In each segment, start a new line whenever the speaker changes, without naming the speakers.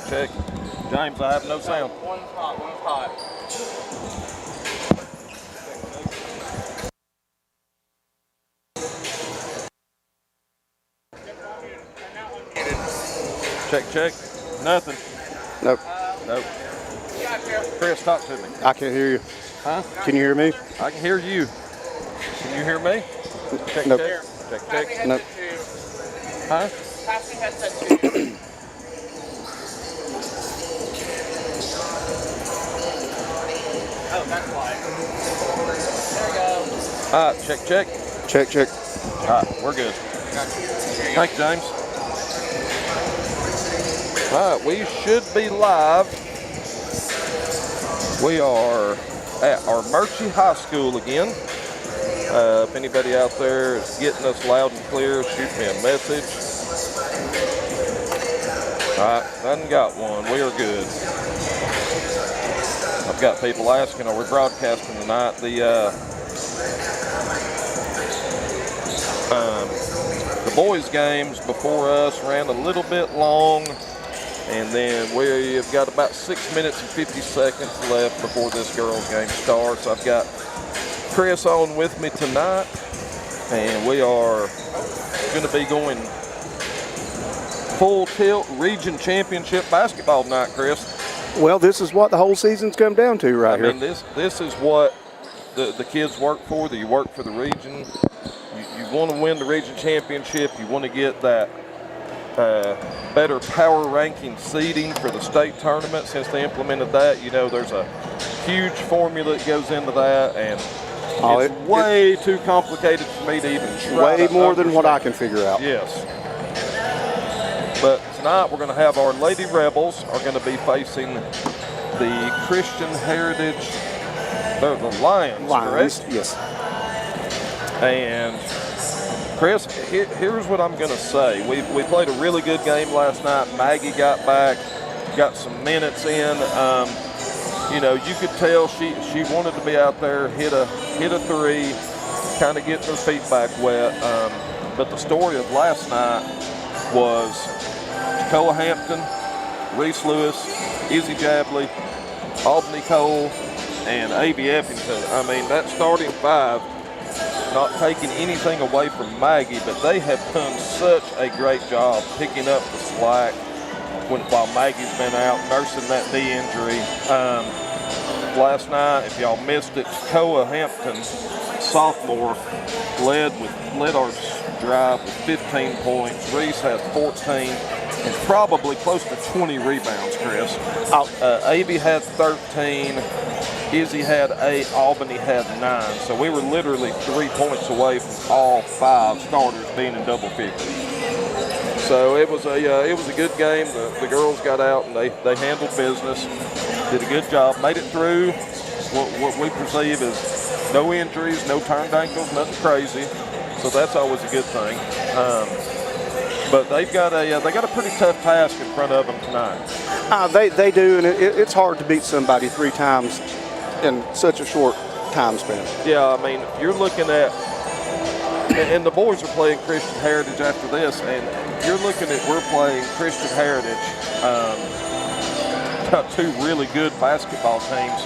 check. James, I have no sound.
One's hot.
Check. Nothing.
Nope.
Nope. Chris, talk to me.
I can't hear you.
Huh?
Can you hear me?
I can hear you. Can you hear me? Check,
Nope.
check.
Nope.
Huh?
Pass the headset to you. Oh, that's why. There we go.
All right, check.
Check.
All right, we're good. Thank you, James. All right, we should be live. We are at Armuchee High School again. If anybody out there is getting us loud and clear, shoot me a message. All right, done got one. We are good. I've got people asking, are we broadcasting tonight? The boys' games before us ran a little bit long, and then we've got about 6 minutes and 50 seconds left before this girls' game starts. I've got Chris on with me tonight, and we are going to be going full tilt region championship basketball tonight, Chris.
Well, this is what the whole season's come down to right here.
I mean, this is what the kids work for. You work for the region. You want to win the region championship. You want to get that better power ranking seeding for the state tournament. Since they implemented that, you know, there's a huge formula that goes into that, and it's way too complicated for me to even try.
Way more than what I can figure out.
Yes. But tonight we're going to have our Lady Rebels are going to be facing the Christian Heritage. They're the Lions, correct?
Yes.
And Chris, here's what I'm going to say. We played a really good game last night. Maggie got back, got some minutes in. You know, you could tell she wanted to be out there, hit a three, kind of getting her feet back wet. But the story of last night was Koa Hampton, Reese Lewis, Izzy Jabley, Albany Cole, and A.B. Eppington. I mean, that starting five, not taking anything away from Maggie, but they have done such a great job picking up the slack while Maggie's been out nursing that knee injury. Last night, if y'all missed it, Koa Hampton, sophomore, led our drive with 15 points. Reese had 14 and probably close to 20 rebounds, Chris. A.B. had 13. Izzy had 8, Albany had 9. So we were literally 3 points away from all 5 starters being in double figures. So it was a good game. The girls got out and they handled business, did a good job, made it through what we perceive as no injuries, no turned ankles, nothing crazy. So that's always a good thing. But they got a pretty tough task in front of them tonight.
They do, and it's hard to beat somebody 3 times in such a short time span.
Yeah, I mean, you're looking at, and the boys are playing Christian Heritage after this, and you're looking at, we're playing Christian Heritage, got 2 really good basketball teams.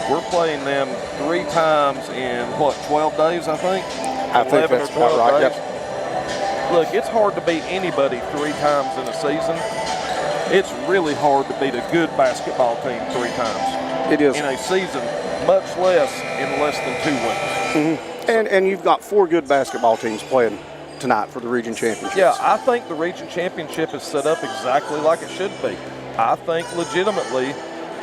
We're playing them 3 times in, 12 days, I think?
I think that's about right, yep.
Look, it's hard to beat anybody 3 times in a season. It's really hard to beat a good basketball team 3 times.
It is.
In a season, much less in less than 2 weeks.
Mm-hmm. And you've got 4 good basketball teams playing tonight for the region championship.
Yeah, I think the region championship is set up exactly like it should be. I think legitimately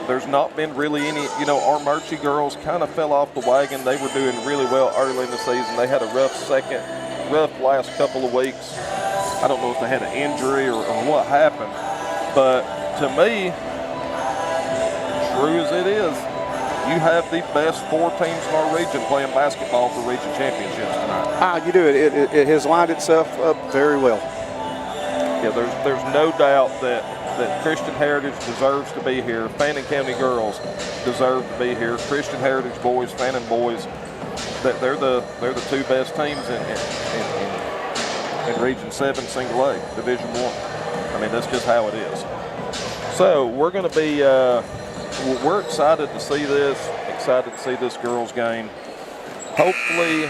there's not been really any, you know, our Armuchee girls kind of fell off the wagon. They were doing really well early in the season. They had a rough last couple of weeks. I don't know if they had an injury or what happened. But to me, true as it is, you have the best 4 teams in our region playing basketball for region championships tonight.
You do. It has lined itself up very well.
Yeah, there's no doubt that Christian Heritage deserves to be here. Fannin County girls deserve to be here. Christian Heritage boys, Fannin boys, that they're the 2 best teams in Region 7 Single A, Division 1. I mean, that's just how it is. So we're going to be, we're excited to see this, excited to see this girls game. Hopefully,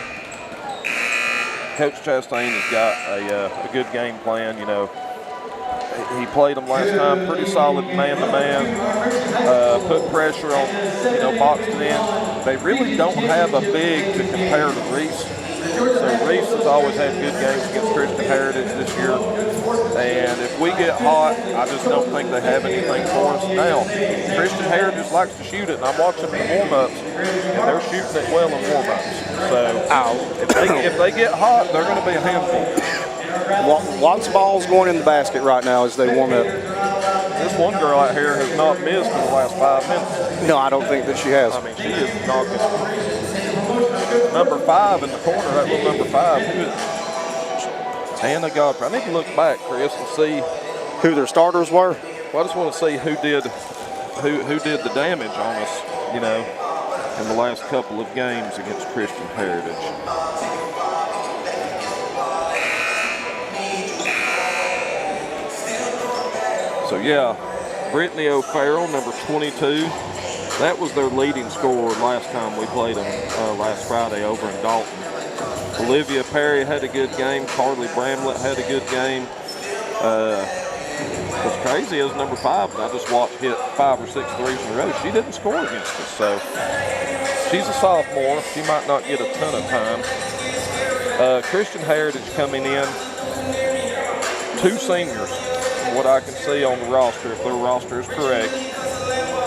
Coach Chastain has got a good game plan. You know, he played them last time pretty solid man-to-man, put pressure on, you know, boxed it in. They really don't have a big to compare to Reese. So Reese has always had good games against Christian Heritage this year. And if we get hot, I just don't think they have anything for us. Now, Christian Heritage likes to shoot it, and I'm watching the warm-ups, and they're shooting it well in warm-ups. So if they get hot, they're going to be a handful.
Lots of balls going in the basket right now as they warm up.
This one girl out here has not missed in the last 5 minutes.
No, I don't think that she has.
I mean, she is knocking. Number 5 in the corner, that little number 5. Who is Hannah Godfrey. I need to look back, Chris, and see
Who their starters were?
Well, I just want to see who did the damage on us, you know, in the last couple of games against Christian Heritage. So yeah, Brittany O'Farrell, number 22. That was their leading scorer last time we played them last Friday over in Dalton. Olivia Perry had a good game. Carly Bramlett had a good game. What's crazy is number 5, and I just watched hit 5 or 6 threes in a row. She didn't score against us, so she's a sophomore. She might not get a ton of time. Christian Heritage coming in, 2 seniors, from what I can see on the roster, if their roster is correct.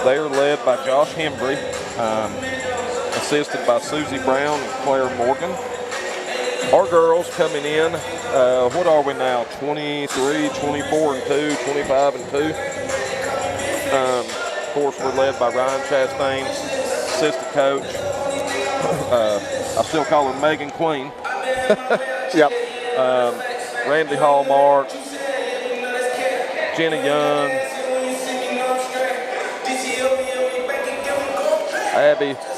They are led by Josh Hembry, assisted by Susie Brown and Claire Morgan. Our girls coming in, what are we now, 23, 24 and 2, 25 and 2. Of course, we're led by Ryan Chastain, assistant coach. I still call her Megan Queen.
Yep.
Randy Hallmark, Jenna Young,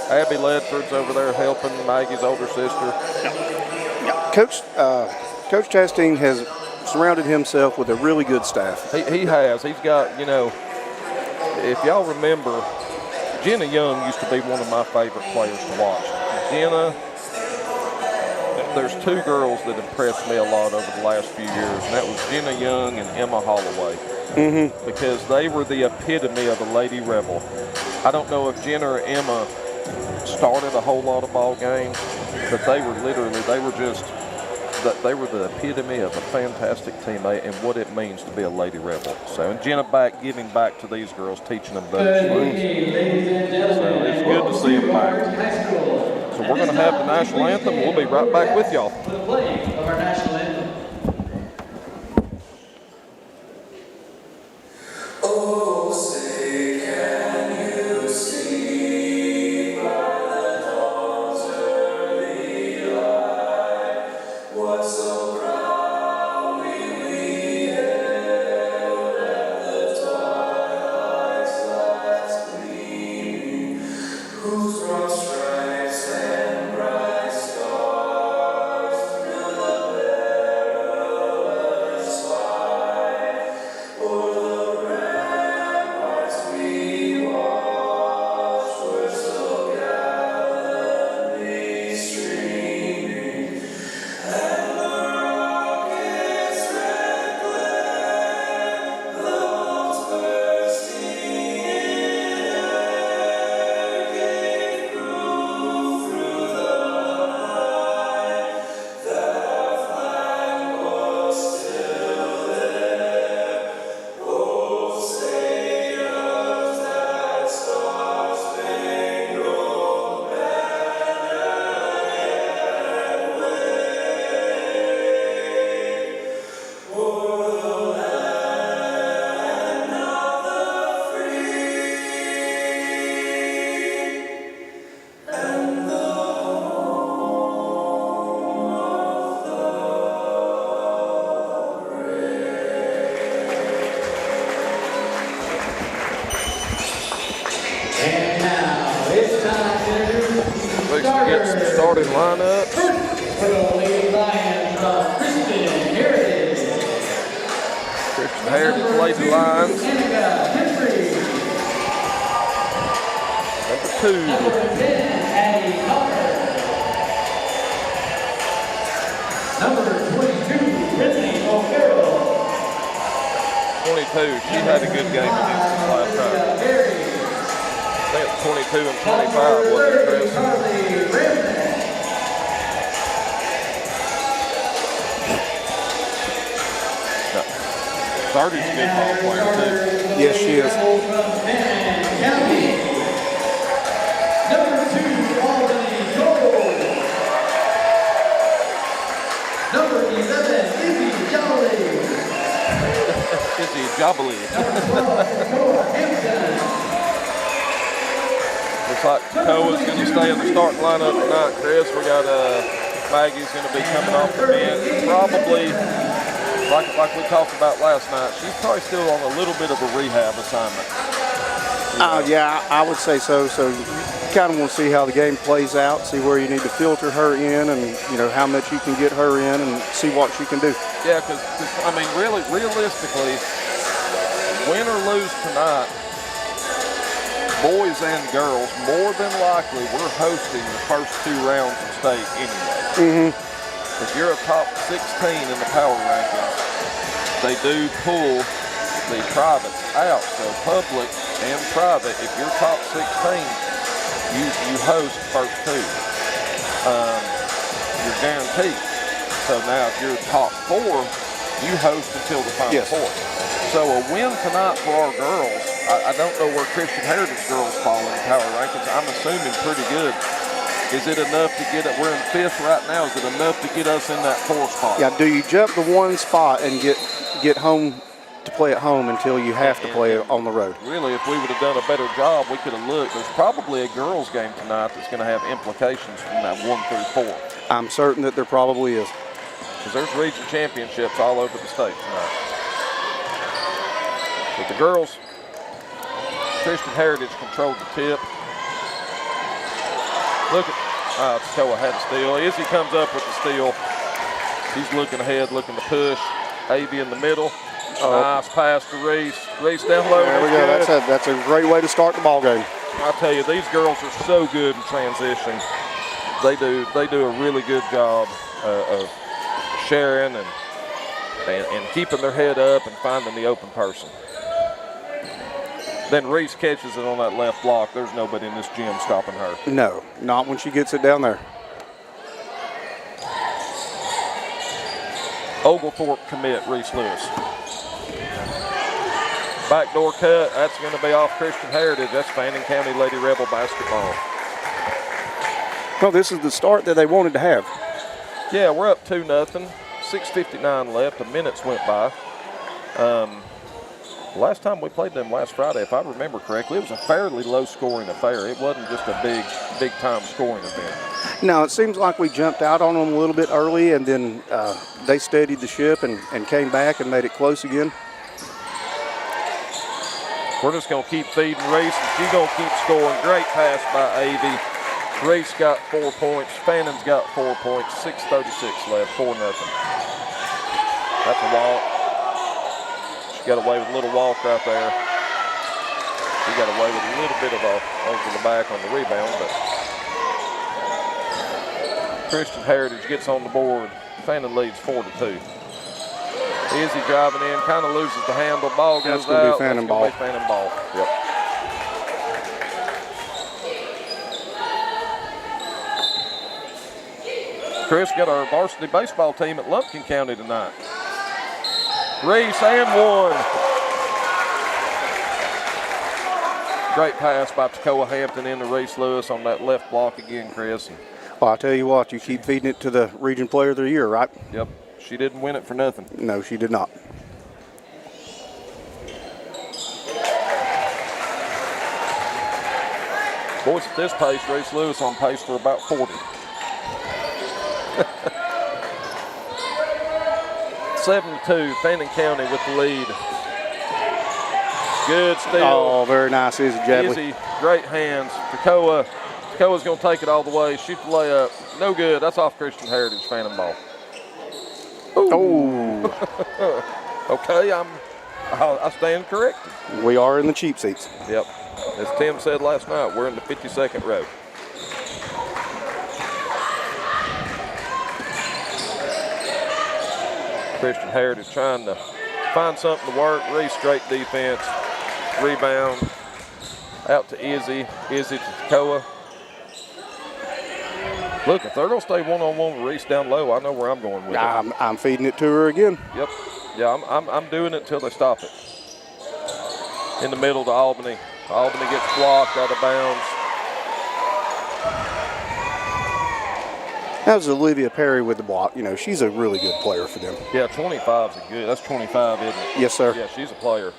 Abby Ledford's over there helping Maggie's older sister.
Coach Chastain has surrounded himself with a really good staff.
He has. He's got, you know, if y'all remember, Jenna Young used to be one of my favorite players to watch. Jenna, there's 2 girls that impressed me a lot over the last few years, and that was Jenna Young and Emma Holloway.
Mm-hmm.
Because they were the epitome of a lady rebel. I don't know if Jenna or Emma started a whole lot of ball games, but they were the epitome of a fantastic teammate and what it means to be a lady rebel. So, and Jenna giving back to these girls, teaching them those things. So it's good to see them back. So we're going to have the national anthem. We'll be right back with y'all.
The playing of our national anthem.
Oh, say can you see by the dawn's early light what so proudly we hailed at the twilight's last gleaming, whose broad stripes and bright stars through the perilous fight o'er the ramparts we watched were so gallantly streaming, and the rocket's red glare, the bombs bursting in air, gave proof through the night that our flag was still there. Oh, say does that star-spangled banner yet wave o'er the land of the free and the
And now it's time to introduce
Let's get some starting lineup.
for the Lady Lions from Christian Heritage.
Christian Heritage Lady Lions.
Annika Number 10, Addie Carter. Number 22, Brittany O'Farrell.
22. She had a good game against us last time. I think it's 22 and 25, wasn't it, Chris? No. 30's a good ball player, too.
Yes, she is.
Number 2, Albany Gold. Number 11, Izzy Jolly.
Izzy Jobbley. Looks like Koa's going to stay in the starting lineup tonight, Chris. We got Maggie's going to be coming off the bench. Probably, like we talked about last night, she's probably still on a little bit of a rehab assignment.
Yeah, I would say so. So you kind of want to see how the game plays out, see where you need to filter her in, and how much you can get her in, and see what she can do.
Yeah, because I mean, really, realistically, win or lose tonight, boys and girls, more than likely, we're hosting the first 2 rounds of state anyway. If you're a top 16 in the power rankings, they do pull the privates out. So public and private, if you're top 16, you host first 2. You're guaranteed. So now if you're top 4, you host until the final 4. So a win tonight for our girls, I don't know where Christian Heritage girls fall in the power rankings. I'm assuming pretty good. Is it enough to get it? We're in 5th right now. Is it enough to get us in that 4 spot?
Yeah, do you jump the 1 spot and get home to play at home until you have to play on the road?
Really, if we would have done a better job, we could have looked. There's probably a girls game tonight that's going to have implications from that 1 through 4.
I'm certain that there probably is.
Because there's region championships all over the state tonight. But the girls, Christian Heritage controlled the tip. Look at, Toa had a steal. Izzy comes up with the steal. He's looking ahead, looking to push. Avy in the middle. Nice pass to Reese. Reese down low.
There we go. That's a great way to start the ball game.
I tell you, these girls are so good in transition. They do a really good job of sharing and keeping their head up and finding the open person. Then Reese catches it on that left block. There's nobody in this gym stopping her.
No, not when she gets it down there.
Oglethorpe commit, Reese Lewis. Backdoor cut, that's going to be off Christian Heritage. That's Fannin County Lady Rebel basketball.
Well, this is the start that they wanted to have.
Yeah, we're up 2-0. 6:59 left. A minute's went by. Last time we played them last Friday, if I remember correctly, it was a fairly low-scoring affair. It wasn't just a big-time scoring event.
No, it seems like we jumped out on them a little bit early, and then they steadied the ship and came back and made it close again.
We're just going to keep feeding Reese, and she's going to keep scoring. Great pass by Avy. Reese got 4 points. Fannon's got 4 points. 6:36 left, 4-0. That's a walk. She got away with a little walk right there. She got away with a little bit of a over the back on the rebound, but Christian Heritage gets on the board. Fannin leads 4-2. Izzy driving in, kind of loses the handle. Ball goes
That's gonna
out.
be Fannin ball.
That's going to be Fannin ball. Yep. Chris, got our varsity baseball team at Lumpkin County tonight. Reese and 1. Great pass by Toccoa Hampton into Reese Lewis on that left block again, Chris.
Well, I'll tell you what, you keep feeding it to the Region Player of the Year, right?
Yep. She didn't win it for nothing.
No, she did not.
Boys, at this pace, Reese Lewis on pace for about 40. 7-2, Fannin County with the lead. Good steal.
Oh, very nice, Izzy Jadley.
Izzy, great hands. Toccoa's going to take it all the way. Shoot the layup. No good. That's off Christian Heritage, Fannin ball.
Oh.
Okay, I stand corrected.
We are in the cheap seats.
Yep. As Tim said last night, we're in the 52nd row. Christian Heritage trying to find something to work. Reese straight defense. Rebound. Out to Izzy. Izzy to Takoa. Look, if they're going to stay one-on-one with Reese down low, I know where I'm going with it.
I'm feeding it to her again.
Yep. Yeah, I'm doing it until they stop it. In the middle to Albany. Albany gets blocked out of bounds.
That was Olivia Perry with the block. You know, she's a really good player for them.
Yeah, 25's a good. That's 25, isn't it?
Yes, sir.
Yeah, she's a player.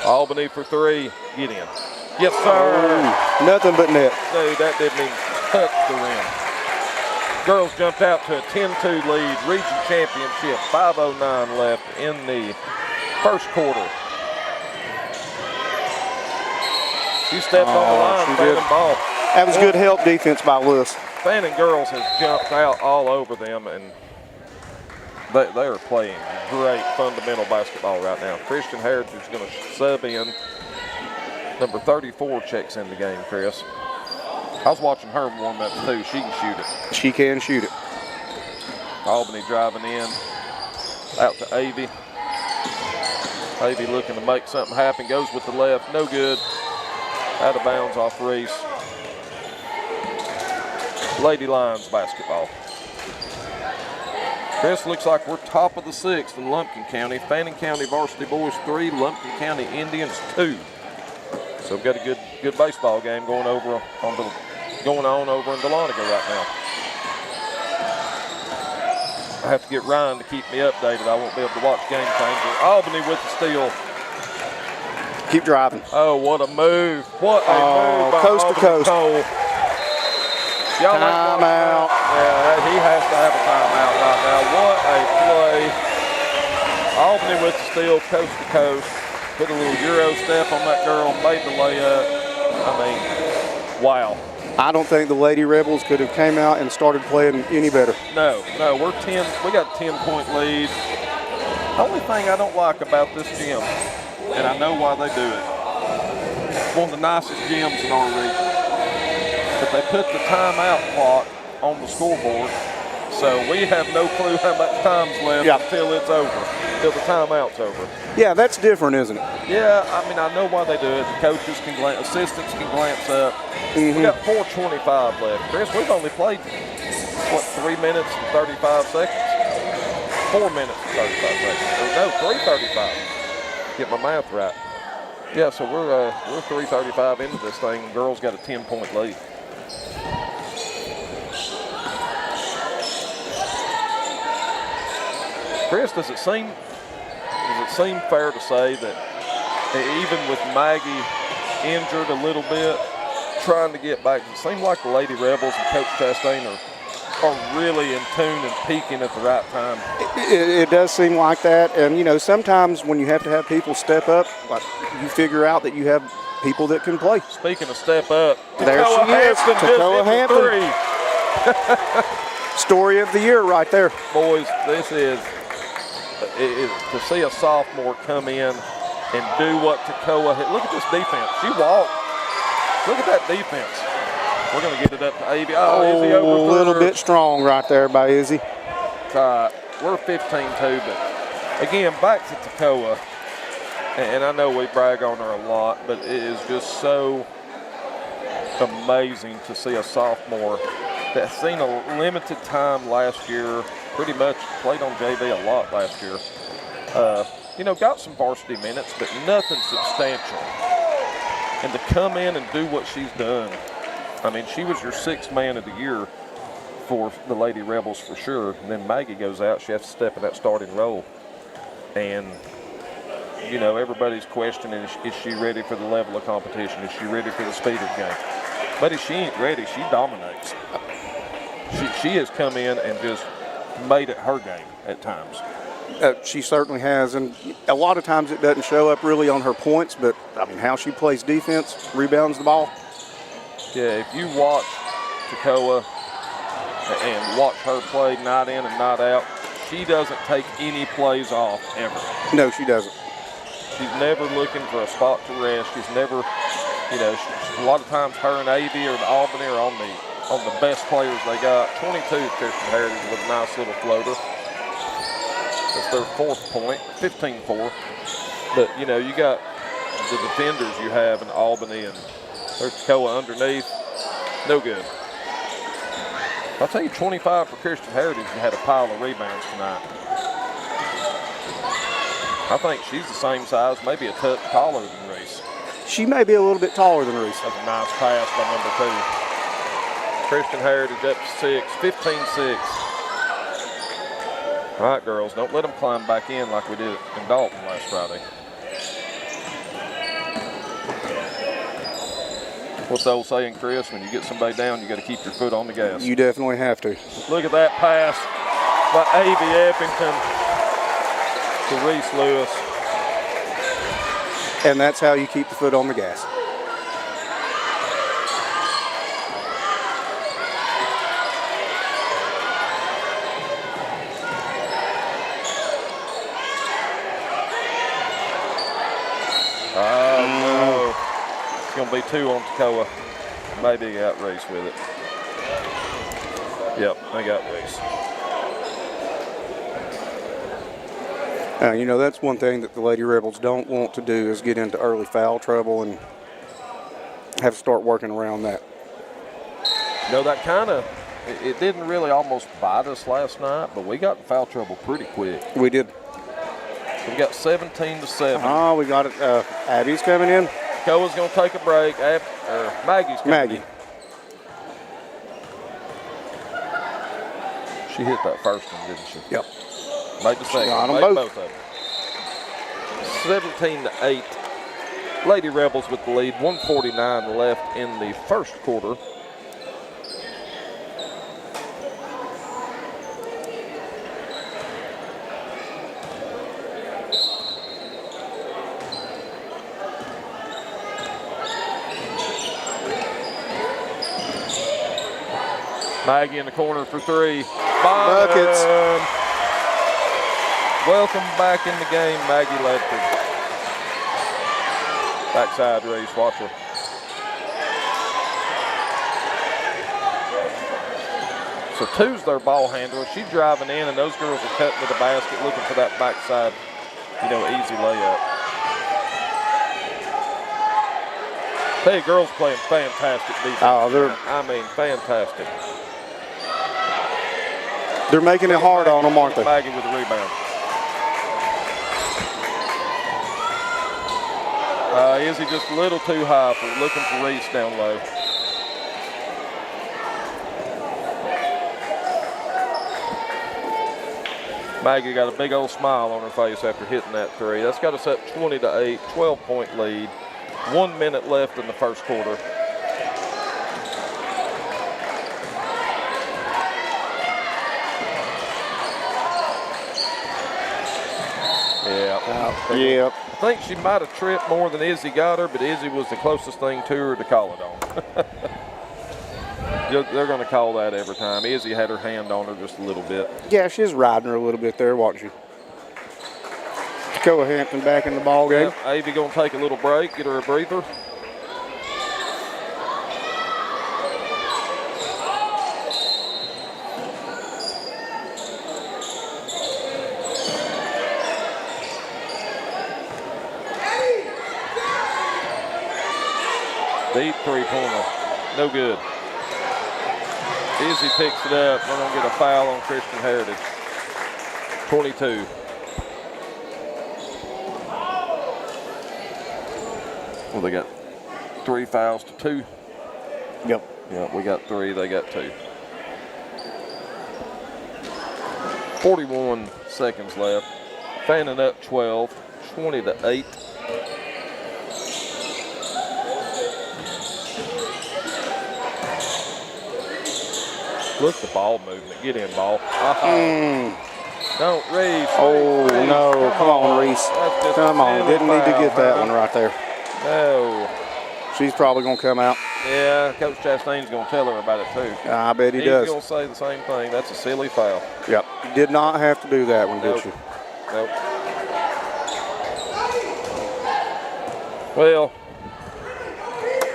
Albany for three. Get in. Yes, sir.
Nothing but net.
No, that didn't even touch the rim. Girls jumped out to a 10-2 lead. Region championship. 5:09 left in the first quarter. She stepped on the line,
she
Fannin
did.
ball.
That was good help defense by Lewis.
Fannin girls has jumped out all over them, and they are playing great fundamental basketball right now. Christian Heritage is going to sub in. Number 34 checks in the game, Chris. I was watching her warm up too. She can shoot it.
She can shoot it.
Albany driving in. Out to Avey. Avey looking to make something happen. Goes with the left. No good. Out of bounds off Reese. Lady Lions basketball. Chris, looks like we're top of the sixth in Lumpkin County. Fannin County Varsity Boys 3, Lumpkin County Indians 2. So we've got a good baseball game going on over in Dahlonega right now. I have to get Ryan to keep me updated. I won't be able to watch Game Changer. Albany with the steal.
Keep driving.
Oh, what a move. What a move by
coast to
Albany
coast.
Cole. Y'all ain't watching
Timeout.
that? Yeah, he has to have a timeout right now. What a play. Albany with the steal, coast to coast. Put a little Euro step on that girl, made the layup. I mean, wow.
I don't think the Lady Rebels could have came out and started playing any better.
No, we're 10. We got a 10-point lead. The only thing I don't like about this gym, and I know why they do it, it's one of the nicest gyms in our region. But they put the timeout clock on the scoreboard, so we have no clue how much time's left until it's over, until the timeout's over.
Yeah, that's different, isn't it?
Yeah, I mean, I know why they do it. The coaches can glance, assistants can glance up. We got 4:25 left. Chris, we've only played, 3 minutes and 35 seconds? 4 minutes and 35 seconds. Or no, 3:35. Get my math right. Yeah, so we're 3:35 into this thing. Girls got a 10-point lead. Chris, does it seem fair to say that even with Maggie injured a little bit, trying to get back, does it seem like the Lady Rebels and Coach Chastain are really in tune and peaking at the right time?
It does seem like that. And, you know, sometimes when you have to have people step up, like you figure out that you have people that can play.
Speaking of step up,
There
Takoa
she is,
Hampton
Takoa
just hit the
Hampton.
three.
Story of the year right there.
Boys, this is to see a sophomore come in and do what Takoa hit. Look at this defense. She walked. Look at that defense. We're going to get it up to Avey. Oh, Izzy
A
overthrew
little
her.
bit strong right there by Izzy.
We're 15-2, but again, back to Takoa. And I know we brag on her a lot, but it is just so amazing to see a sophomore that's seen a limited time last year, pretty much played on JV a lot last year. Got some varsity minutes, but nothing substantial. And to come in and do what she's done, I mean, she was your sixth man of the year for the Lady Rebels for sure. And then Maggie goes out, she has to step in that starting role. And everybody's questioning, is she ready for the level of competition? Is she ready for the speed of the game? But if she ain't ready, she dominates. She has come in and just made it her game at times.
She certainly has, and a lot of times it doesn't show up really on her points, but I mean how she plays defense, rebounds the ball.
Yeah, if you watch Takoa and watch her play night in and night out, she doesn't take any plays off ever.
No, she doesn't.
She's never looking for a spot to rest. She's never, you know, a lot of times her and Avy or the Albany are on the best players they got. 22 Christian Heritage with a nice little floater. That's their 4th point, 15-4. But, you know, you got the defenders you have in Albany, and there's Koa underneath. No good. I'll tell you, 25 for Christian Heritage and had a pile of rebounds tonight. I think she's the same size, maybe a touch taller than Reese.
She may be a little bit taller than Reese.
That's a nice pass by number 2. Christian Heritage up to 6, 15-6. All right, girls, don't let them climb back in like we did in Dalton last Friday. What's the old saying, Chris? When you get somebody down, you got to keep your foot on the gas.
You definitely have to.
Look at that pass by Avy Eppington to Reese Lewis.
And that's how you keep the foot on the gas.
Oh, no. It's going to be 2 on Toccoa. Maybe they got Reese with it. Yep, they got Reese.
You know, that's one thing that the Lady Rebels don't want to do is get into early foul trouble and have to start working around that.
You know, that kind of, it didn't really almost bite us last night, but we got in foul trouble pretty quick.
We did.
We got 17-7.
Oh, we got it. Abby's coming in.
Koa's going to take a break. Maggie's coming
Maggie.
in. She hit that first one, didn't she?
Yep.
Made the second.
got 'em
Made
both.
both of them. 17-8. Lady Rebels with the lead. 1:49 left in the first quarter. Maggie in the corner for 3.
Buckets.
Welcome back in the game, Maggie Ledford. Backside race, watch her. So 2's their ball handler. She's driving in, and those girls are cutting to the basket, looking for that backside, you know, easy layup. Hey, girls playing fantastic defense.
Oh,
I mean, fantastic.
they're making it hard on them, aren't they?
Maggie with the rebound. Izzy just a little too high for looking for Reese down low. Maggie got a big old smile on her face after hitting that 3. That's got us up 20-8, 12-point lead. 1 minute left in the first quarter.
Yep.
I think she might have tripped more than Izzy got her, but Izzy was the closest thing to her to call it on. They're going to call that every time. Izzy had her hand on her just a little bit.
Yeah, she's riding her a little bit there, wasn't she? Toccoa Hampton back in the ball game.
Yep, Avy going to take a little break, get her a breather. Deep 3-pointer, no good. Izzy picks it up. We're going to get a foul on Christian Heritage. 22. Well, they got 3 fouls to 2.
Yep.
Yeah, we got 3, they got 2. 41 seconds left. Fanning up 12, 20-8. Look at the ball movement. Get in, ball. Don't Reese.
Oh,
Reese.
no. Come on, Reese.
That's just
Come
a
on.
silly
Didn't need to
foul,
get that
huh?
one right there.
No.
She's probably going to come out.
Yeah, Coach Chastain's going to tell her about it, too.
I bet he
He's
does.
going to say the same thing. That's a silly foul.
Yep. You did not have to do that one,
Nope.
did you?
Nope. Well,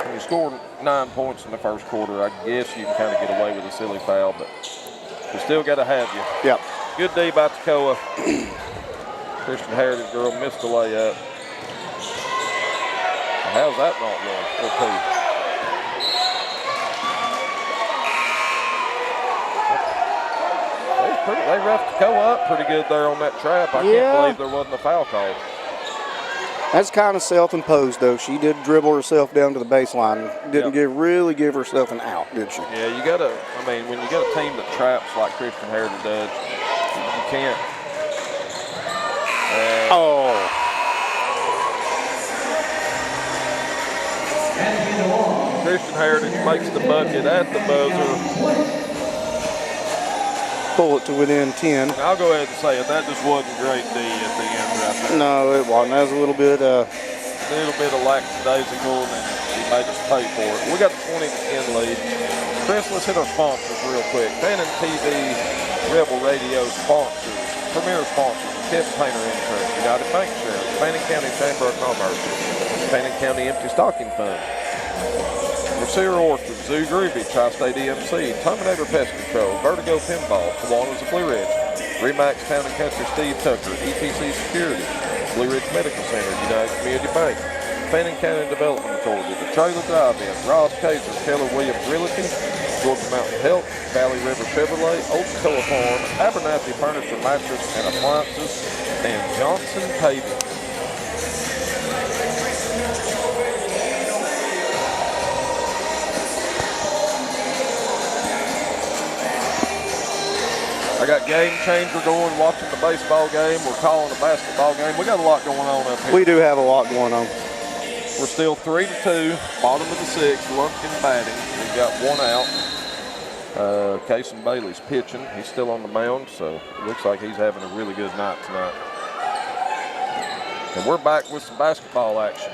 when you scored 9 points in the first quarter, I guess you can kind of get away with a silly foul, but we still got to have you.
Yep.
Good D by Toccoa. Christian Heritage girl missed the layup. How's that not one or two? They roughed Toccoa up pretty good there on that trap. I can't believe there wasn't a foul call.
That's kind of self-imposed, though. She did dribble herself down to the baseline. Didn't really give herself an out, did she?
Yeah, you got to, I mean, when you got a team that traps like Christian Heritage does, you can't. Christian Heritage makes the bucket at the buzzer.
Pull it to within 10.
And I'll go ahead and say it. That just wasn't great D at the end right there.
No, it wasn't. That was a little bit
of lackadaisical, and he made us pay for it. We got the 20-10 lead. Chris, let's hit our sponsors real quick. Fannin TV, Rebel Radio sponsors, premier sponsors, Kevin Painter Insurance, United Bank Insurance, Fannin County Chamber of Commerce, Fannin County Empty Stocking Fund, Mercier Orchard, Zoo Groovy, Tri-State EMC, Terminator Pest Control, Vertigo Pinball, Kiwanis of Blue Ridge, Remax Town and Country Steve Tucker, ETC Security, Blue Ridge Medical Center, United Community Bank, Fannin County Development Authority, the Trailer Drive-In, Ross Kaiser, Keller Williams Realty, Georgia Mountain Health, Valley River Chevrolet, Old Toccoa Farm, Abernathy Furniture, Mattress and Appliances, and Johnson Paving. I got Game Changer going, watching the baseball game. We're calling a basketball game. We got a lot going on up here.
We do have a lot going on.
We're still 3-2, bottom of the sixth, Lumpkin batting. We've got one out. Cason Bailey's pitching. He's still on the mound, so it looks like he's having a really good night tonight. And we're back with some basketball action.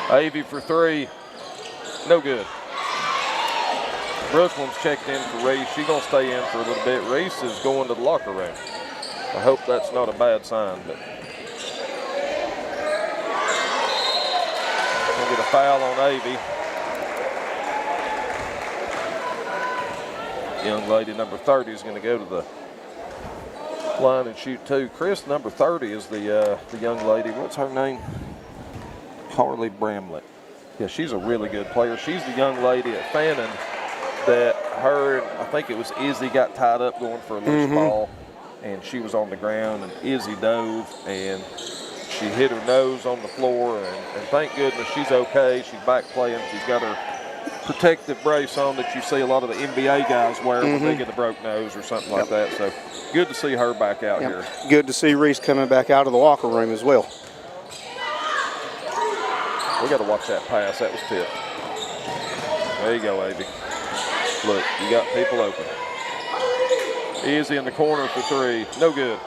Avey for three, no good. Brooklyn's checked in for Reese. She's going to stay in for a little bit. Reese is going to the locker room. I hope that's not a bad sign, but we'll get a foul on Avey. Young lady number 30 is going to go to the line and shoot two. Chris, number 30 is the young lady. What's her name? Carly Bramlett. Yeah, she's a really good player. She's the young lady at Fannin that her, I think it was Izzy, got tied up going for a loose ball, and she was on the ground, and Izzy dove, and she hit her nose on the floor, and thank goodness she's okay. She's back playing. She's got her protective brace on that you see a lot of the NBA guys wear when they get a broke nose or something like that. So good to see her back out here.
Good to see Reese coming back out of the locker room as well.
We got to watch that pass. That was tipped. There you go, Avey. Look, you got people open. Easy in the corner for three. No good.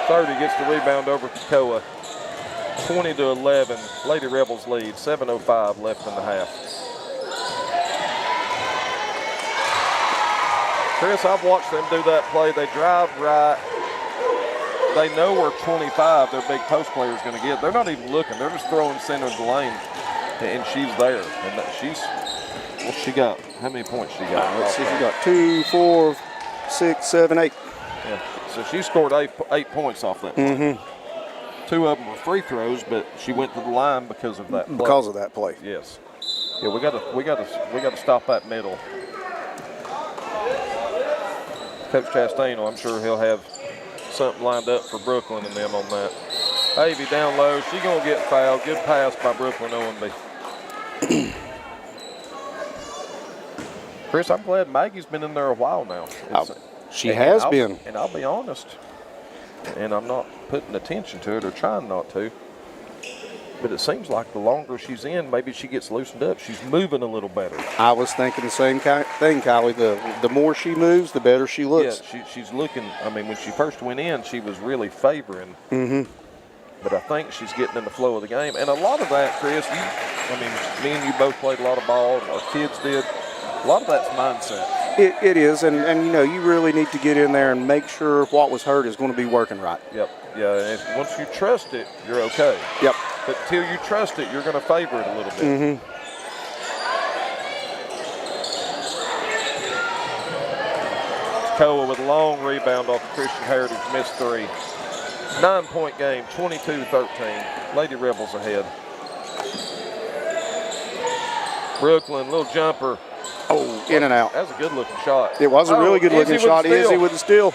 30 gets the rebound over Toccoa. 20-11. Lady Rebels lead. 7:05 left in the half. Chris, I've watched them do that play. They drive right. They know where 25, their big post player, is going to get. They're not even looking. They're just throwing center of the lane, and she's there. And she's, well, she got, how many points she got?
Let's see, she got 2, 4, 6, 7, 8.
Yeah, so she scored eight points off that play. Two of them were free throws, but she went to the line because of that play.
Because of that play.
Yes. Yeah, we got to stop that middle. Coach Chastain, I'm sure he'll have something lined up for Brooklyn and them on that. Avey down low. She's going to get fouled. Good pass by Brooklyn OMB. Chris, I'm glad Maggie's been in there a while now.
She has been.
And I'll be honest, and I'm not putting attention to it or trying not to, but it seems like the longer she's in, maybe she gets loosened up. She's moving a little better.
I was thinking the same thing, Kylie. The more she moves, the better she looks.
Yeah, she's looking, I mean, when she first went in, she was really favoring. But I think she's getting in the flow of the game. And a lot of that, Chris, me and you both played a lot of ball. Our kids did. A lot of that's mindset.
It is, and you know, you really need to get in there and make sure what was hurt is going to be working right.
Yep. Yeah, and once you trust it, you're okay.
Yep.
But till you trust it, you're going to favor it a little bit.
Mm-hmm.
Koa with a long rebound off the Christian Heritage missed 3. 9-point game, 22-13. Lady Rebels ahead. Brooklyn, little jumper.
Oh, in and out.
That was a good looking shot.
It was a really good looking shot. Izzy with the steal.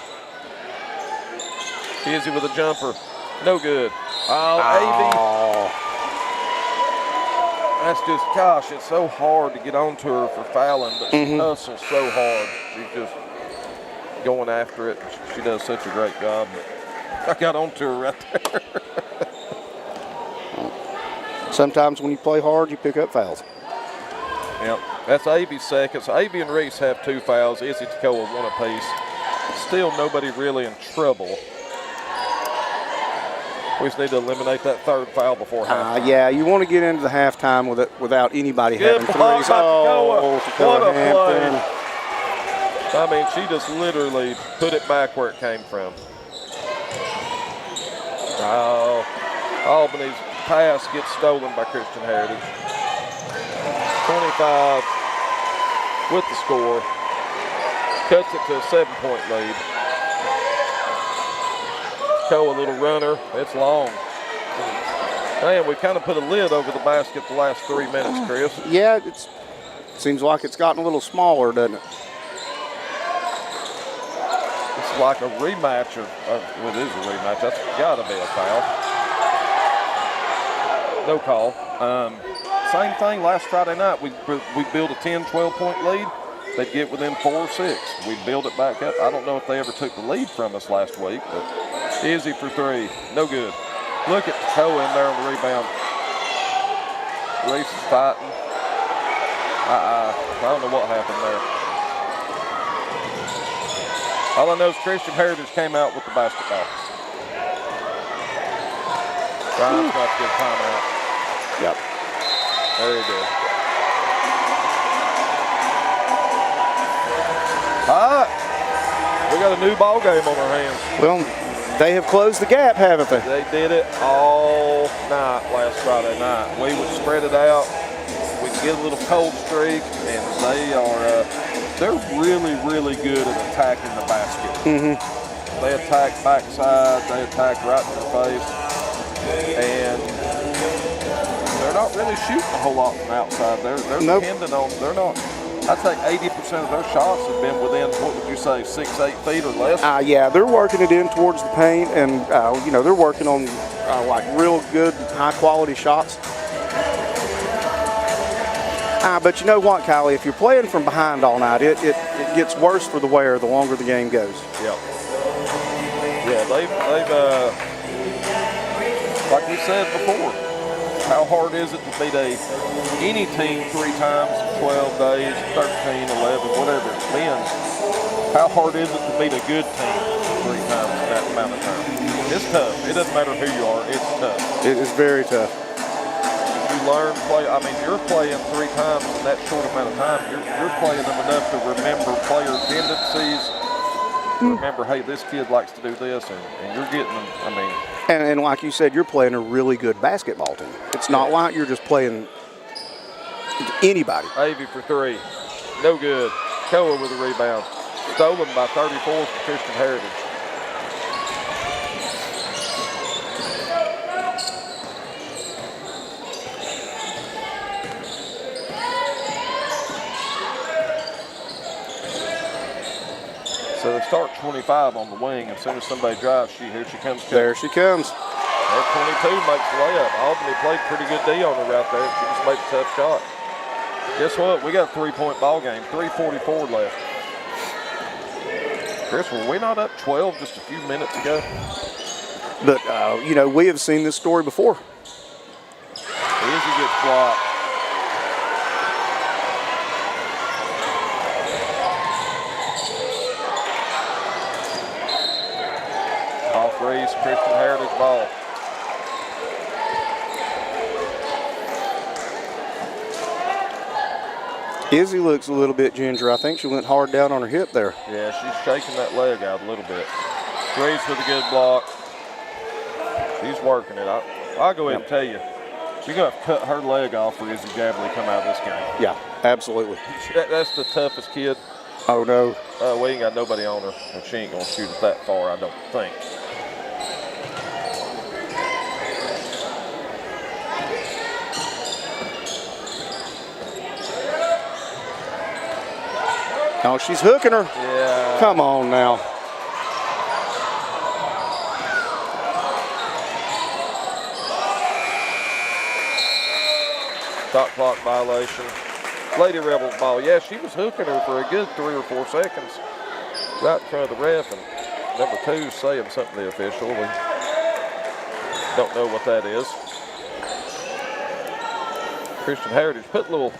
Izzy with a jumper. No good. Oh, Avy. That's just, gosh, it's so hard to get onto her for fouling, but she hustles so hard. She's just going after it. She does such a great job. I got onto her right there.
Sometimes when you play hard, you pick up fouls.
Yep, that's Avy's second. So Avy and Reese have 2 fouls. Izzy Tekoa 1 apiece. Still nobody really in trouble. We just need to eliminate that 3rd foul before halftime.
Yeah, you want to get into the halftime without anybody
Good
having
block
threes.
by
Oh,
Tekoa. What a
Hampton.
play. I mean, she just literally put it back where it came from. Oh, Albany's pass gets stolen by Christian Heritage. 25 with the score. Cuts it to a 7-point lead. Tekoa, a little runner. It's long. Man, we kind of put a lid over the basket the last 3 minutes, Chris.
Yeah, it seems like it's gotten a little smaller, doesn't it?
It's like a rematch of well, it is a rematch. That's got to be a foul. No call. Same thing last Friday night. We built a 10, 12-point lead. They'd get within 4 or 6. We'd build it back up. I don't know if they ever took the lead from us last week, but Izzy for 3. No good. Look at Tekoa in there on the rebound. Reese is fighting. I don't know what happened there. All I know is Christian Heritage came out with the basketball. Ryan's got to get a timeout.
Yep.
There he did. All right. We got a new ball game on our hands.
Well, they have closed the gap, haven't they?
They did it all night last Friday night. We would spread it out. We'd get a little cold streak, and they're really, really good at attacking the basket. They attack backside. They attack right in the face. And they're not really shooting a whole lot from outside. They're dependent on, I'd say 80% of their shots have been within, what would you say, 6, 8 feet or less?
Yeah, they're working it in towards the paint, and they're working on like real good, high-quality shots. But you know what, Kylie? If you're playing from behind all night, it gets worse for the wearer the longer the game goes.
Yeah. Yeah, they've like we said before, how hard is it to beat any team 3 times in 12 days, 13, 11, whatever it's been? How hard is it to beat a good team 3 times in that amount of time? It's tough. It doesn't matter who you are. It's tough.
It is very tough.
You learn to play. I mean, you're playing 3 times in that short amount of time. You're playing them enough to remember player tendencies. Remember, hey, this kid likes to do this, and you're getting them. I mean.
And like you said, you're playing a really good basketball team. It's not like you're just playing anybody.
Avy for 3. No good. Koa with a rebound. Stolen by 34 from Christian Heritage. So they start 25 on the wing. As soon as somebody drives, here she comes.
There she comes.
That 22 makes the layup. Albany played pretty good D on her right there. She just made a tough shot. Guess what? We got a 3-point ball game. 3:44 left. Chris, were we not up 12 just a few minutes ago?
But, we have seen this story before.
Izzy gets blocked. Off Reese, Christian Heritage ball.
Izzy looks a little bit ginger. I think she went hard down on her hip there.
Yeah, she's shaking that leg out a little bit. Reese with a good block. She's working it. I'll go ahead and tell you, she's going to cut her leg off for Izzy Jabley come out of this game.
Yeah, absolutely.
That's the toughest kid.
Oh, no.
We ain't got nobody on her, and she ain't going to shoot it that far, I don't think.
Oh, she's hooking her.
Yeah.
Come on now.
Shot clock violation. Lady Rebels ball. Yeah, she was hooking her for a good 3 or 4 seconds right in front of the ref, and number 2's saying something to the official. We don't know what that is. Christian Heritage put a little,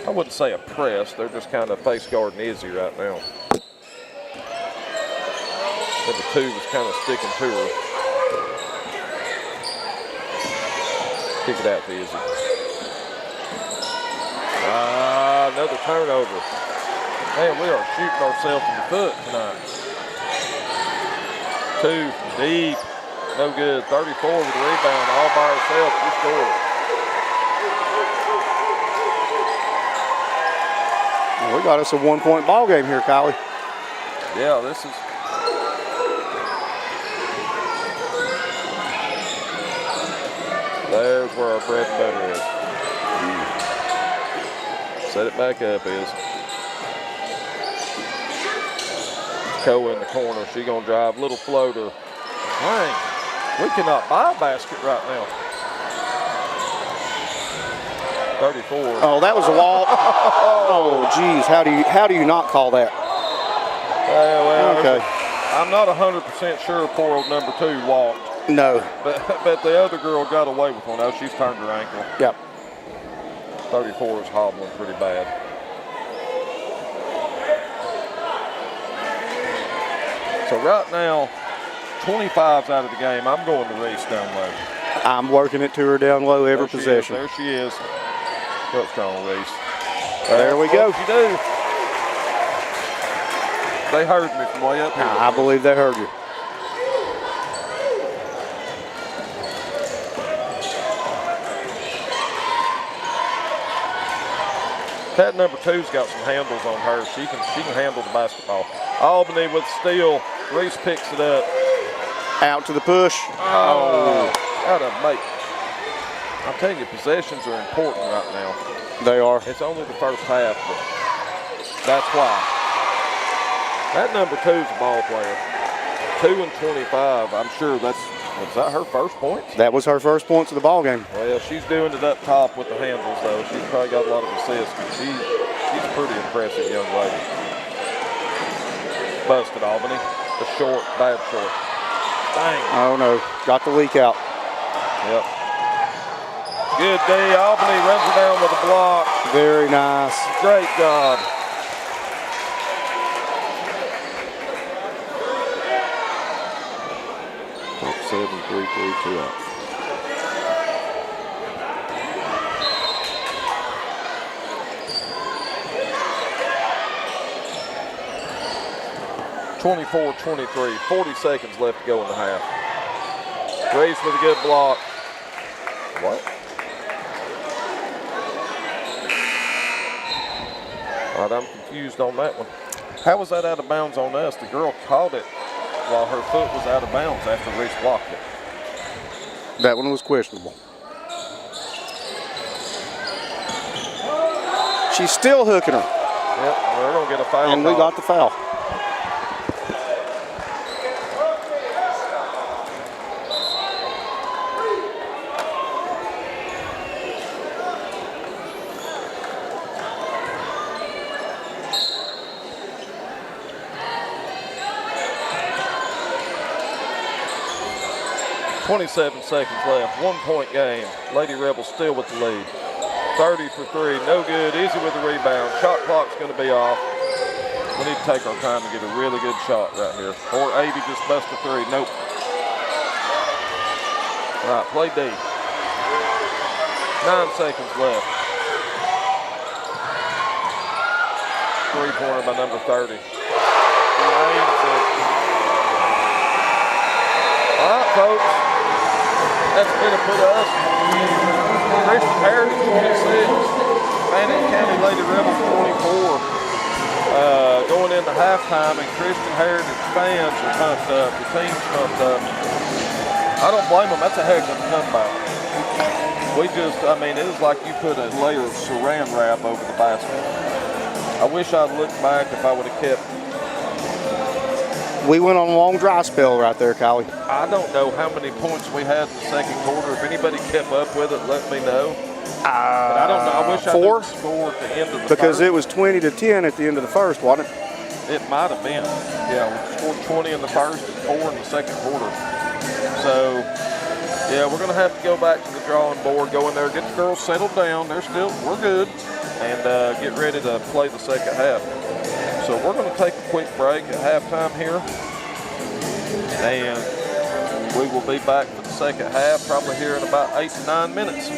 I wouldn't say a press, they're just kind of face guarding Izzy right now. Number 2 was kind of sticking to her. Kick it out to Izzy. Another turnover. Man, we are shooting ourselves in the foot tonight. 2 from deep. No good. 34 with the rebound all by herself. She scored.
Well, we got us a 1-point ball game here, Kylie.
Yeah, this is. There's where our bread and butter is. Set it back up is. Coe in the corner. She gonna drive. Little floater. Dang. We cannot buy a basket right now. 34.
Oh, that was a wall. Oh, geez. How do you not call that?
Well,
Okay.
I'm not 100% sure poor old number 2 walked,
No.
but the other girl got away with one. Oh, she's turned her ankle.
Yep.
34 is hobbling pretty bad. So right now, 25's out of the game. I'm going to race down low.
I'm working it to her down low every possession.
There she is. Real strong race.
There we go.
What you do. They heard me from way up here.
I believe they heard you.
That number 2's got some handles on her. She can handle the basketball. Albany with steal. Reese picks it up.
Out to the push.
Oh, out of mate. I'm telling you, possessions are important right now.
They are.
It's only the first half, but that's why. That number 2's a ball player. 2 and 25. I'm sure was that her first point?
That was her first points of the ball game.
Well, she's doing it up top with the handles, though. She's probably got a lot of assists. She's a pretty impressive young lady. Busted Albany. The short, bad short. Dang.
Oh, no. Got the leak out.
Yep. Good D. Albany runs her down with a block.
Very nice.
Great job. Top 7, 3, 2 out. (24-23). 40 seconds left to go in the half. Grace with a good block. What? All right, I'm confused on that one. How was that out of bounds on us? The girl caught it while her foot was out of bounds after Reese blocked it.
That one was questionable. She's still hooking her.
Yep, we're going to get a foul.
And we
call.
got the foul.
.27 seconds left. 1-point game. Lady Rebels still with the lead. 30 for 3. No good. Izzy with the rebound. Shot clock's going to be off. We need to take our time to get a really good shot right here. Or Avy just bust a 3. Nope. All right, play D. 9 seconds left. 3-pointer by number 30. All right, folks. That's going to put us, Christian Heritage 26, Fannin County Lady Rebels 24. Going into halftime, and Christian Heritage fans are pumped up. The team's pumped up. I don't blame them. That's a heck of a comeback. I mean, it was like you put a layer of saran wrap over the basket. I wish I'd looked back if I would have kept.
We went on a long dry spell right there, Kylie.
I don't know how many points we had in the second quarter. If anybody kept up with it, let me know. But I don't know. I wish I knew
4?
the score at the end of the
Because
first.
it was 20-10 at the end of the first, wasn't it?
It might have been. Yeah, we scored 20 in the first and 4 in the second quarter. So, yeah, we're going to have to go back to the drawing board, go in there, get the girls settled down. We're good, and get ready to play the second half. So we're going to take a quick break at halftime here, and we will be back for the second half probably here in about 8 to 9 minutes.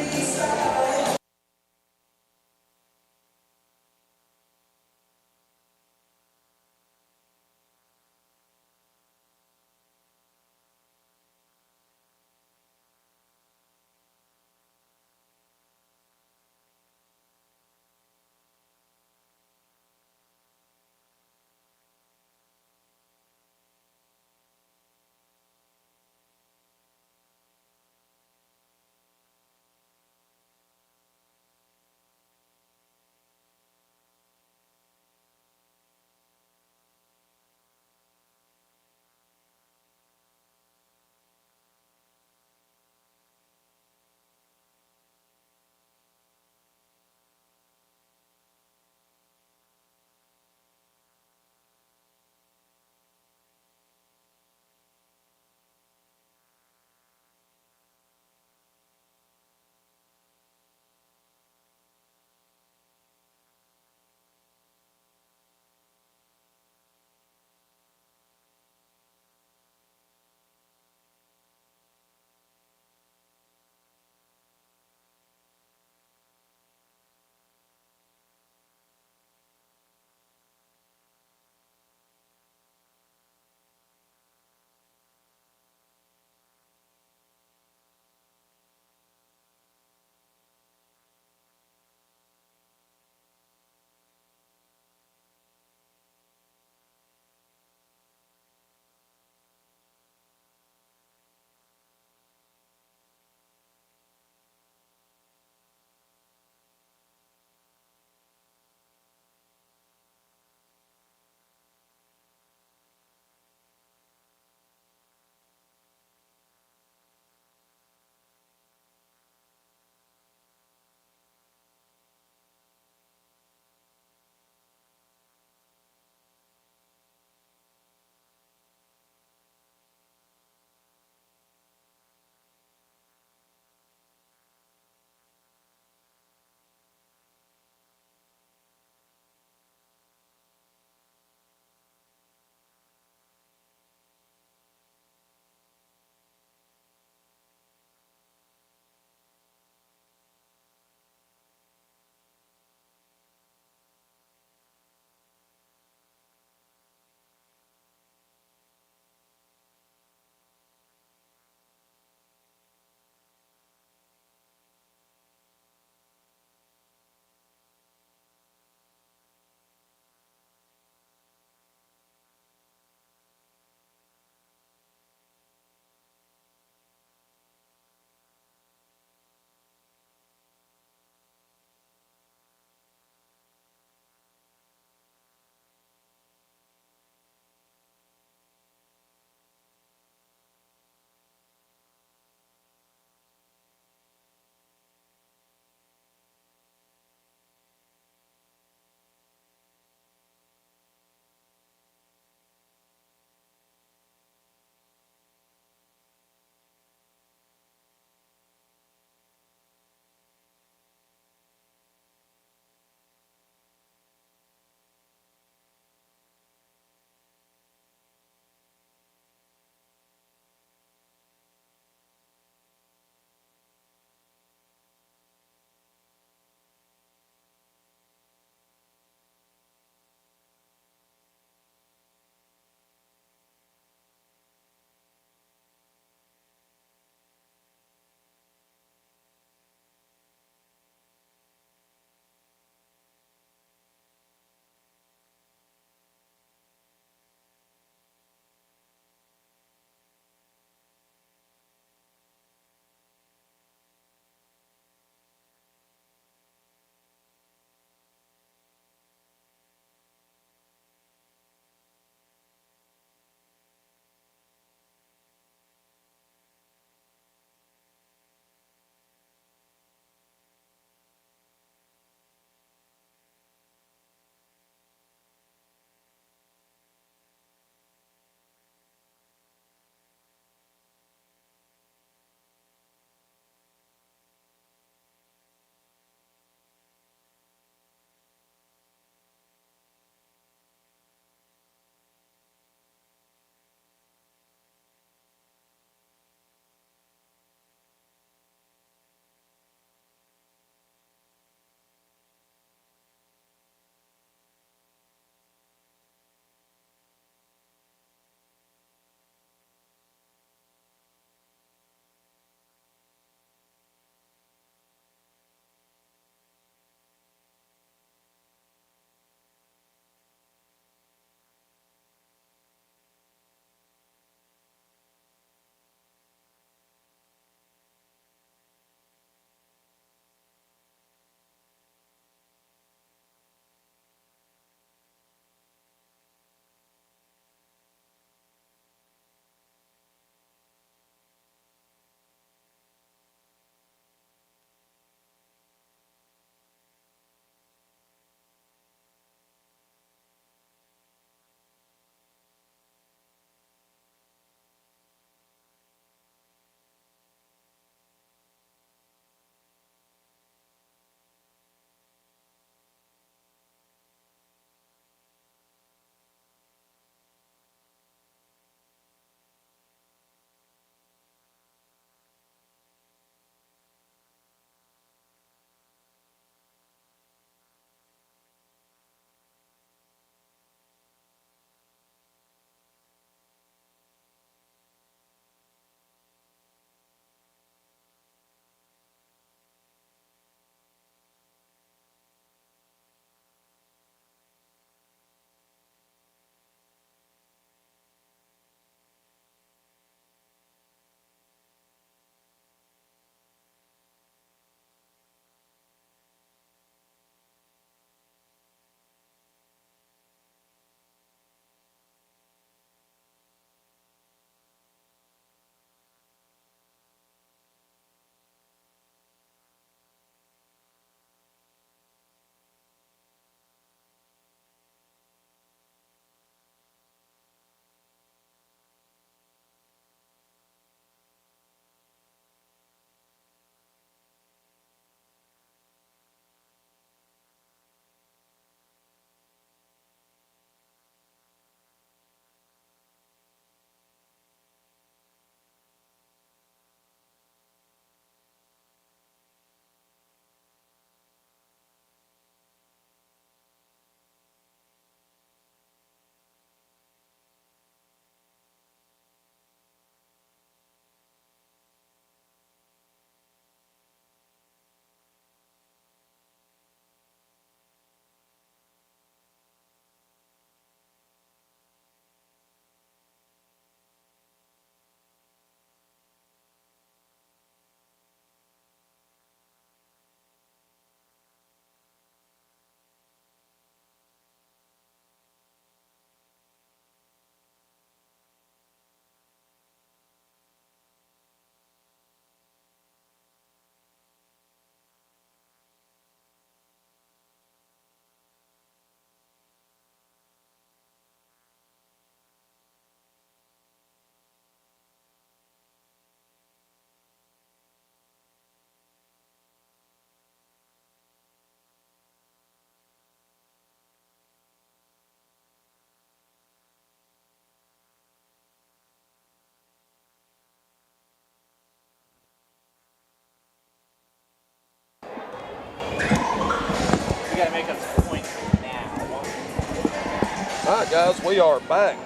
right, guys, we are back.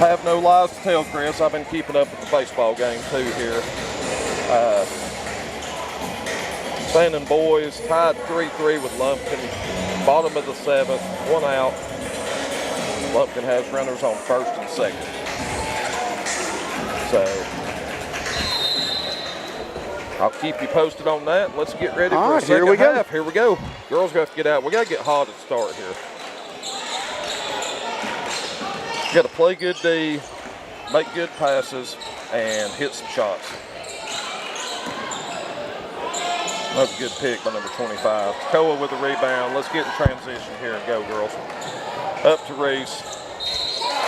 I have no lies to tell, Chris. I've been keeping up with the baseball game too here. Standing boys tied 3-3 with Lumpkin. Bottom of the 7th, 1 out. Lumpkin has runners on first and second. So I'll keep you posted on that. Let's get ready for a second half. Here we go. Girls have to get out. We got to get hot at the start here. You got to play good D, make good passes, and hit some shots. Another good pick by number 25. Koa with the rebound. Let's get in transition here and go, girls. Up to Reese.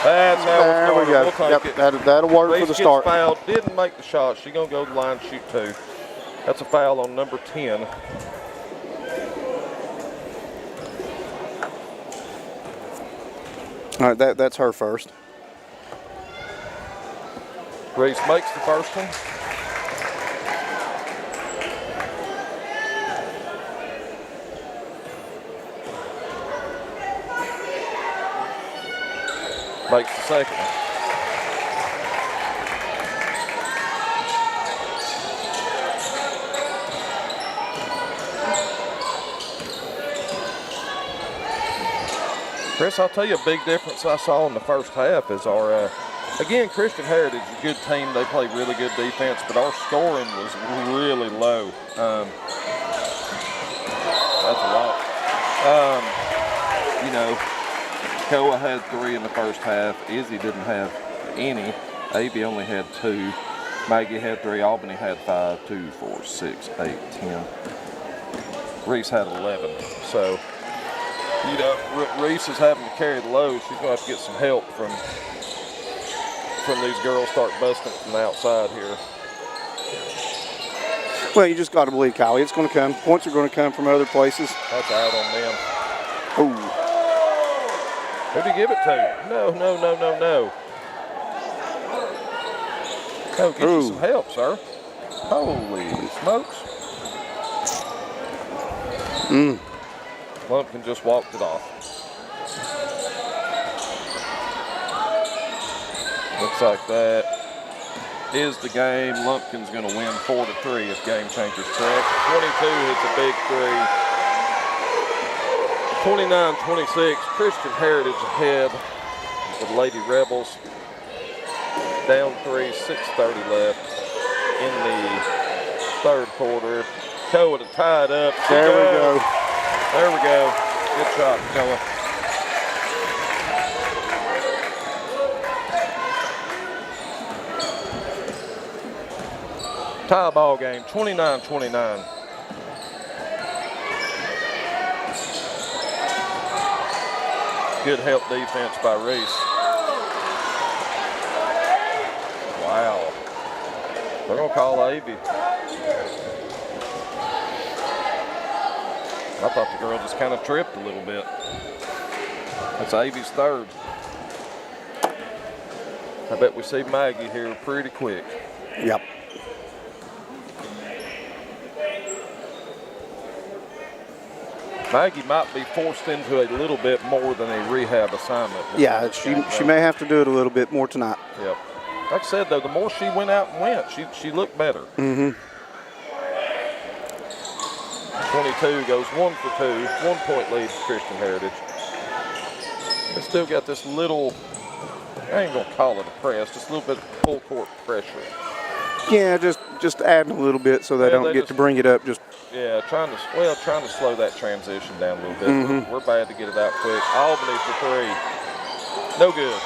That's how
There
it's
we go.
We'll take
Yep,
it.
that'll work
Reese
for the
gets
start.
fouled, didn't make the shot. She's going to go to the line and shoot 2. That's a foul on number 10.
All right, that's her first.
Reese makes the first one. Makes the second one. Chris, I'll tell you a big difference I saw in the first half is our, again, Christian Heritage is a good team. They play really good defense, but our scoring was really low. That's a lot. You know, Koa had 3 in the first half. Izzy didn't have any. Avy only had 2. Maggie had 3. Albany had 5. 2, 4, 6, 8, 10. Reese had 11. So, you know, Reese is having to carry the load. She's going to have to get some help from these girls start busting from the outside here.
Well, you just got to believe, Kylie. It's going to come. Points are going to come from other places.
That's out on them.
Ooh.
Who'd he give it to? No. Oh, get you some help, sir. Holy smokes. Lumpkin just walked it off. Looks like that is the game. Lumpkin's going to win 4-3 if Game Changer's correct. 22 hits a big 3. 29-26, Christian Heritage ahead with Lady Rebels. Down 3, 6:30 left in the third quarter. Koa to tie it up.
There we go.
There we go. Good shot, Koa. Tie ball game, 29-29. Good help defense by Reese. Wow. They're going to call Avy. I thought the girl just kind of tripped a little bit. That's Avy's third. I bet we see Maggie here pretty quick.
Yep.
Maggie might be forced into a little bit more than a rehab assignment.
Yeah, she may have to do it a little bit more tonight.
Yep. Like I said, though, the more she went out and went, she looked better. 22 goes 1 for 2, 1 point lead for Christian Heritage. They still got this little, I ain't gonna call it a press, just a little bit of full court pressure.
Yeah, just adding a little bit so they don't get to bring it up.
Yeah, trying to slow that transition down a little bit. We're bad to get it out quick. Albany for 3, no good.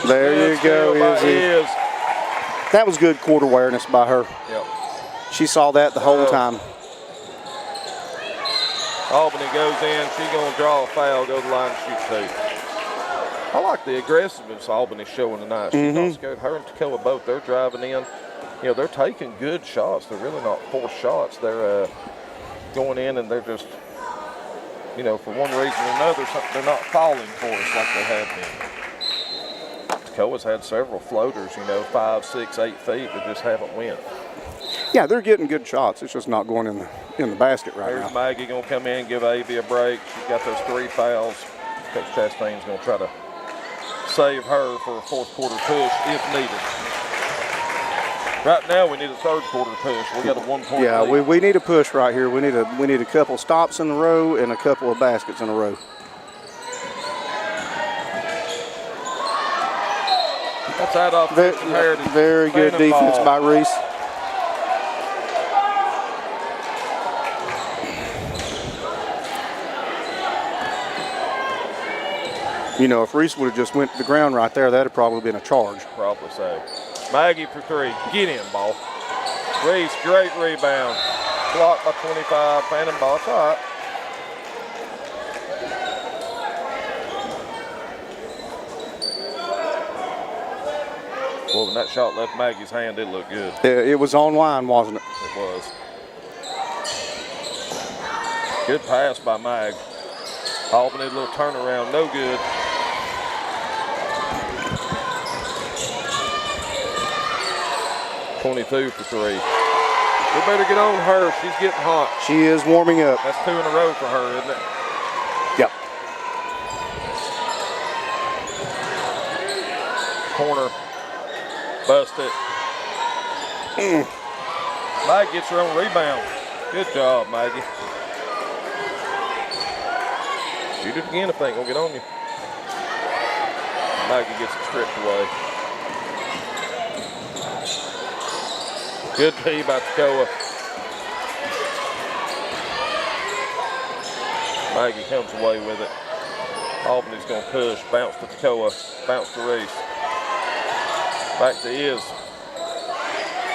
There you go, Izzy. That was good court awareness by her.
Yep.
She saw that the whole time.
Albany goes in. She's going to draw a foul, go to the line and shoot 2. I like the aggressiveness Albany's showing tonight. She's not scared. Her and Tequila both, they're driving in. You know, they're taking good shots. They're really not forced shots. They're going in and they're just, you know, for one reason or another, they're not falling for us like they have been. Tacoa's had several floaters, 5, 6, 8 feet that just haven't went.
Yeah, they're getting good shots. It's just not going in the basket right
There's
now.
Maggie going to come in and give Avy a break. She's got those 3 fouls. Coach Chastain's going to try to save her for a fourth quarter push if needed. Right now, we need a third quarter push. We got a 1 point
Yeah,
lead.
we need a push right here. We need a couple stops in a row and a couple of baskets in a row.
That's out off Christian Heritage.
Very good
Fanning
defense
ball.
by Reese. If Reese would have just went to the ground right there, that'd have probably been a charge.
Probably so. Maggie for 3. Get in, ball. Reese, great rebound. Blocked by 25. Fanning ball. It's all right. Well, when that shot left Maggie's hand, it looked good.
It was online, wasn't it?
It was. Good pass by Mag. Albany, a little turnaround, no good. .22 for 3. We better get on her. She's getting hot.
She is warming up.
That's 2 in a row for her, isn't it?
Yep.
Corner. Bust it. Mag gets her own rebound. Good job, Maggie. Shoot it again if they ain't gonna get on you. Maggie gets it stripped away. Good P by Tacoa. Maggie comes away with it. Albany's gonna push. Bounce to Tacoa. Bounce to Reese. Back to Iz.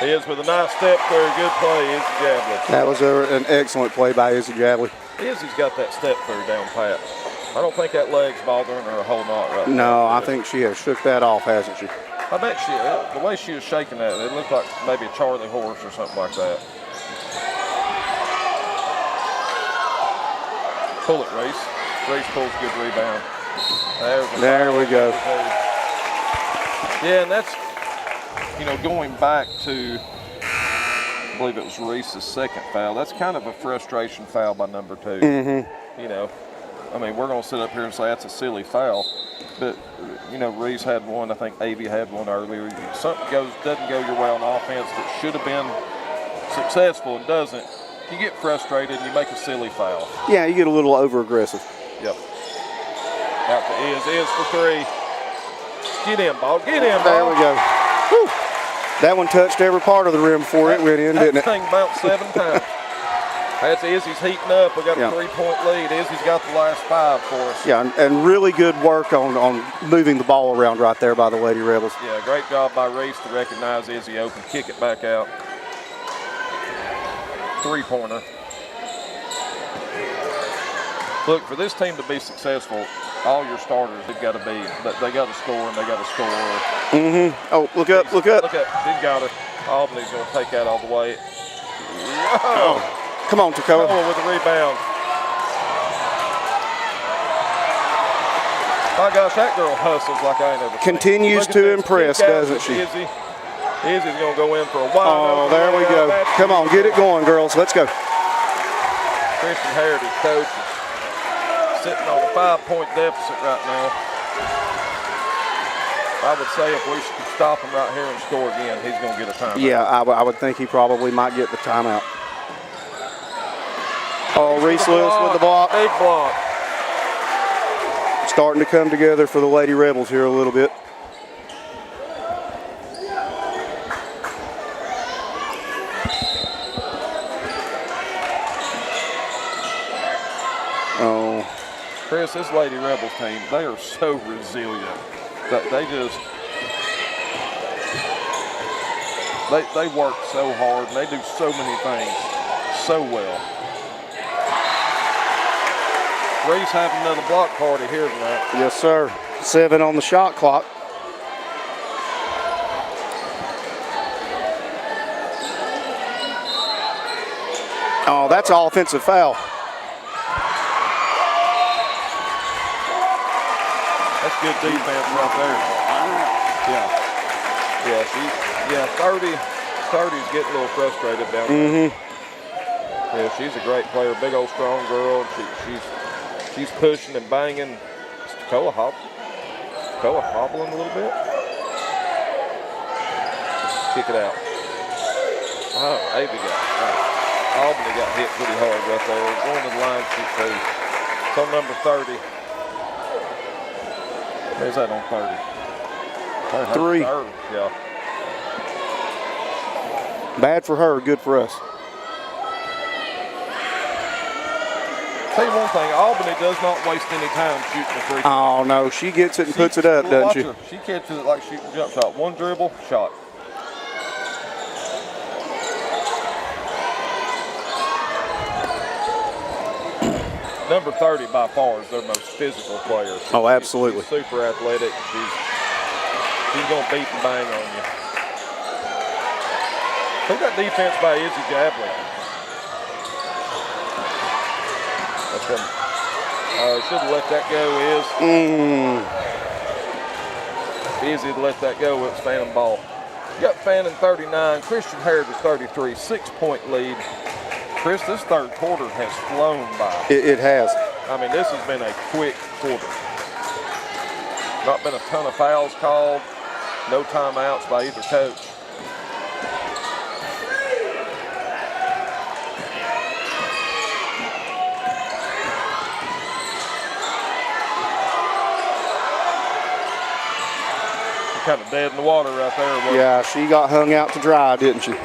Iz with a nice step through. Good play, Izzy Jabley.
That was an excellent play by Izzy Jabley.
Izzy's got that step through down pat. I don't think that leg's bothering her a whole lot right now.
No, I think she has shook that off, hasn't she?
I bet the way she was shaking that, it looked like maybe a Charlie horse or something like that. Pull it, Reese. Reese pulls a good rebound.
There we go.
Yeah, and that's, going back to, I believe it was Reese's second foul. That's kind of a frustration foul by number 2. We're going to sit up here and say that's a silly foul. But, Reese had one. I think Avy had one earlier. Something doesn't go your way on offense that should have been successful and doesn't. You get frustrated and you make a silly foul.
Yeah, you get a little over-aggressive.
Yep. Out to Iz for 3. Get in, ball. Get in, ball.
There we go. Whew. That one touched every part of the rim before it went in, didn't
That
it?
thing bounced 7 times. That's Izzy's heating up. We got
Yeah.
a 3-point lead. Izzy's got the last 5 for us.
Yeah, and really good work on moving the ball around right there by the Lady Rebels.
Yeah, great job by Reese to recognize Izzy open, kick it back out. 3-pointer. Look, for this team to be successful, all your starters have got to be, they got to score and they got to score.
Oh, look up, look up.
Look up, she's got her. Albany's going to take that all the way. Whoa!
Come on, Tacoa.
With a rebound. My gosh, that girl hustles like I ain't ever seen.
Continues
Look at
to
this.
impress,
Kick out
doesn't
with
she?
Izzy. Izzy's going to go in for a wide
Oh,
open
there we
layup.
go.
That's
Come on, get it going, girls. Let's go.
Christian Heritage coach is sitting on a 5-point deficit right now. I would say if we could stop him right here and score again, he's going to get a timeout.
Yeah, I would think he probably might get the timeout. Oh, Reese Lewis with the block.
Big block.
Starting to come together for the Lady Rebels here a little bit. Oh,
Chris, this Lady Rebels team, they are so resilient. They work so hard and they do so many things so well. Reese having another block party here tonight.
yes, sir. 7 on the shot clock. Oh, that's an offensive foul.
That's good defense right there. Yeah. Yeah, 30's getting a little frustrated down there. Yeah, she's a great player, big old strong girl. She's pushing and banging. Is Tacoa hobbling a little bit? Kick it out. Oh, Avy Albany got hit pretty hard right there. Going to the line shoot too. It's on number 30. Where's that on 30?
3.
Yeah.
Bad for her, good for us.
Tell you one thing, Albany does not waste any time shooting a free throw.
Oh, no, she gets it and puts it up,
Well,
doesn't she?
watch her. She catches it like shooting a jump shot. One dribble, shot. Number 30 by far is their most physical player.
Oh, absolutely.
She's super athletic. She's going to beat and bang on you. Look at that defense by Izzy Jablin. That's him. Should have let that go, Izzy to let that go with Fannin ball. You got Fannin 39, Christian Heritage 33, 6-point lead. Chris, this third quarter has flown by.
It has.
I mean, this has been a quick quarter. Not been a ton of fouls called, no timeouts by either coach. Kind of dead in the water right there. Wasn't it?
Yeah, she got hung out to dry, didn't she?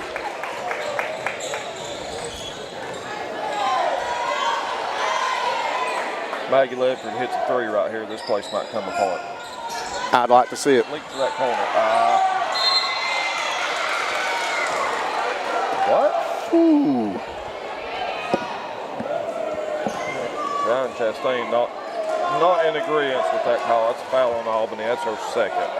Maggie Ledford hits a 3 right here. This place might come apart.
I'd like to see it.
Leak to that corner. What?
Ooh.
Ryan Chastain not in agreement with that call. That's a foul on Albany. That's her second.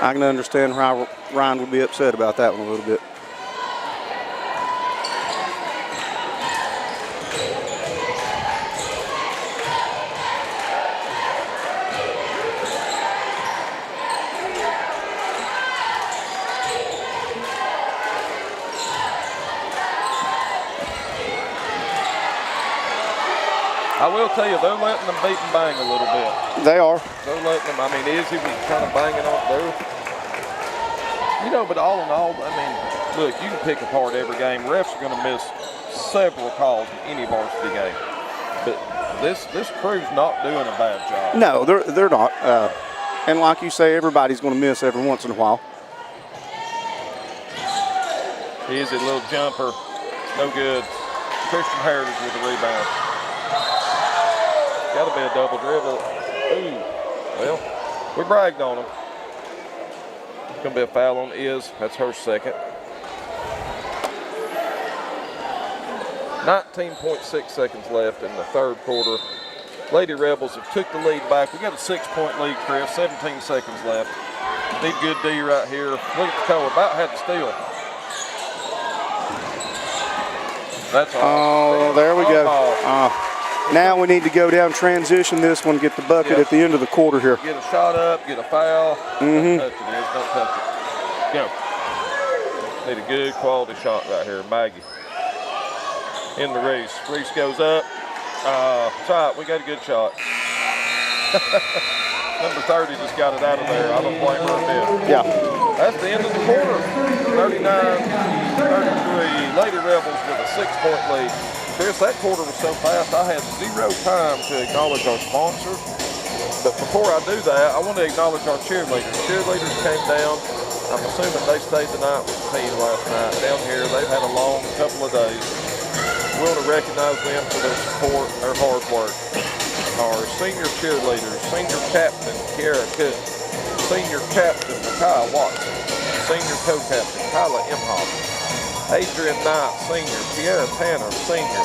I can understand how Ryan would be upset about that one a little bit.
I will tell you, they're letting them beat and bang a little bit.
They are.
They're letting them. I mean, Izzy was kind of banging on there. You know, but all in all, I mean, look, you can pick apart every game. Refs are going to miss several calls in any varsity game. But this crew's not doing a bad job.
No, they're not. And like you say, everybody's going to miss every once in a while.
Izzy, little jumper, no good. Christian Heritage with the rebound. Got to be a double dribble. Ooh, well, we bragged on him. Going to be a foul on Iz. That's her second. 19.6 seconds left in the third quarter. Lady Rebels have took the lead back. We got a 6-point lead, Chris. 17 seconds left. Need good D right here. Look at the color. About had to steal. That's all.
Oh, there we go. Now we need to go down, transition this one, get the bucket at the end of the quarter here.
Get a shot up, get a foul. Don't touch it, Iz. Don't touch it. Go. Need a good quality shot right here. Maggie. In the Reese. Reese goes up. Shot. We got a good shot. Number 30 just got it out of there. I don't blame her a bit.
Yeah.
That's the end of the quarter. 39-33. Lady Rebels with a 6-point lead. Chris, that quarter was so fast, I had 0 time to acknowledge our sponsors. But before I do that, I want to acknowledge our cheerleaders. Cheerleaders came down. I'm assuming they stayed the night with the team last night down here. They've had a long couple of days. We want to recognize them for their support, their hard work. Our senior cheerleaders, senior captain, Kiara Cook, senior captain, Makai Watson, senior co-captain, Kyla Imhoff, Adrian Knight, senior, Tierra Tanner, senior,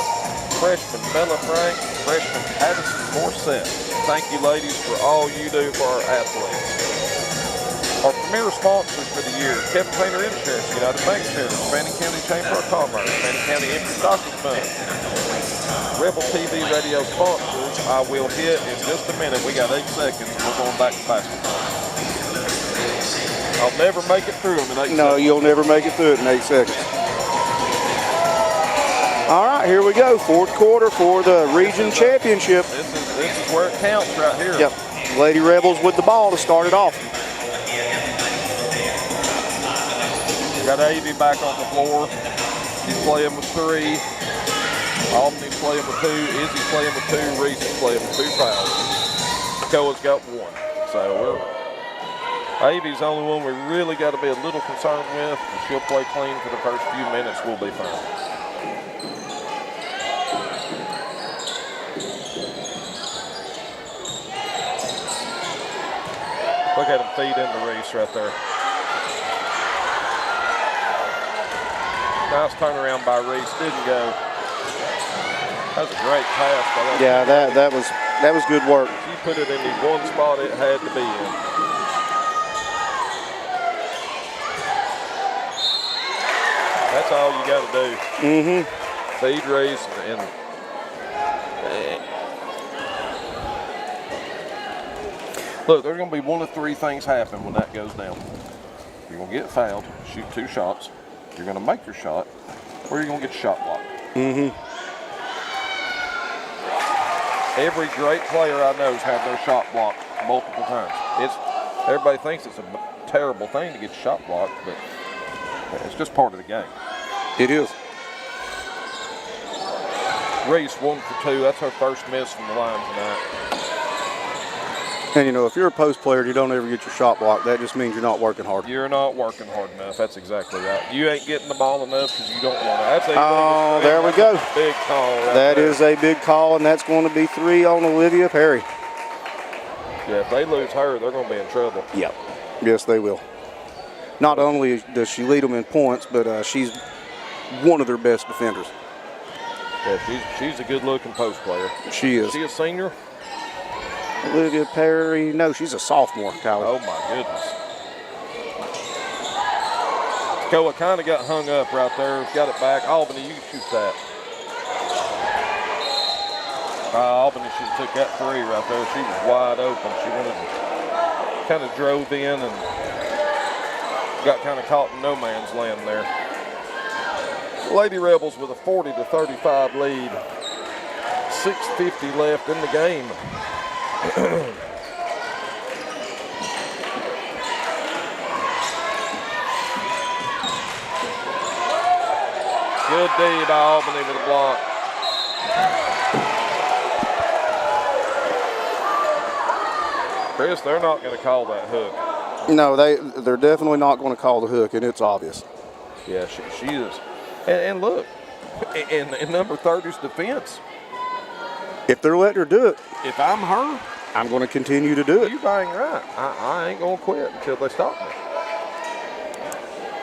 freshman Bella Frank, freshman Addison Morissette. Thank you, ladies, for all you do for our athletes. Our premier sponsors for the year, Kevin Painter Insurance, United Bank Service, Fannin County Chamber of Commerce, Fannin County Empty Stocking Fund. Rebel TV radio sponsors, I will hit in just a minute. We got 8 seconds. We're going back to basketball. I'll never make it through them in 8
No,
seconds.
you'll never make it through it in 8 seconds. All right, here we go. Fourth quarter for the region championship.
This is where it counts right here.
Yep. Lady Rebels with the ball to start it off.
Got Avy back on the floor. He's playing with 3. Albany's playing with 2. Izzy's playing with 2. Reese is playing with 2 fouls. Koa's got 1. So Avy's the only one we really got to be a little concerned with. If she'll play clean for the first few minutes, we'll be fine. Look at him feed into Reese right there. Nice turnaround by Reese. Didn't go. That was a great pass by that.
Yeah, that was good work.
She put it in the one spot it had to be in. That's all you got to do. Feed Reese and look, there's going to be one of 3 things happen when that goes down. You're going to get fouled, shoot 2 shots. You're going to make your shot, or you're going to get shot blocked. Every great player I know has had their shot blocked multiple times. Everybody thinks it's a terrible thing to get shot blocked, but it's just part of the game.
It is.
Reese 1 for 2. That's her first miss from the line tonight.
And you know, if you're a post player and you don't ever get your shot blocked, that just means you're not working hard.
You're not working hard enough. That's exactly right. You ain't getting the ball enough because you don't want to. That's
Oh, there we go.
Big call. Right
That
there.
is a big call, and that's going to be 3 on Olivia Perry.
Yeah, if they lose her, they're going to be in trouble.
Yep. Yes, they will. Not only does she lead them in points, but she's one of their best defenders.
Yeah, she's a good-looking post player.
She is.
Is she a senior?
Olivia Perry, no, she's a sophomore, Kylie.
Oh, my goodness. Koa kind of got hung up right there. Got it back. Albany, you can shoot that. Albany should have took that 3 right there. She was wide open. She kind of drove in and got kind of caught in no man's land there. Lady Rebels with a 40-35 lead. 6:50 left in the game. Good D by Albany with a block. Chris, they're not going to call that hook.
No, they're definitely not going to call the hook, and it's obvious.
Yeah, she is. And look, in number 30's defense,
If they're letting her do it,
if I'm her,
I'm going to continue to do it.
you bang right. I ain't going to quit until they stop me.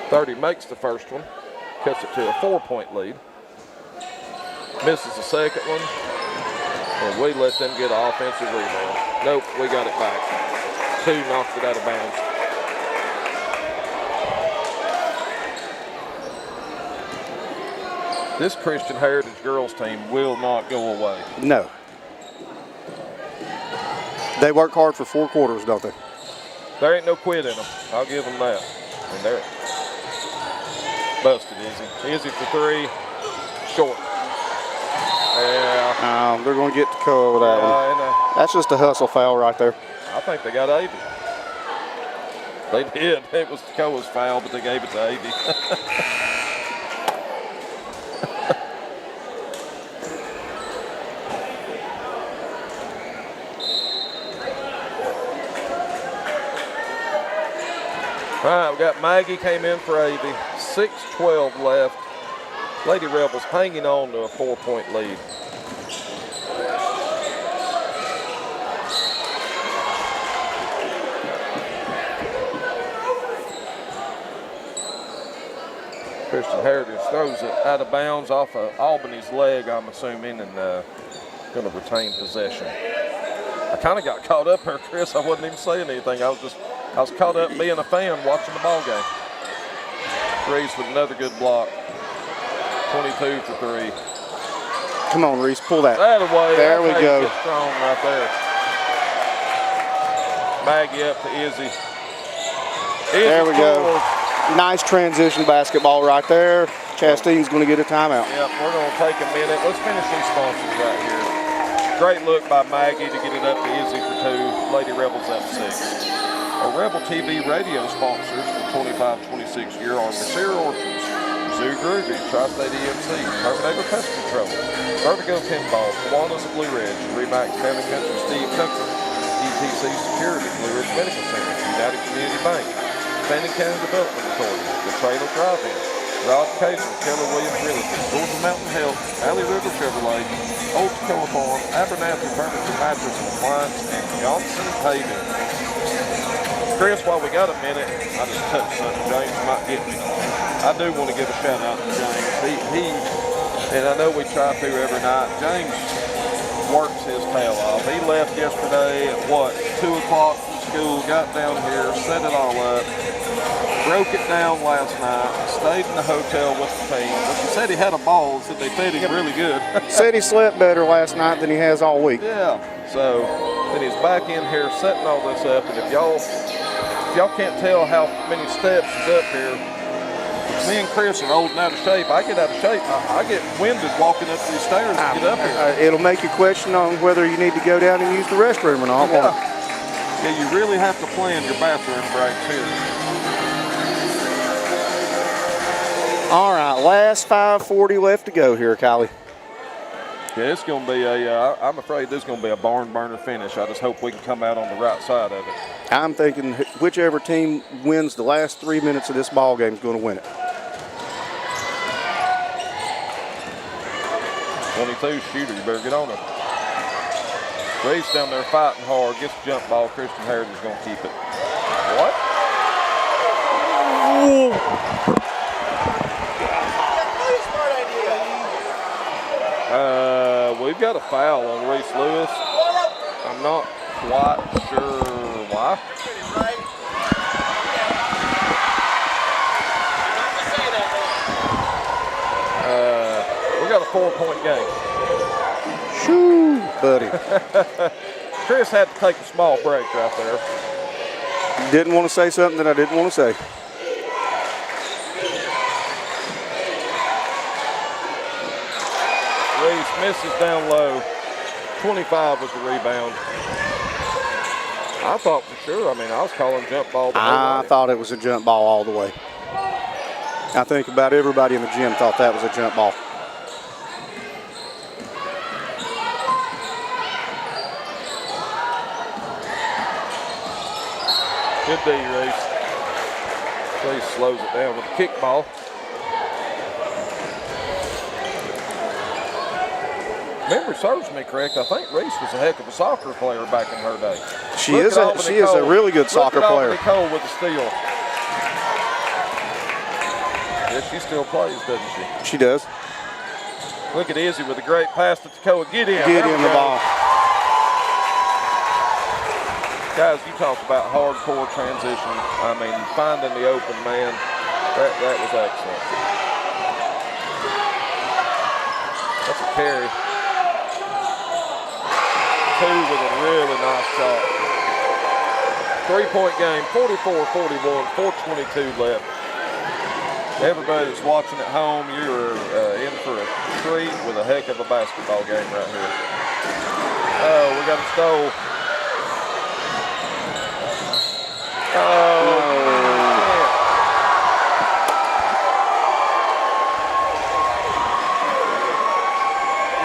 30 makes the first one, cuts it to a 4-point lead. Misses the second one, and we let them get an offensive rebound. Nope, we got it back. 2 knocked it out of bounds. This Christian Heritage girls team will not go away.
No. They work hard for 4 quarters, don't they?
There ain't no quit in them. I'll give them that. And they're busted Izzy. Izzy for 3, short. Yeah.
They're going to get to Koa with that one. That's just a hustle foul right there.
I think they got Avy. They did. It was Koa's foul, but they gave it to Avy. All right, we got Maggie came in for Avy. 6:12 left. Lady Rebels hanging on to a 4-point lead. Christian Heritage throws it out of bounds off of Albany's leg, I'm assuming, and going to retain possession. I kind of got caught up here, Chris. I wasn't even saying anything. I was caught up being a fan watching the ball game. Reese with another good block. 22 for 3.
Come on, Reese, pull that.
That away.
There we go.
Get strong right there. Maggie up to Izzy.
There we go. Nice transition basketball right there. Chastain's going to get a timeout.
Yep, we're going to take a minute. Let's finish these sponsors right here. Great look by Maggie to get it up to Izzy for 2. Lady Rebels up 6. Our Rebel TV radio sponsors for 25-26 year are Mercer Orchards, Zoo Groovy, Tri-State EMC, Terminator Pest Control, Vertigo Pinball, Kiwanis Blue Ridge, Remax Family Country, Steve Cooker, ETC Security, Blue Ridge Medical Center, United Community Bank, Fannin County Development Authority, The Trailer Drive-In, Rod Kaiser, Keller Williams Realty, Georgia Mountain Health, Valley River Chevrolet, Old Tacoma Farm, Abernathy Furniture Mattress and Appliance, and Johnson Paving. Chris, while we got a minute, I just touched something. James might get me. I do want to give a shout out to James. He and I know we try to every night. James works his tail off. He left yesterday at 2 o'clock from school, got down here, set it all up, broke it down last night, stayed in the hotel with the team. But he said he had a ball, said they fed him really good.
Said he slept better last night than he has all week.
Yeah, so then he's back in here setting all this up, and if y'all can't tell how many steps is up here, me and Chris are old and out of shape. I get out of shape. I get winded walking up these stairs to get up here.
It'll make you question on whether you need to go down and use the restroom or not.
Yeah, you really have to plan your bathroom breaks here.
All right, last 5:40 left to go here, Kylie.
Yeah, it's going to be I'm afraid this is going to be a barn burner finish. I just hope we can come out on the right side of it.
I'm thinking whichever team wins the last 3 minutes of this ball game is going to win it.
22 shooter, you better get on it. Reese down there fighting hard, gets the jump ball. Christian Heritage is going to keep it. What? We've got a foul on Reese Lewis. I'm not quite sure why. We got a 4-point game.
Shoo, buddy.
Chris had to take a small break right there.
Didn't want to say something that I didn't want to say.
Reese misses down low. 25 was the rebound. I thought for sure, I was calling jump ball.
I thought it was a jump ball all the way. I think about everybody in the gym thought that was a jump ball.
Good D, Reese. Reese slows it down with a kick ball. Memory serves me correct. I think Reese was a heck of a soccer player back in her day.
She is a really good soccer player.
Look at Cole with the steal. Yeah, she still plays, doesn't she?
She does.
Look at Izzy with a great pass to Tacoa. Get in.
Get in the ball.
Guys, you talk about hardcore transition. Finding the open man. That was excellent. That's a carry. 2 with a really nice shot. 3-point game, 44-41, 4:22 left. Everybody that's watching at home, you're in for a treat with a heck of a basketball game right here. Oh, we got a stole. Oh,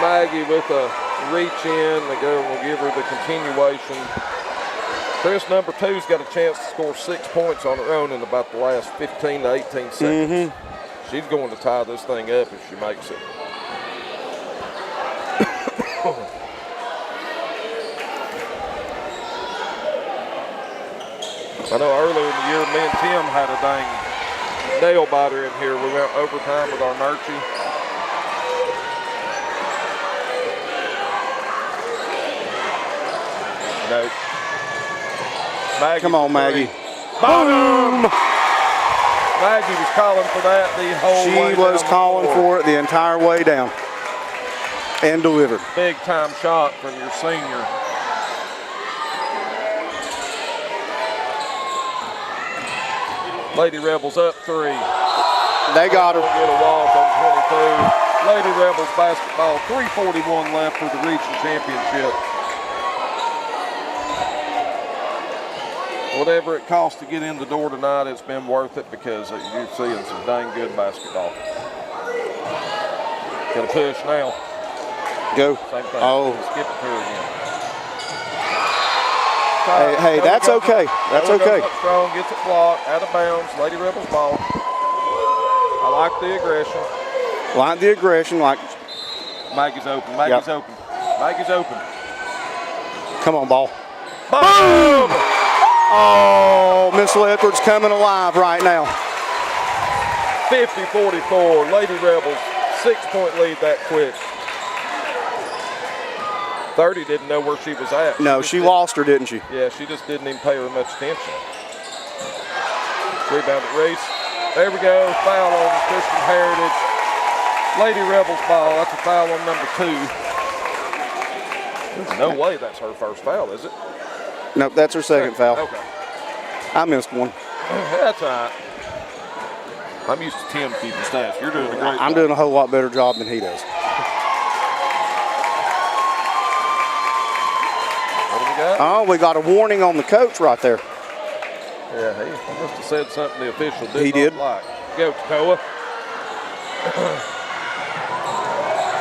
man. Maggie with a reach in. The girl will give her the continuation. Chris, number 2's got a chance to score 6 points on her own in about the last 15 to 18 seconds. She's going to tie this thing up if she makes it. I know earlier in the year, me and Tim had a dang nail biter in here. We went overtime with our Nurchie. Nope. Maggie.
Come on, Maggie.
Boom! Maggie was calling for that the whole way down.
She was calling for it the entire way down. And delivered.
Big time shot from your senior. Lady Rebels up 3.
They got her.
Get a walk on 22. Lady Rebels basketball, 3:41 left for the region championship. Whatever it costs to get in the door tonight, it's been worth it because you're seeing some dang good basketball. Got to push now.
Go.
Same thing.
Oh.
Skip it to her again.
Hey, that's okay. That's okay.
Strong, gets it blocked, out of bounds. Lady Rebels ball. I like the aggression.
Like the aggression, like.
Maggie's open. Maggie's open. Maggie's open.
Come on, ball.
Boom!
Oh, Miss Ledford's coming alive right now.
50-44. Lady Rebels, 6-point lead that quick. 30 didn't know where she was at.
No, she lost her, didn't she?
Yeah, she just didn't even pay her much attention. Rebound at Reese. There we go. Foul on Christian Heritage. Lady Rebels ball. That's a foul on number 2. There's no way that's her first foul, is it?
Nope, that's her second foul.
Okay.
I missed one.
That's all right. I'm used to Tim keeping stats. You're doing a great job.
I'm doing a whole lot better job than he does.
What do we got?
Oh, we got a warning on the coach right there.
Yeah, he must have said something the official did
He
not
did.
like. Go, Koa.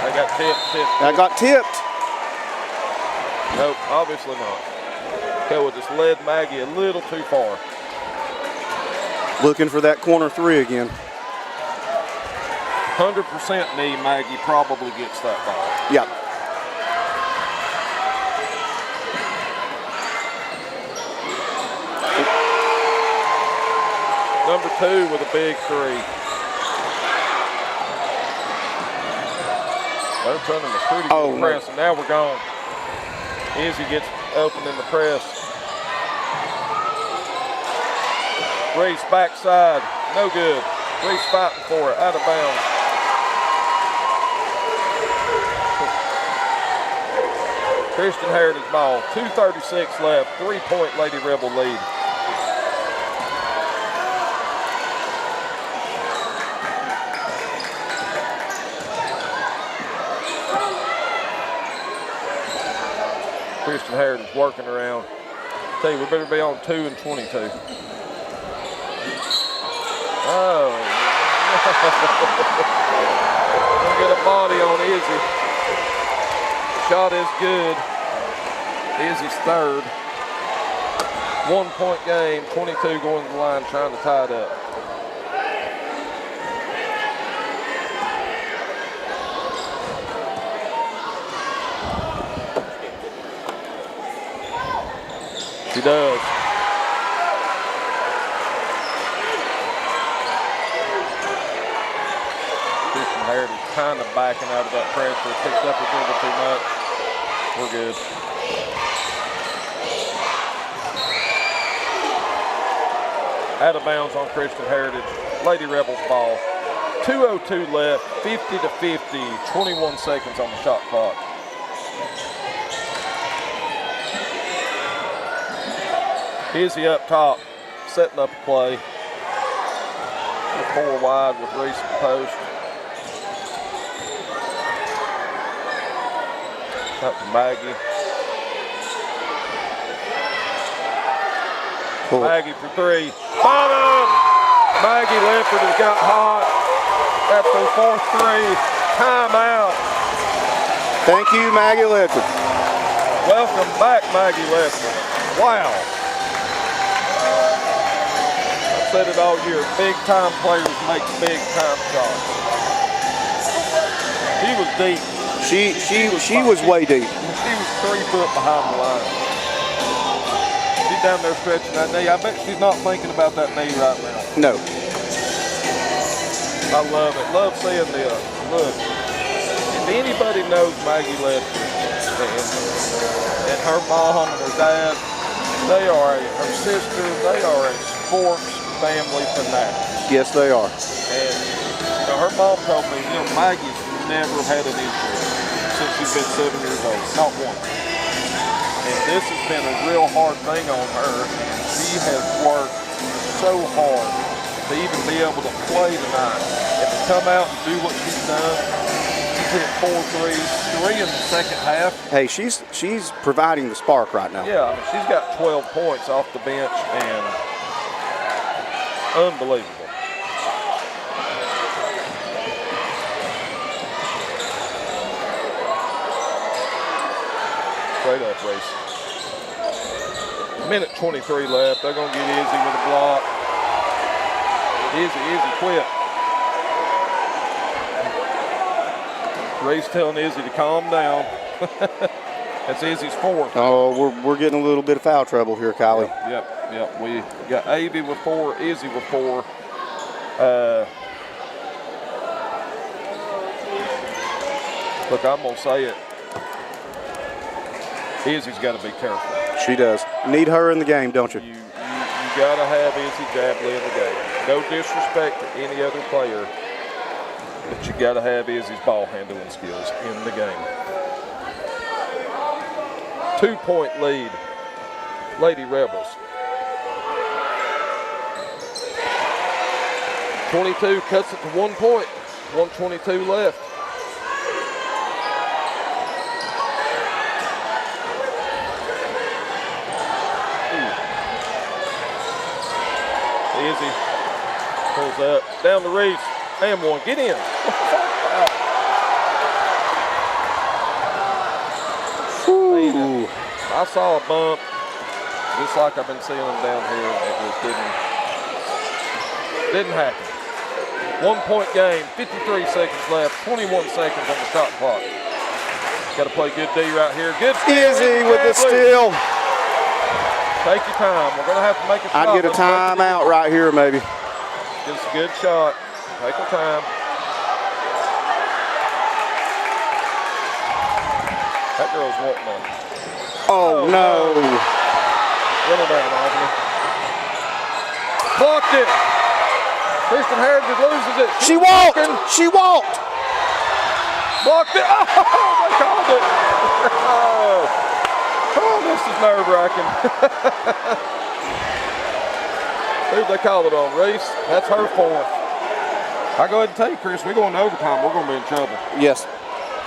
They got tipped.
I got tipped.
Nope, obviously not. Koa just led Maggie a little too far.
Looking for that corner 3 again.
100% knee, Maggie probably gets that ball.
Yep.
Number 2 with a big 3. They're turning a pretty good press, and now we're gone. Izzy gets open in the press. Reese backside, no good. Reese fighting for it, out of bounds. Christian Heritage ball, 2:36 left, 3-point Lady Rebel lead. Christian Heritage working around. Tell you, we better be on 2 and 22. Oh, gonna get a body on Izzy. Shot is good. Izzy's third. 1-point game, 22 going to the line, trying to tie it up. She does. Christian Heritage kind of backing out of that pressure. Picked up a little too much. We're good. Out of bounds on Christian Heritage. Lady Rebels ball. 2:02 left, 50-50, 21 seconds on the shot clock. Izzy up top, setting up a play. 4 wide with Reese at the post. Up to Maggie.
Cool.
Maggie for 3. Bottom! Maggie Ledford has got hot. That's her 4th 3. Timeout.
Thank you, Maggie Ledford.
Welcome back, Maggie Ledford. Wow. I've said it all year. Big time players make big time shots. She was deep.
She was way deep.
She was 3 foot behind the line. She's down there stretching that knee. I bet she's not thinking about that knee right now.
No.
I love it. Love seeing this. Look, if anybody knows Maggie Ledford and her mom and her dad, her sister, they are a sports family fanatic.
Yes, they are.
And her mom told me, Maggie's never had an injury since she's been 7 years old, not one. And this has been a real hard thing on her. She has worked so hard to even be able to play tonight and to come out and do what she's done. She's hit 4 threes, 3 in the second half.
Hey, she's providing the spark right now.
Yeah, I mean, she's got 12 points off the bench and unbelievable. Straight up race. Minute 23 left. They're going to get Izzy with a block. Izzy, quit. Ray's telling Izzy to calm down. That's Izzy's 4th.
Oh, we're getting a little bit of foul trouble here, Kylie.
Yep. We got Avy with 4, Izzy with 4. Look, I'm going to say it. Izzy's got to be careful.
She does. Need her in the game, don't you?
You got to have Izzy Dabley in the game. No disrespect to any other player, but you got to have Izzy's ball handling skills in the game. 2-point lead, Lady Rebels. 22 cuts it to 1 point. 1:22 left. Izzy pulls up, down the reach, and one. Get in.
Ooh.
I saw a bump, just like I've been seeing them down here, and it just didn't happen. 1 point game, 53 seconds left, 21 seconds on the shot clock. Got to play good D right here. Good steal.
Izzy with the steal.
Take your time. We're going to have to make a shot.
I'd get a timeout right here, maybe.
Just a good shot. Take your time. That girl's wanting one.
Oh, no.
Run it down, Albany. Blocked it. Kristen Heritage loses it.
She walked. She walked.
Blocked it. Oh, they called it. Oh, this is nerve-wracking. Who'd they call it on, Reese? That's her 4th. I go ahead and tell you, Chris, we're going to overtime. We're going to be in trouble.
Yes.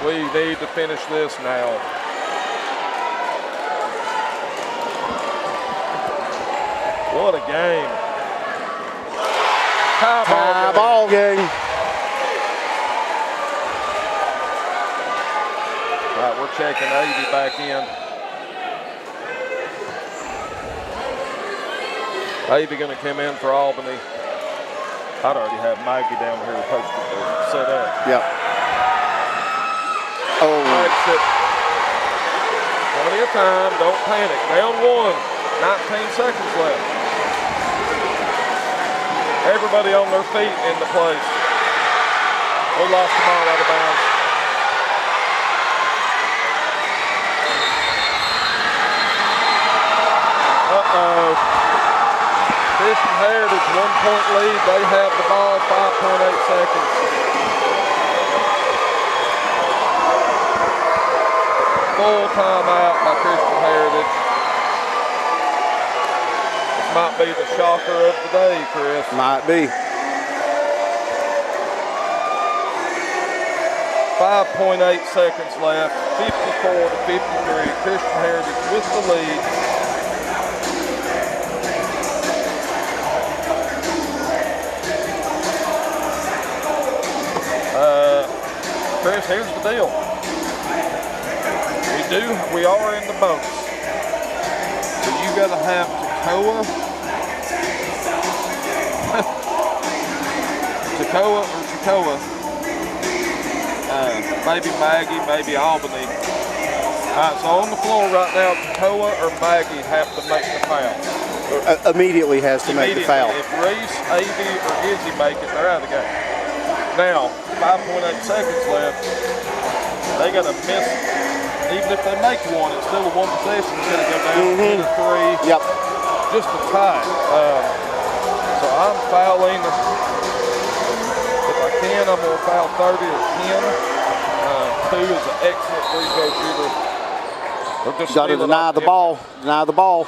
We need to finish this now. What a game.
Tie ball game.
All right, we're checking Avy back in. Avy going to come in for Albany. I'd already have Maggie down here posted set up.
Yep. Oh.
Makes it. Plenty of time. Don't panic. Down 1. 19 seconds left. Everybody on their feet in the place. We lost the ball out of bounds. Uh-oh. Christian Heritage, 1 point lead. They have the ball, 5.8 seconds. Full timeout by Christian Heritage. This might be the shocker of the day, Chris.
Might be.
5.8 seconds left, 54 to 53. Christian Heritage with the lead. Chris, here's the deal. We are in the bonus. So you gotta have Tacoa, maybe Maggie, maybe Albany. All right, so on the floor right now, Tacoa or Maggie have to make the foul.
Immediately has to make the foul.
If Reese, Avy, or Izzy make it, they're out of the game. Now, 5.8 seconds left. They got to miss. Even if they make one, it's still a 1 possession. It's going to go down to 3.
Yep.
Just a tie. So I'm fouling. If I can, I'm going to foul 30 or 10. 2 is an excellent free throw shooter.
Got to deny the ball. Deny the ball.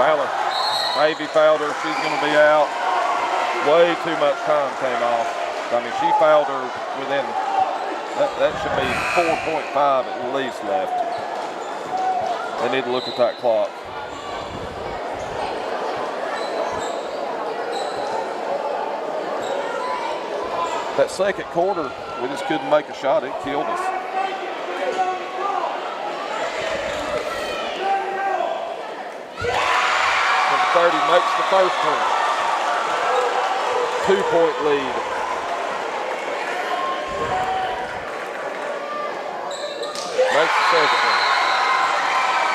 Fouler. Maybe fouled her. She's going to be out. way too much time came off. I mean, she fouled her within, that should be 4.5 at least left. They need to look at that clock. That second quarter, we just couldn't make a shot. It killed us. Number 30 makes the first one. 2-point lead. Makes the second one.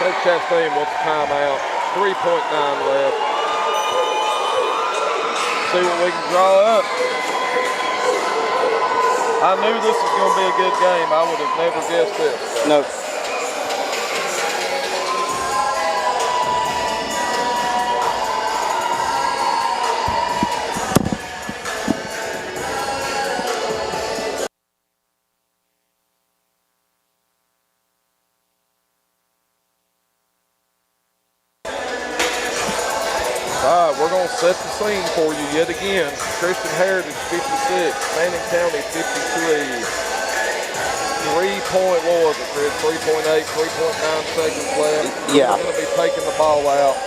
Coach Chastain wants a timeout. 3.9 left. See what we can draw up. I knew this was going to be a good game. I would have never guessed this.
No.
All right, we're going to set the scene for you yet again. Christian Heritage 56, Manning County 53. 3-point Louisville, Chris. 3.8, 3.9 seconds left.
Yeah.
We're going to be taking the ball out.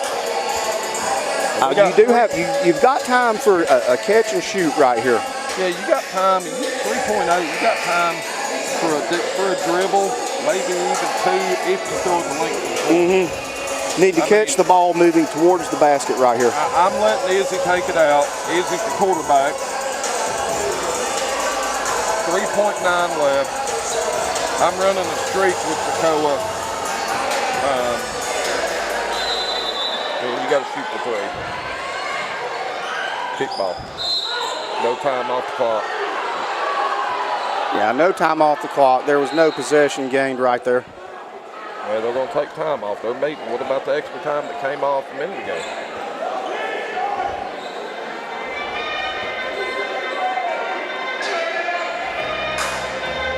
You do have, you've got time for a catch and shoot right here.
Yeah, you got time. 3.8, you got time for a dribble, maybe even two if you throw the length.
Need to catch the ball moving towards the basket right here.
I'm letting Izzy take it out. Izzy's the quarterback. 3.9 left. I'm running a streak with Tacoa. You got to shoot the three. Kickball. No time off the clock.
Yeah, no time off the clock. There was no possession gained right there.
Well, they're going to take time off. They're meeting. What about the extra time that came off a minute ago?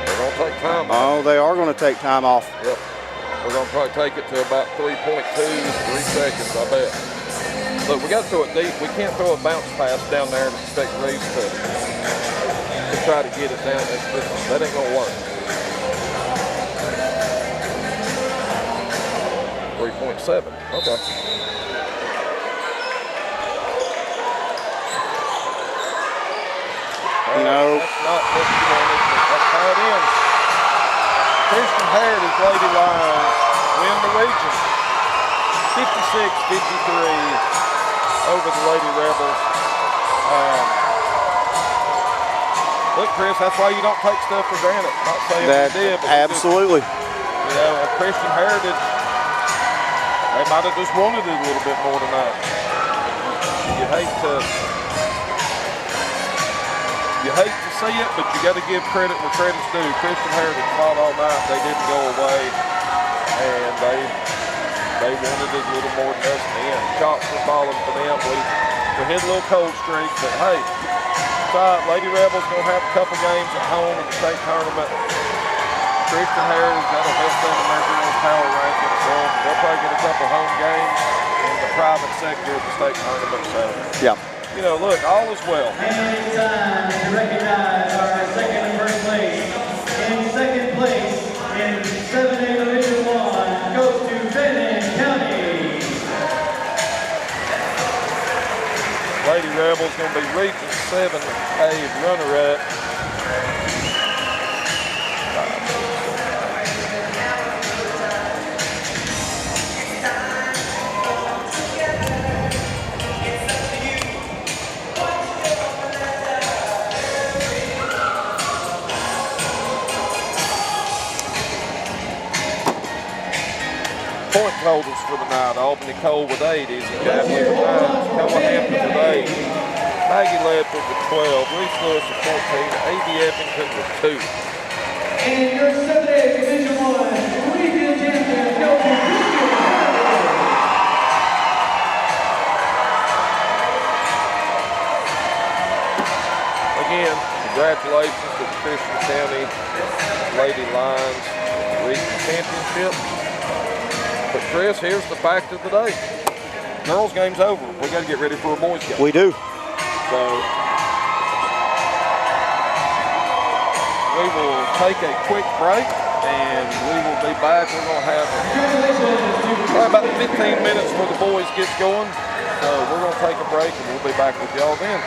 They're going to take time off.
Oh, they are going to take time off.
Yep. We're going to probably take it to about 3.2, 3 seconds, I bet. Look, we got to throw it deep. We can't throw a bounce pass down there and expect Reeves to try to get it down. That ain't going to work. 3.7. Okay.
No.
That's not what you wanted. That's how it ends. Christian Heritage Lady Lions win the region. 56-53 over the Lady Rebels. Look, Chris, that's why you don't take stuff for granted. Not saying
That,
we did, but
absolutely.
you know, a Christian Heritage, they might have just wanted it a little bit more tonight. You hate to see it, but you got to give credit where credit's due. Christian Heritage fought all night. They didn't go away, and they wanted it a little more than us in the end. Shots were falling for them. We hit a little cold streak, but hey, it's all right. Lady Rebels gonna have a couple games at home in the state tournament. Christian Heritage, that'll help them in their girls' power rankings. So they'll probably get a couple home games in the private sector of the state tournament. So
Yeah.
you know, look, all is well.
And it's time to recognize our second and first place. In second place in 7A Division 1 goes to Manning County.
Lady Rebels going to be Region 7A runner-up. Point totals for the night. Albany Cole with 8, Izzy Gaffney with 9, Tacoma Hampton with 8, Maggie Ledford with 12, Reese Lewis with 14, A.B. Eppington with 2.
And your 7A Division 1 region champions go to Christian Heritage.
Again, congratulations to the Christian County Lady Lions Region Championship. But Chris, here's the fact of the day. Girls game's over. We got to get ready for a boys game.
We do.
So we will take a quick break and we will be back. We're going to have probably about 15 minutes before the boys gets going. So we're going to take a break and we'll be back with y'all then.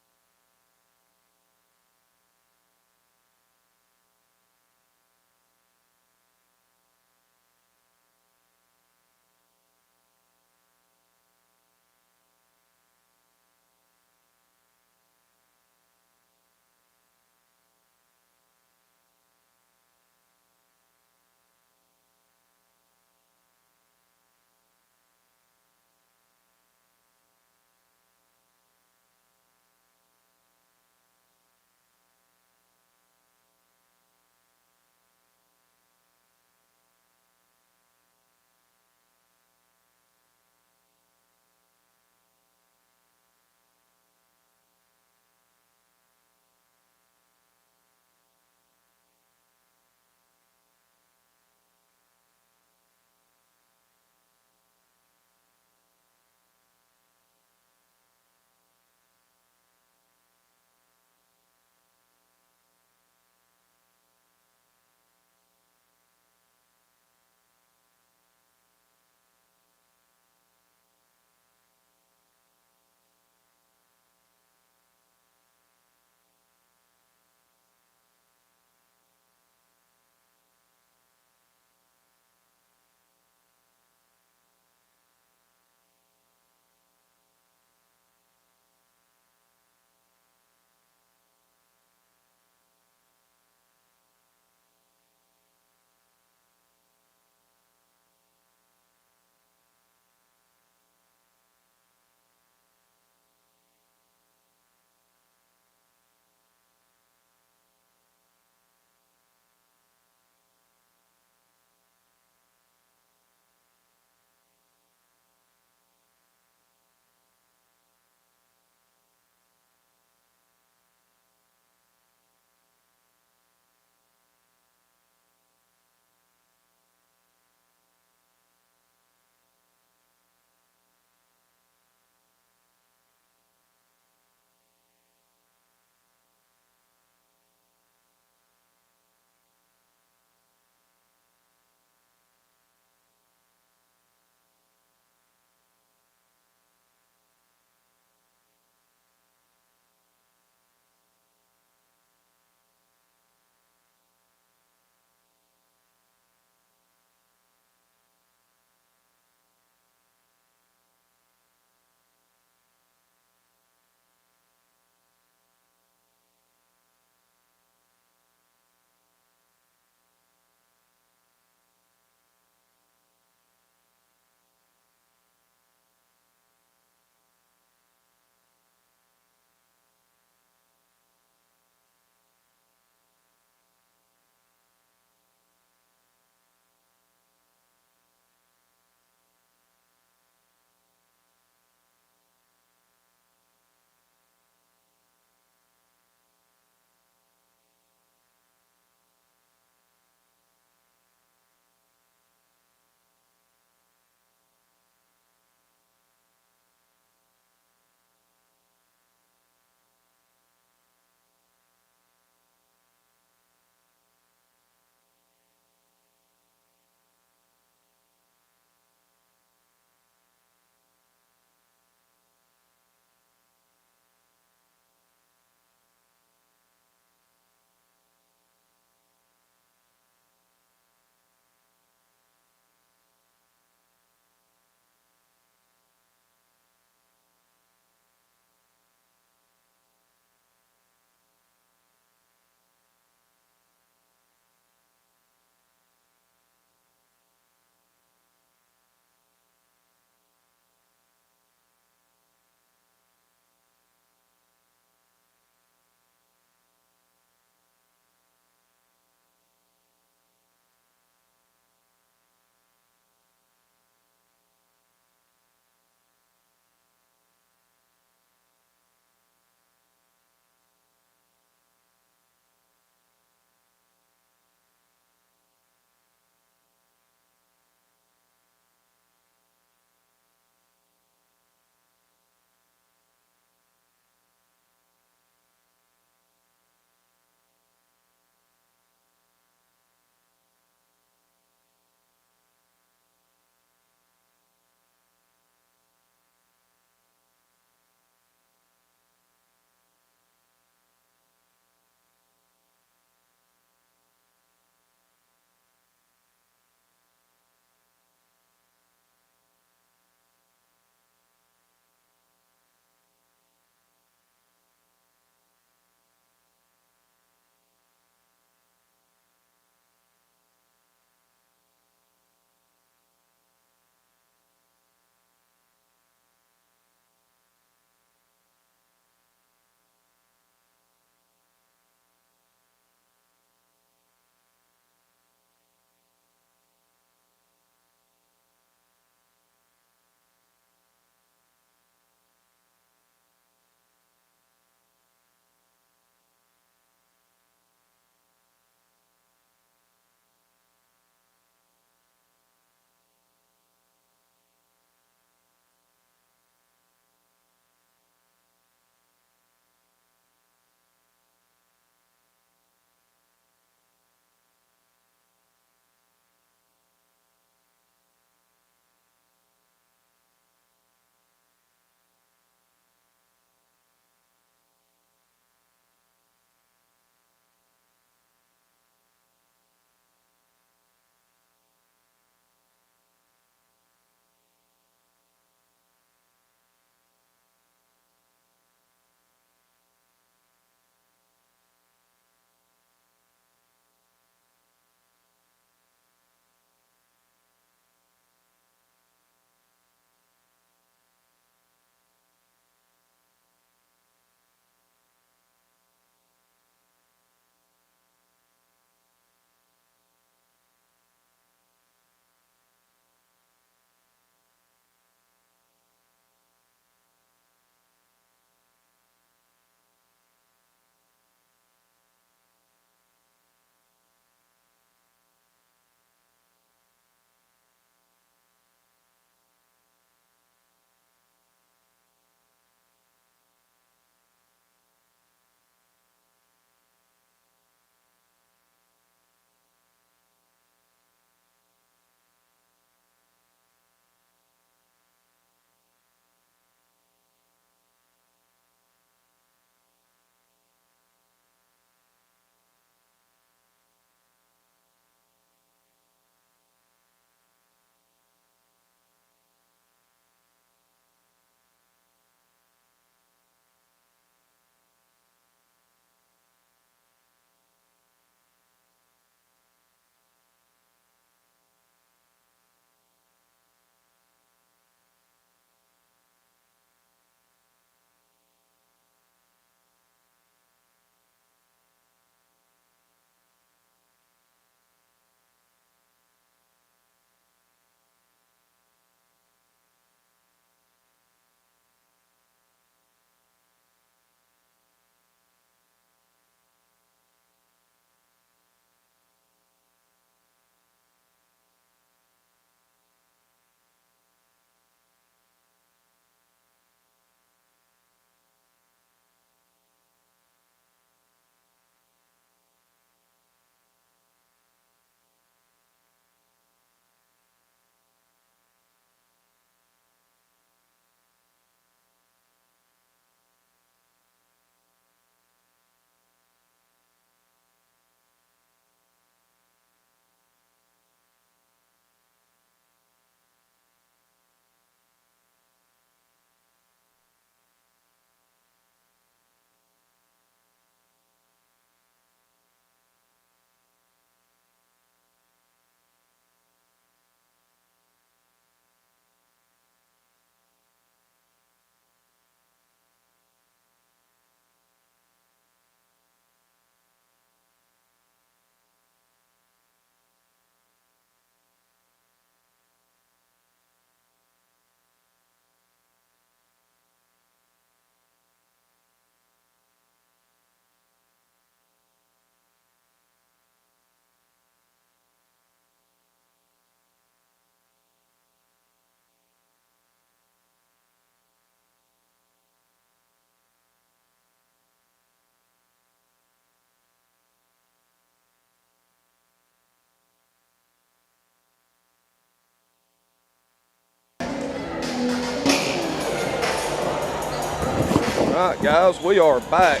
All right, guys, we are back.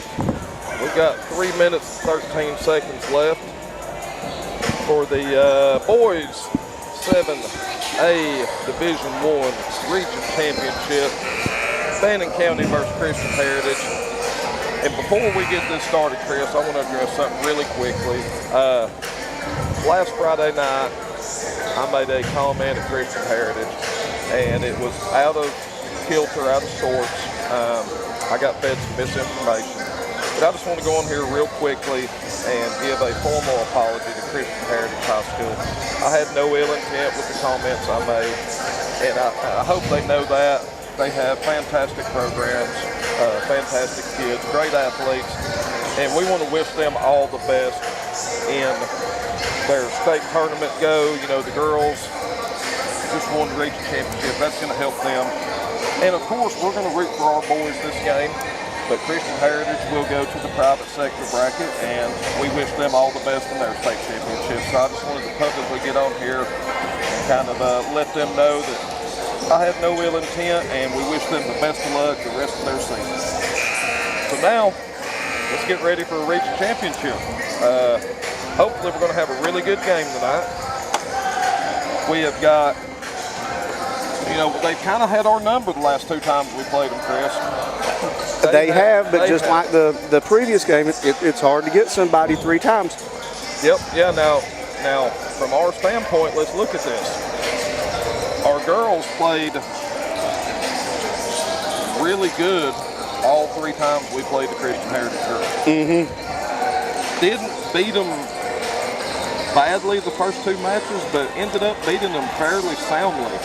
We've got 3 minutes and 13 seconds left for the boys 7A Division I Region Championship, Fannin County versus Christian Heritage. And before we get this started, Chris, I want to address something really quickly. Last Friday night, I made a comment at Christian Heritage, and it was out of kilter, out of sorts. I got fed some misinformation. But I just want to go on here real quickly and give a formal apology to Christian Heritage High School. I had no ill intent with the comments I made, and I hope they know that. They have fantastic programs, fantastic kids, great athletes, and we want to wish them all the best in their state tournament go. You know, the girls just won the region championship. That's going to help them. And of course, we're going to root for our boys this game, but Christian Heritage will go to the private sector bracket, and we wish them all the best in their state championship. So I just wanted to publicly get on here and kind of let them know that I have no ill intent, and we wish them the best of luck the rest of their season. So now, let's get ready for a region championship. Hopefully we're going to have a really good game tonight. We have got, you know, they've kind of had our number the last 2 times we played them, Chris.
They have, but just like the previous game, it's hard to get somebody 3 times.
Yep, yeah, now from our standpoint, let's look at this. Our girls played really good all 3 times we played the Christian Heritage girls. Didn't beat them badly the first 2 matches, but ended up beating them fairly soundly.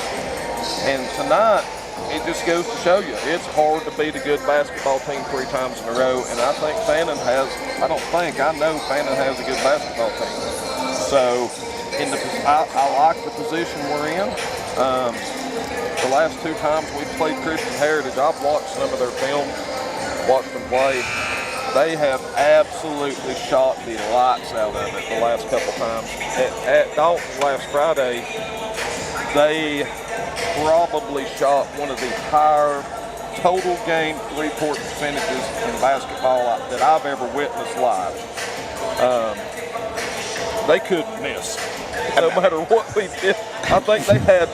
And tonight, it just goes to show you, it's hard to beat a good basketball team 3 times in a row, and I think Fannin has, I know Fannin has a good basketball team. So, I like the position we're in. The last 2 times we've played Christian Heritage, I've watched some of their film, watched them play. They have absolutely shot the lights out of it the last couple times. At Dalton last Friday, they probably shot one of the higher total game 3-point percentages in basketball that I've ever witnessed live. They couldn't miss, no matter what we did. I think they had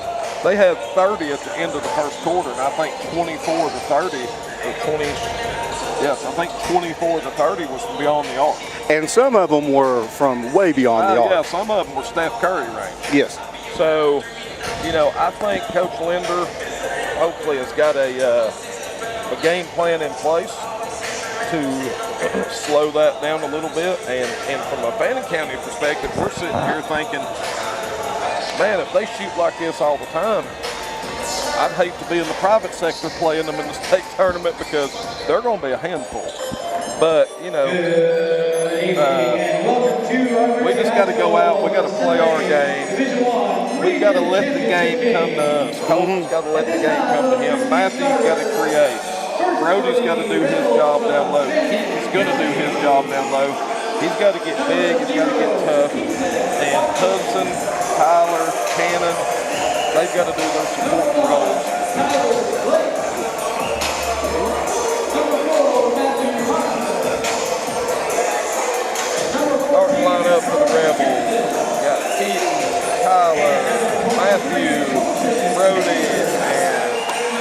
30 at the end of the first quarter, and I think 24 to 30, or 20. Yes, I think 24 to 30 was from beyond the arc.
And some of them were from way beyond the arc.
Yeah, some of them were Steph Curry range.
Yes.
So, you know, I think Coach Linder hopefully has got a game plan in place to slow that down a little bit. And from a Fannin County perspective, we're sitting here thinking, man, if they shoot like this all the time, I'd hate to be in the private sector playing them in the state tournament because they're going to be a handful. But, you know, we just got to go out. We got to play our game. We got to let the game come to us. Colton's got to let the game come to him. Matthew's got to create. Brody's got to do his job down low. Keaton's going to do his job down low. He's got to get big. He's got to get tough. And Hudson, Tyler, Cannon, they've got to do their support roles. Starting line up for the Rebels. Got Keaton, Tyler, Matthew, Brody, and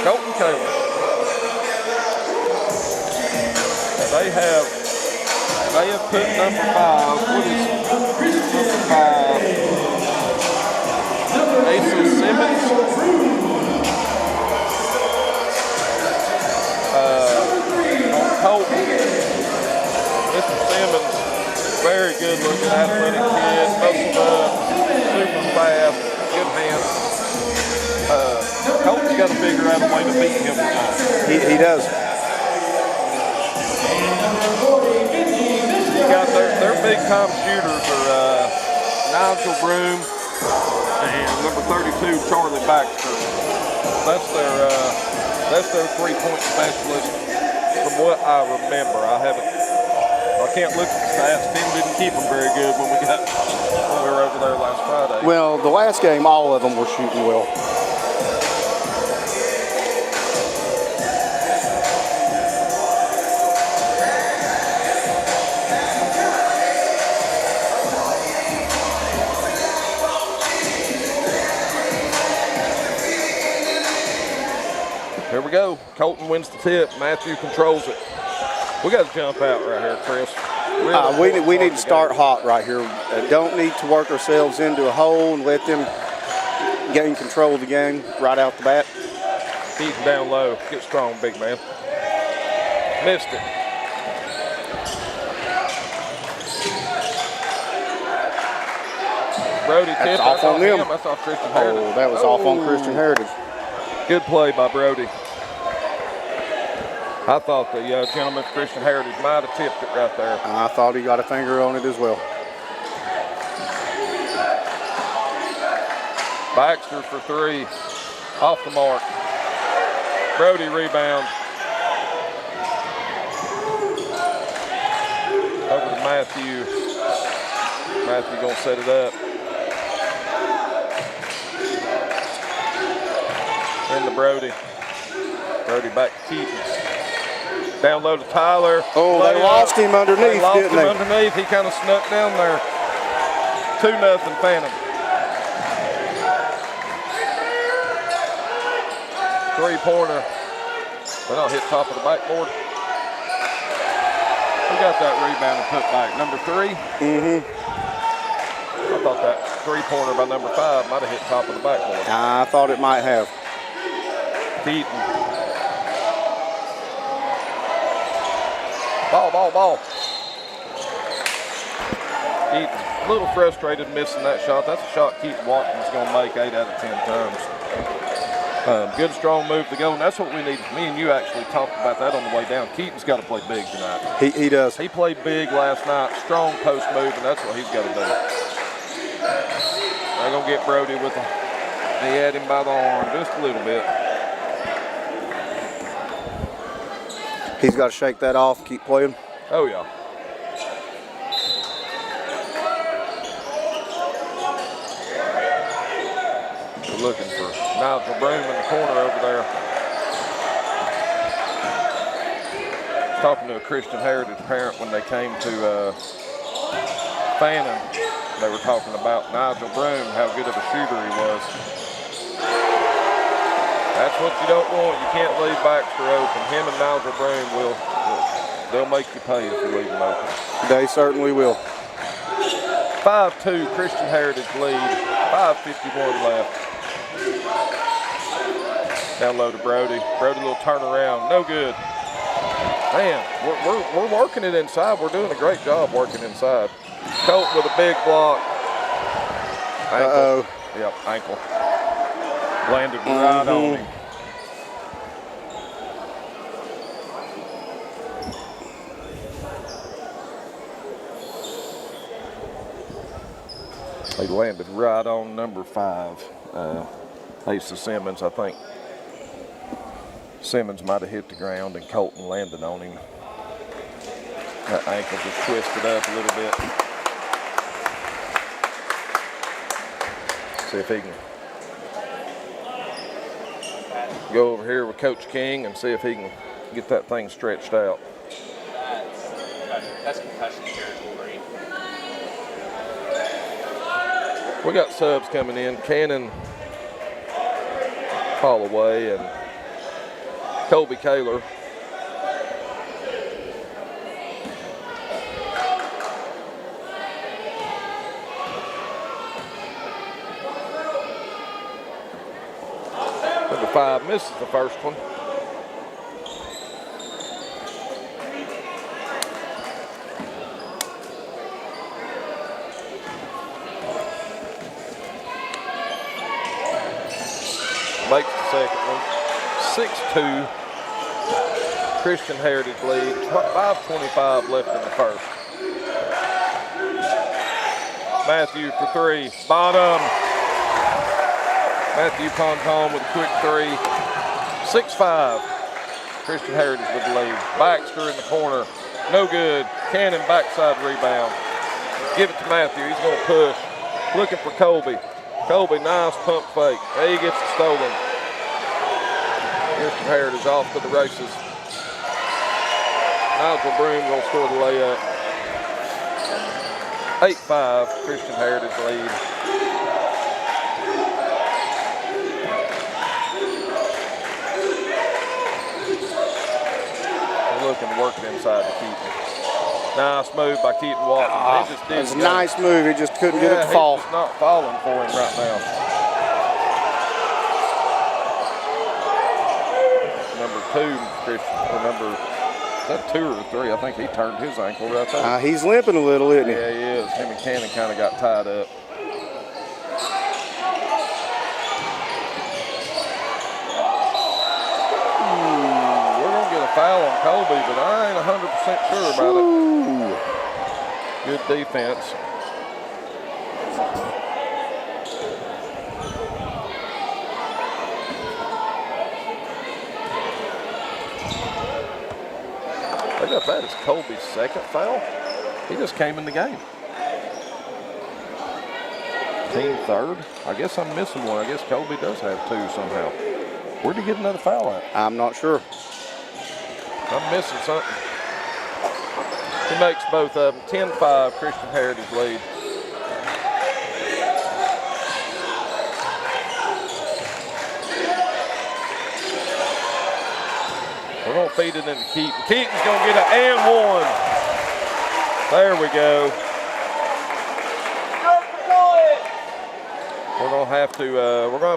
Colton Taylor. They have put number 5. What is number 5? Asa Simmons. On Colton. Mr. Simmons, very good looking athletic kid, muscled up, super fast, good hands. Colton's got to figure out a way to beat him tonight.
He does.
You got their big time shooters are Nigel Broom and number 32 Charlie Baxter. That's their 3-point specialist. From what I remember, I can't look at the stats. Tim didn't keep them very good when we were over there last Friday.
Well, the last game, all of them were shooting well.
Here we go. Colton wins the tip. Matthew controls it. We got to jump out right here, Chris.
We need to start hot right here. Don't need to work ourselves into a hole and let them gain control of the game right out the bat.
Keaton down low. Get strong, big man. Missed it. Brody tip.
That's off on them.
That's off Christian Heritage.
Oh, that was off on Christian Heritage.
Good play by Brody. I thought the gentleman from Christian Heritage might have tipped it right there.
I thought he got a finger on it as well.
Baxter for 3. Off the mark. Brody rebound. Over to Matthew. Matthew gonna set it up. Into Brody. Brody back to Keaton. Down low to Tyler.
Oh, they lost him underneath, didn't they?
Underneath. He kind of snuck down there. 2-0 Phantom. 3-pointer. But I'll hit top of the backboard. Who got that rebound and put back? Number 3?
Mm-hmm.
I thought that 3-pointer by number 5 might have hit top of the backboard.
I thought it might have.
Keaton. Ball. Keaton, a little frustrated missing that shot. That's a shot Keaton Watkins going to make 8 out of 10 times. Good, strong move to go, and that's what we need. Me and you actually talked about that on the way down. Keaton's got to play big tonight.
He does.
He played big last night, strong post move, and that's what he's got to do. They're going to get Brody with him. He had him by the arm just a little bit.
He's got to shake that off, keep playing.
Oh, yeah. We're looking for Nigel Broom in the corner over there. Talking to a Christian Heritage parent when they came to Fannin. They were talking about Nigel Broom, how good of a shooter he was. That's what you don't want. You can't leave Baxter open. Him and Nigel Broom they'll make you pay if you leave them open.
They certainly will.
5-2 Christian Heritage lead. 5:51 left. Down low to Brody. Brody, little turnaround. No good. Man, we're working it inside. We're doing a great job working inside. Colt with a big block. Ankle.
Uh-oh.
Yep, ankle. Landed right on him. He landed right on number 5, Asa Simmons. I think Simmons might have hit the ground and Colton landed on him. That ankle just twisted up a little bit. See if he can go over here with Coach King and see if he can get that thing stretched out.
That's concussion territory.
We got subs coming in. Cannon Holloway and Colby Kaler. Number 5 misses the first one. Makes the second one. 6-2. Christian Heritage lead. 5:25 left in the first. Matthew for 3. Bottom. Matthew Ponton with a quick 3. 6-5. Christian Heritage with the lead. Baxter in the corner. No good. Cannon backside rebound. Give it to Matthew. He's going to push. Looking for Colby. Colby, nice pump fake. There he gets it stolen. Christian Heritage off to the races. Nigel Broom going to score the layup. 8-5, Christian Heritage lead. work it inside to Keaton. Nice move by Keaton Watkins. He just
It was a
didn't go.
nice move. He just couldn't get it to
he's
fall.
just not falling for him right now. Number 2, Christian, or number, is that 2 or 3? I think he turned his ankle right there.
He's limping a little, isn't he?
Yeah, he is. Him and Cannon kind of got tied up. We're going to get a foul on Colby, but I ain't 100% sure about it. Good defense. Look at that. It's Colby's second foul. He just came in the game. Team third. I guess I'm missing one. I guess Colby does have 2 somehow. Where'd he get another foul at?
I'm not sure.
I'm missing something. He makes both of them. 10-5, Christian Heritage lead. We're going to feed it into Keaton. Keaton's going to get an and 1. There we go. We're going to have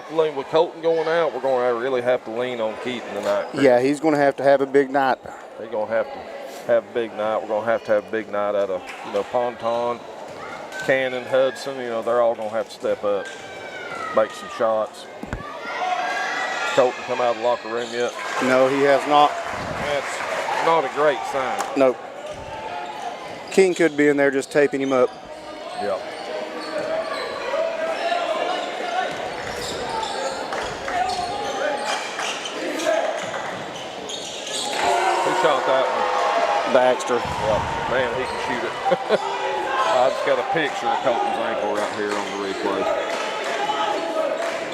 to lean with Colton going out. We're going to really have to lean on Keaton tonight.
Yeah, he's going to have a big night.
They're going to have a big night. We're going to have a big night out of, Ponton, Cannon, Hudson. They're all going to have to step up, make some shots. Colton come out of the locker room yet?
No, he has not.
That's not a great sign.
Nope. King could be in there just taping him up.
Yep. Who shot that one?
Baxter.
Yep. Man, he can shoot it. I just got a picture of Colton's ankle right here on the replay.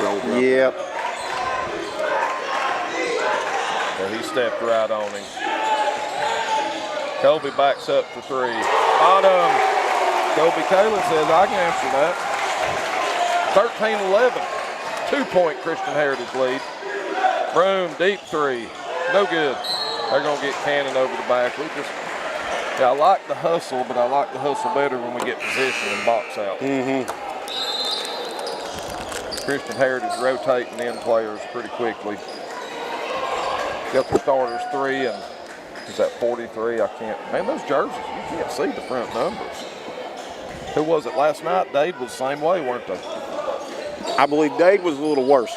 Rolled right
Yep.
there. He stepped right on him. Colby backs up for 3. Bottom. Colby Kaler says, I can answer that. 13-11. 2-point Christian Heritage lead. Broom, deep 3. No good. They're going to get Cannon over the back. I like the hustle, but I like the hustle better when we get position and box out. Christian Heritage rotating in players pretty quickly. Got the starters 3, and is that 43? I can't. Man, those jerseys, you can't see the front numbers. Who was it last night? Dade was the same way, weren't they?
I believe Dade was a little worse.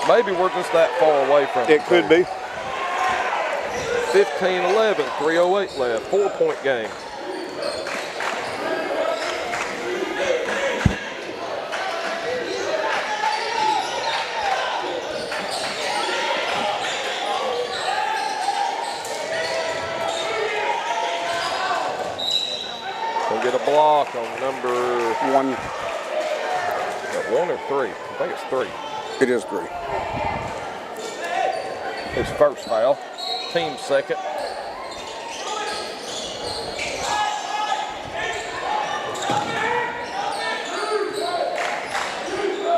Maybe we're just that far away from
It could be.
15-11, 3:08 left, 4-point game. We'll get a block on number
1.
is that 1 or 3? I think it's 3.
It is 3.
His first foul. Team second.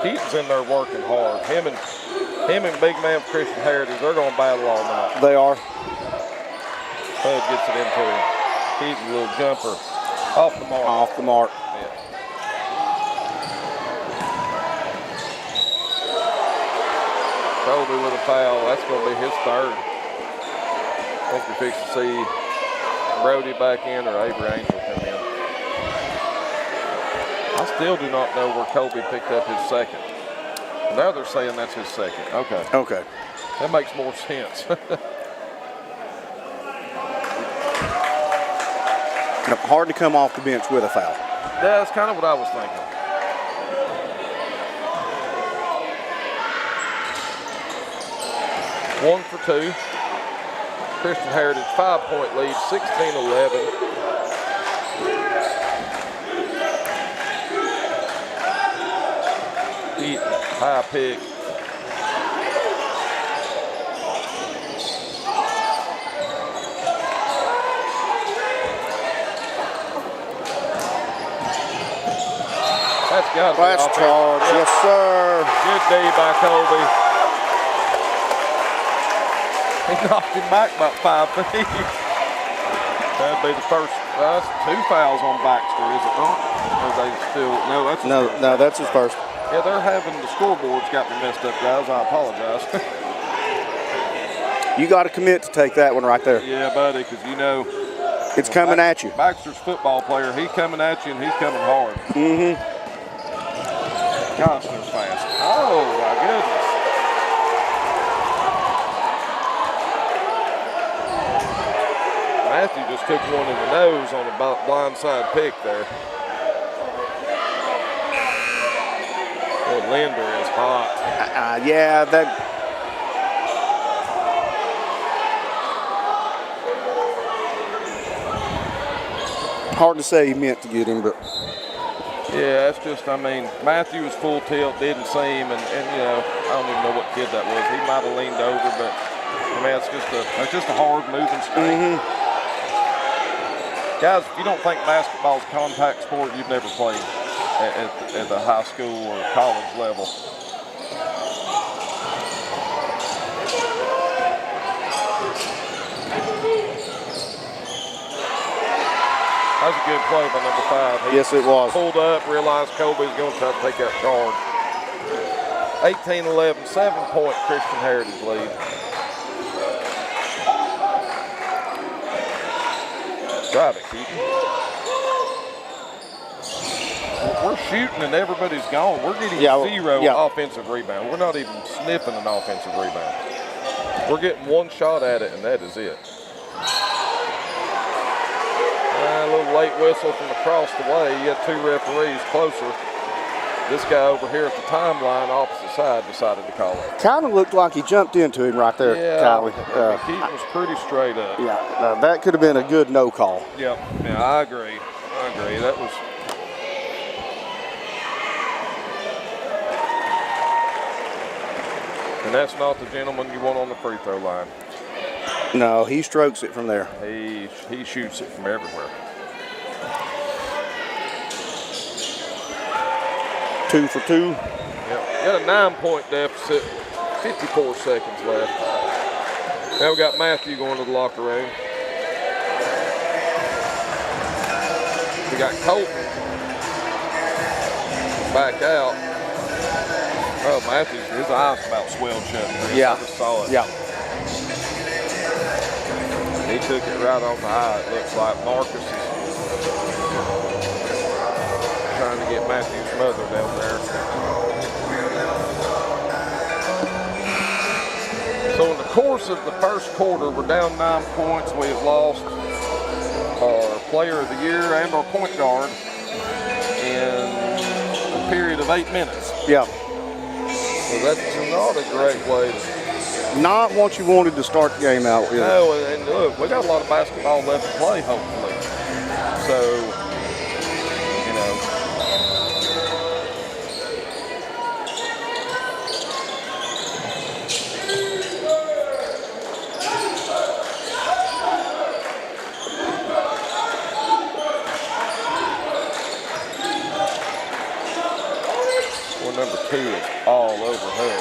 Keaton's in there working hard. Him and big man Christian Heritage, they're going to battle all night.
They are.
Bud gets it into him. Keaton, little jumper. Off the mark.
Off the mark.
Yeah. Colby with a foul. That's going to be his 3rd. I think we're fixing to see Brody back in or Avery Angel come in. I still do not know where Colby picked up his 2nd. Now they're saying that's his 2nd. Okay.
Okay.
That makes more sense.
Hard to come off the bench with a foul.
Yeah, that's kind of what I was thinking. One for 2. Christian Heritage 5-point lead, 16-11. Eaton, high pick. That's got to be
Last
offense.
charge.
Yep.
Yes, sir.
Good D by Colby. He knocked him back about 5 feet. That'd be the first. That's 2 fouls on Baxter, is it not? Or they still? No, that's his first.
No, that's his first.
Yeah, they're having the scoreboards got me messed up, guys. I apologize.
You got to commit to take that one right there.
Yeah, buddy, because you know
It's coming at you.
Baxter's football player. He's coming at you, and he's coming hard.
Mm-hmm.
Gosh, they're fast. Oh my goodness. Matthew just took one in the nose on a blindside pick there. Boy, Linder is hot.
Yeah, that. Hard to say he meant to get him, but.
Yeah, it's just, I mean, Matthew was full tilt, didn't see him, and you know, I don't even know what kid that was. He might have leaned over, but I mean, it's just a hard moving straight. Guys, if you don't think basketball is a contact sport, you've never played at the high school or college level. That was a good play by number 5. He
Yes, it was.
pulled up, realized Kobe's going to try to take that charge. 18-11, 7-point Christian Heritage lead. Drive it, Keaton. We're shooting and everybody's gone. We're getting 0 offensive rebound. We're not even sniffing an offensive rebound. We're getting one shot at it, and that is it. A little late whistle from across the way. You got 2 referees closer. This guy over here at the timeline, opposite side, decided to call it.
Kind of looked like he jumped into him right there, Kylie.
Keaton was pretty straight up.
Yeah, that could have been a good no call.
Yeah, I agree. That was. And that's not the gentleman you want on the free throw line.
No, he strokes it from there.
He shoots it from everywhere.
2 for 2.
Yep. Got a 9-point deficit, 54 seconds left. Now we got Matthew going to the locker room. We got Colton back out. Oh, Matthew, his eyes about swelled shut.
Yeah.
I just saw it.
Yeah.
He took it right on the eye. It looks like Marcus is trying to get Matthew's mother down there. So in the course of the first quarter, we're down 9 points. We have lost our player of the year and our point guard in a period of 8 minutes.
Yeah.
So that's not a great way to.
Not what you wanted to start the game out with.
No, and look, we got a lot of basketball left to play, hopefully. So, you know. Well, number 2 is all over her.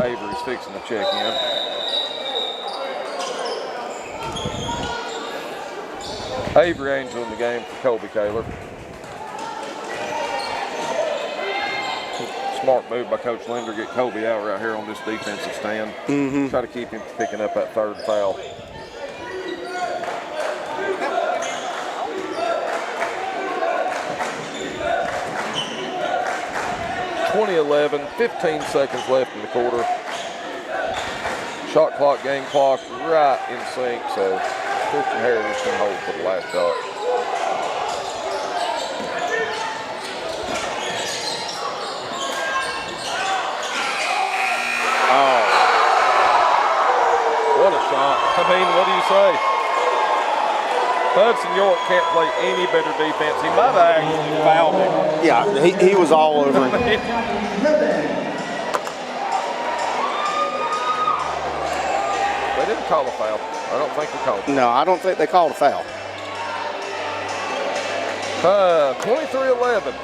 Avery's fixing to check in. Avery Angel in the game for Colby Kaler. Smart move by Coach Linder, get Colby out right here on this defensive stand. Try to keep him from picking up that 3rd foul. .20-11, 15 seconds left in the quarter. Shot clock, game clock, right in sync, so Christian Heritage can hold for the last shot. Oh. What a shot. I mean, what do you say? Hudson York can't play any better defense. He might have actually fouled him.
Yeah, he was all over him.
They didn't call a foul. I don't think they called it.
No, I don't think they called a foul.
23-11.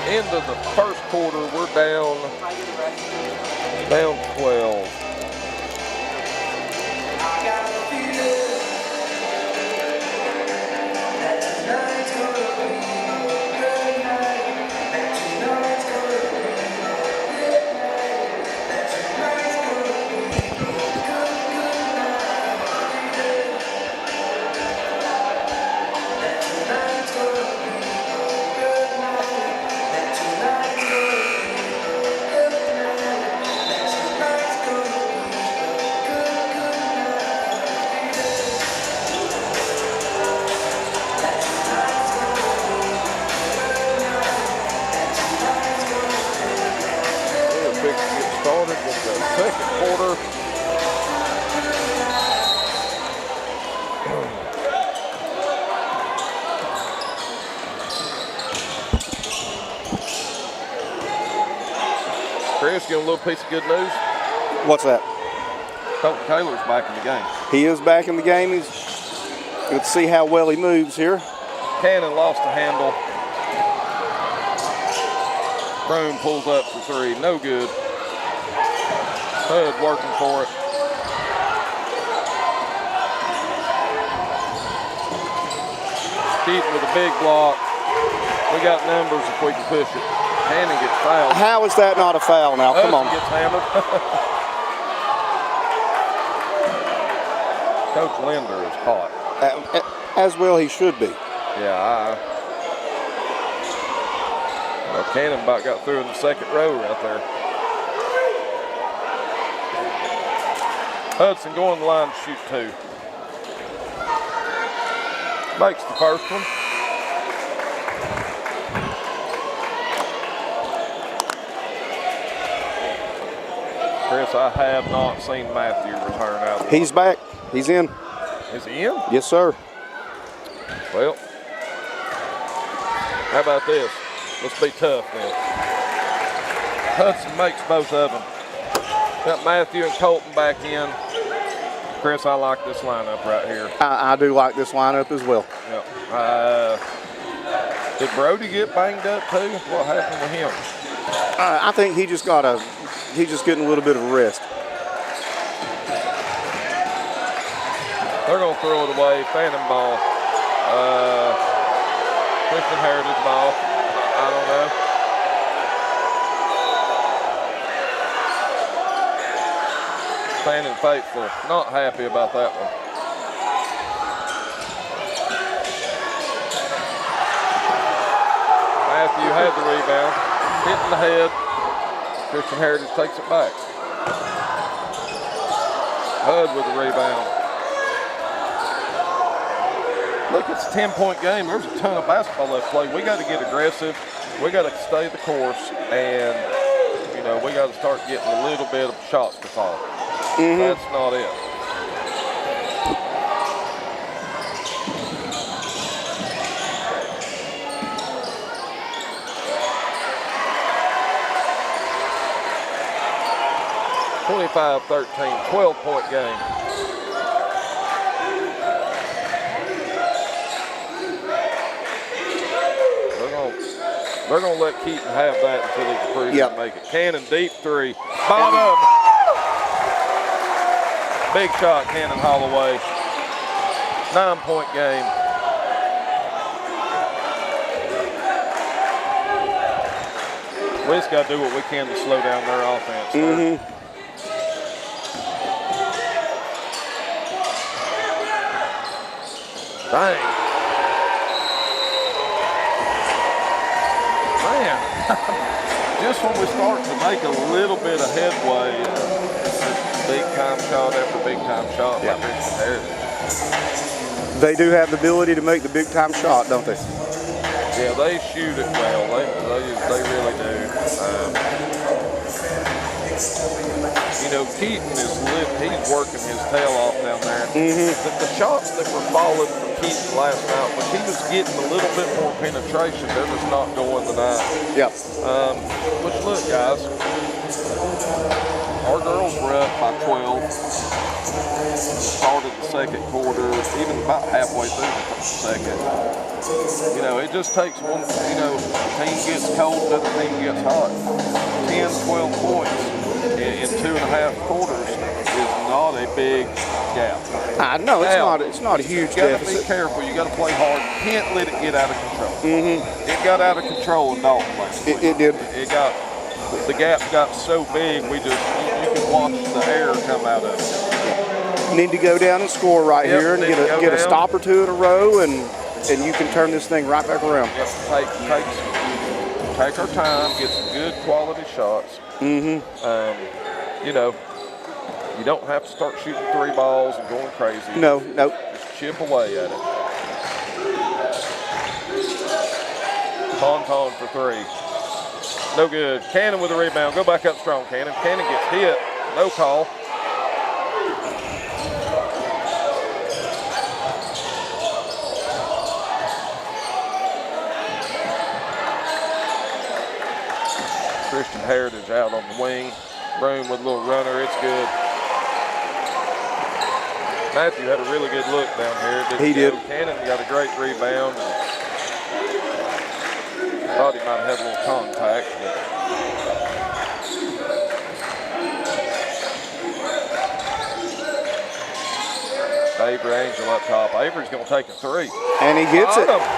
End of the first quarter, we're down 12. Started with the second quarter. Chris, give a little piece of good news.
What's that?
Colton Taylor's back in the game.
He is back in the game. Let's see how well he moves here.
Cannon lost the handle. Broom pulls up for three. No good. Hood working for it. Keaton with a big block. We got numbers if we can push it. Cannon gets fouled.
How is that not a foul now? Come on.
Hudson gets hammered. Coach Linder is hot.
As well he should be.
Yeah, well, Cannon about got through in the second row right there. Hudson going to the line to shoot two. Makes the first one. Chris, I have not seen Matthew return out of the
He's back. He's in.
Is he in?
Yes, sir.
Well, how about this? Let's be tough then. Hudson makes both of them. Got Matthew and Colton back in. Chris, I like this lineup right here.
I do like this lineup as well.
Yep. Did Brody get banged up too? What happened with him?
I think he's just getting a little bit of a rest.
They're going to throw it away. Phantom ball. Christian Heritage ball. I don't know. Fannin Faithful. Not happy about that one. Matthew had the rebound. Hitting the head. Christian Heritage takes it back. Hud with the rebound. Look, it's a 10-point game. There's a ton of basketball left to play. We got to get aggressive. We got to stay the course, and we got to start getting a little bit of shots to fall. That's not it. (25-13), 12-point game. They're going to let Keaton have that until he can prove he can make it. Cannon deep three. Bottom. Big shot, Cannon Holloway. 9-point game. We just got to do what we can to slow down their offense. Dang. Man, just when we start to make a little bit of headway, big time shot after big time shot by Christian Heritage.
They do have the ability to make the big time shot, don't they?
Yeah, they shoot it well. They really do. Keaton is he's working his tail off down there. The shots that were falling from Keaton last night, but he was getting a little bit more penetration. They're just not going tonight.
Yep.
Which look, guys, our girls were up by 12. Started the second quarter, even about halfway through second. You know, it just takes one, you know, team gets cold, the other team gets hot. 10, 12 points in 2.5 quarters is not a big gap.
I know it's not a huge
You gotta
deficit.
be careful. You gotta play hard. You can't let it get out of control. It got out of control in Dalton last week.
It did.
The gap got so big, you can watch the air come out of it.
Need to go down and score right
Yep,
here and
need to go
get a
down.
stop or two in a row, and you can turn this thing right back around.
Just take our time, get some good quality shots. You know, you don't have to start shooting 3 balls and going crazy.
No.
Just chip away at it. Tauntaun for 3. No good. Cannon with a rebound. Go back up strong, Cannon. Cannon gets hit. No call. Christian Heritage out on the wing. Broom with a little runner. It's good. Matthew had a really good look down here.
He did.
Cannon got a great rebound. Thought he might have had a little contact. But Avery Angel up top. Avery's going to take a 3.
And he gets it.
Got him.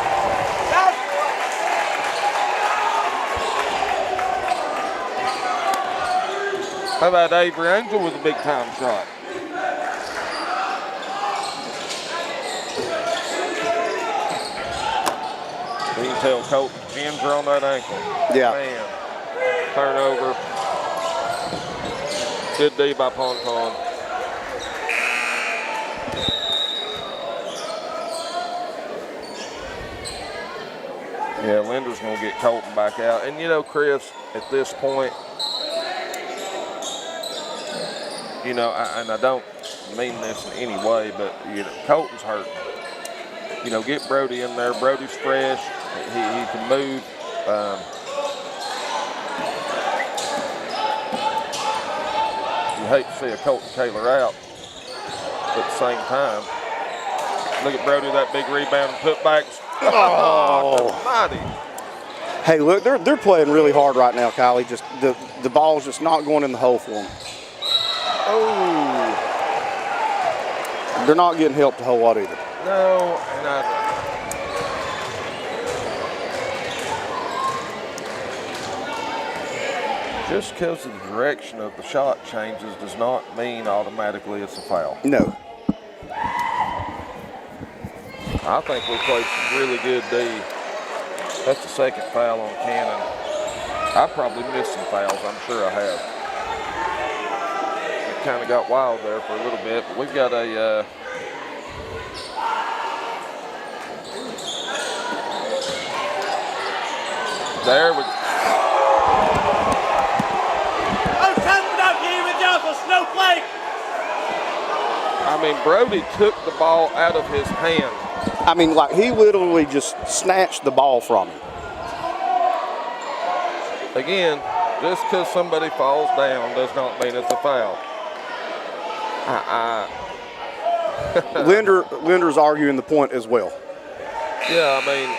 How about Avery Angel with a big time shot? You can tell Colton's pins are on that ankle.
Yeah.
Man. Turnover. Good D by Tauntaun. Yeah, Linder's going to get Colton back out. And you know, Chris, at this point, you know, and I don't mean this in any way, but you know, Colton's hurt. You know, get Brody in there. Brody's fresh. He can move. You hate to see a Colton Taylor out, but at the same time, look at Brody, that big rebound and putbacks. Oh, almighty.
Hey, look, they're playing really hard right now, Kylie. Just the ball's just not going in the hole for them.
Oh.
They're not getting helped a whole lot either.
No, and just because the direction of the shot changes does not mean automatically it's a foul.
No.
I think we played some really good D. That's the second foul on Cannon. I probably missed some fouls. I'm sure I have. It kind of got wild there for a little bit, but we've got a there we I mean, Brody took the ball out of his hand.
I mean, like, he literally just snatched the ball from him.
Again, just because somebody falls down does not mean it's a foul.
Linder's arguing the point as well.
Yeah, I mean,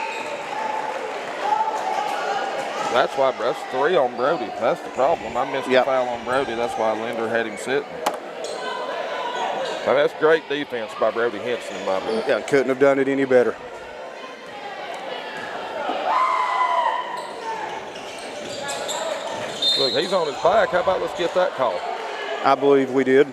that's 3 on Brody. That's the problem. I missed the foul on Brody. That's why Linder had him sitting. Now, that's great defense by Brody Henson in my book.
Yeah, couldn't have done it any better.
Look, he's on his back. How about let's get that call?
I believe we did.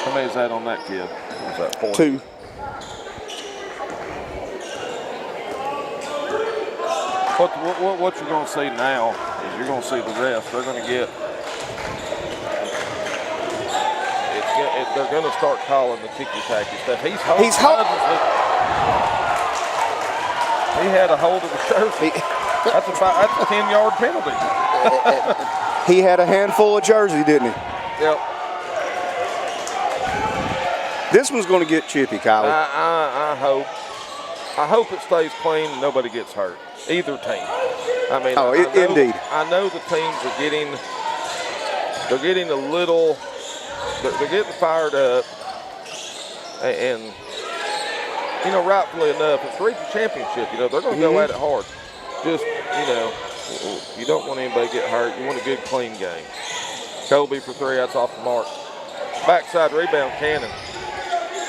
How many is that on that kid? What's that, 4?
2.
What you're going to see now is you're going to see the rest. They're going to get. They're going to start calling the ticky-tacky stuff. He had a hold of the jersey. That's a 10-yard penalty.
He had a handful of jersey, didn't he?
Yep.
This one's going to get chippy, Kylie.
I hope. I hope it stays clean and nobody gets hurt. Either team. I mean,
Oh,
I know,
indeed.
I know the teams are getting a little, they're getting fired up, and you know, rightfully enough, it's region championship. You know, they're going to go at it hard. Just, you know, you don't want anybody to get hurt. You want a good, clean game. Colby for 3. That's off the mark. Backside rebound, Cannon.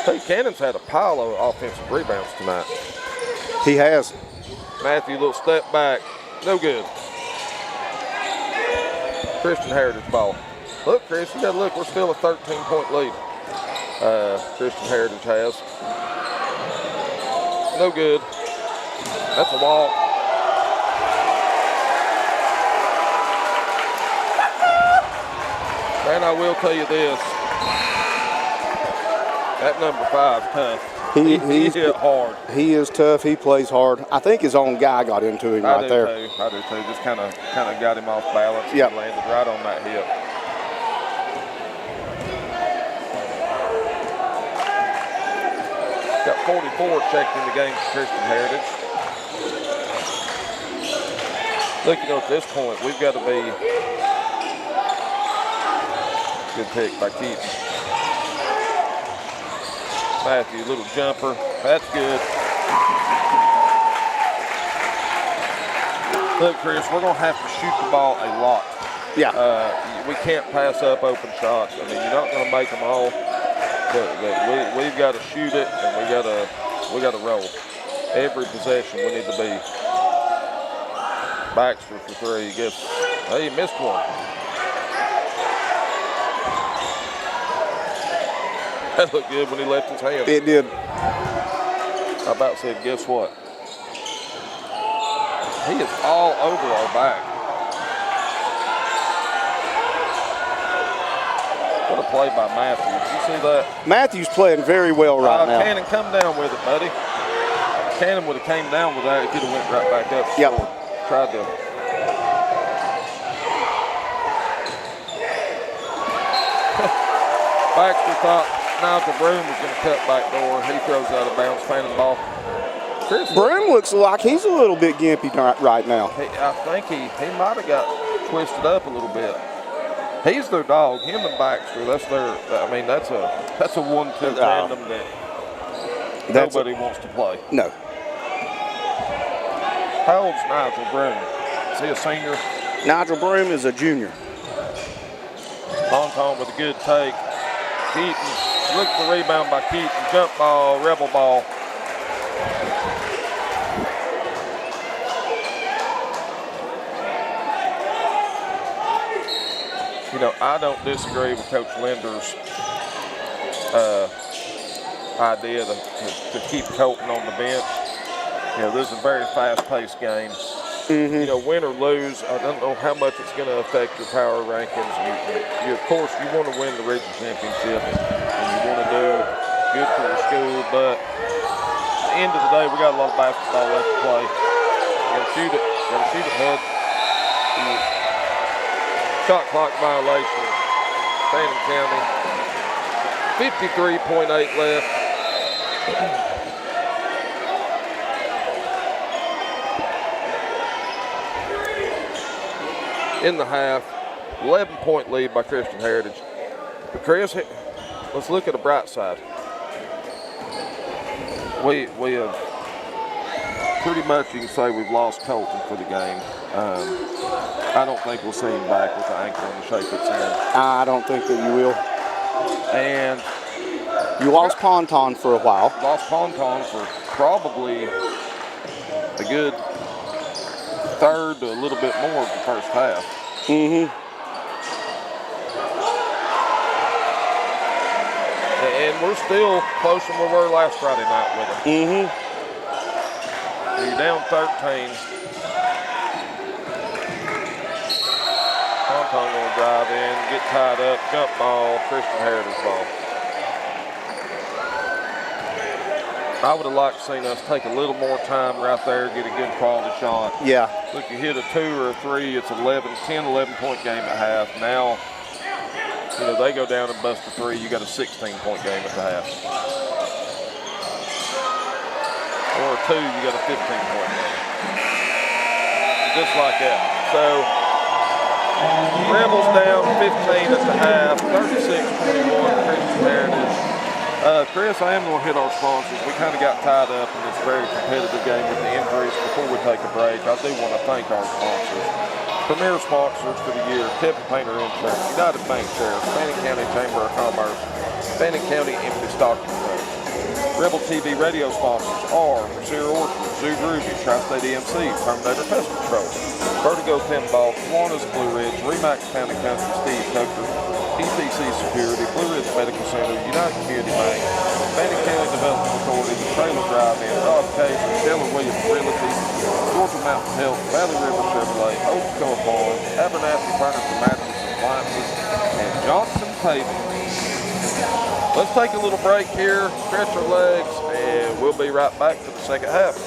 Hey, Cannon's had a pile of offensive rebounds tonight.
He has.
Matthew, little step back. No good. Christian Heritage ball. Look, Chris, you got to look. We're still a 13-point lead. Christian Heritage has. No good. That's a walk. And I will tell you this. That number 5 tough. He hit hard.
He is tough. He plays hard. I think his own guy got into him right there.
I do too. Just kind of got him off balance.
Yep.
And landed right on that hip. Got 44 checked in the game for Christian Heritage. Look, you know, at this point, we've got to be. Good pick by Keaton. Matthew, little jumper. That's good. Look, Chris, we're going to have to shoot the ball a lot.
Yeah.
We can't pass up open shots. I mean, you're not going to make them all. But we've got to shoot it, and we got to roll. Every possession we need to be. Baxter for 3. He missed one. That looked good when he left his hand.
It did.
I about said, guess what? He is all over our back. What a play by Matthew. Did you see that?
Matthew's playing very well right now.
Cannon, come down with it, buddy. Cannon would have came down with that. He could have went right back up.
Yep.
Tried to. Baxter thought Nigel Broom was going to cut back door. He throws out of bounds, fanning the ball. Chris,
Broom looks like he's a little bit gimpy right now.
I think he might have got twisted up a little bit. He's their dog. Him and Baxter. That's their. I mean, that's a 1-2 tandem that nobody wants to play.
No.
How old's Nigel Broom? Is he a senior?
Nigel Broom is a junior.
Bonton with a good take. Keaton, look at the rebound by Keaton. Jump ball, rebel ball. You know, I don't disagree with Coach Linder's idea to keep Colton on the bench. You know, this is a very fast-paced game.
Mm-hmm.
You know, win or lose, I don't know how much it's going to affect your power rankings. You of course, you want to win the region championship, and you want to do good for the school. But at the end of the day, we got a lot of basketball left to play. Got to shoot it. Got to shoot it, Bud. Shot clock violation. Fannin County. 53.8 left. In the half, 11-point lead by Christian Heritage. But Chris, let's look at the bright side. We have pretty much, you can say, we've lost Colton for the game. I don't think we'll see him back with the ankle in the shape it's in.
I don't think that you will.
And
you lost Ponton for a while.
Lost Ponton for probably a good third to a little bit more of the first half.
Mm-hmm.
And we're still closer than we were last Friday night with him.
Mm-hmm.
You're down 13. Ponton going to drive in, get tied up, jump ball, Christian Heritage ball. I would have liked to seen us take a little more time right there, get a good quality shot.
Yeah.
Look, you hit a 2 or a 3, it's 10, 11-point game at half. Now, you know, they go down and bust a 3, you got a 16-point game at the half. Or a 2, you got a 15-point lead. Just like that. So Rebels down 15 at the half, 36-21, Christian Heritage. Chris, I am going to hit our sponsors. We kind of got tied up in this very competitive game with the injuries. Before we take a break, I do want to thank our sponsors. Premier sponsors for the year: Kevin Painter Insurance, United Bank Shares, Fannin County Chamber of Commerce, Fannin County Empty Stocking Road. Rebel TV radio sponsors are Mercier Orchard, Zoo Ruby, Tri-State EMC, Terminator Pest Control, Vertigo Pinball, Kiwanis Blue Ridge, Remax County Country, Steve Coker, PCC Security, Blue Ridge Medical Center, United Community Bank, Fannin County Development Authority, the Trailer Drive-In, Rob Kaiser, Keller Williams Realty, Georgia Mountain Health, Valley River Chevrolet, Ochoa Farm, Abernathy Furniture, Mattresses, Appliances, and Johnson Paving. Let's take a little break here, stretch our legs, and we'll be right back for the second half.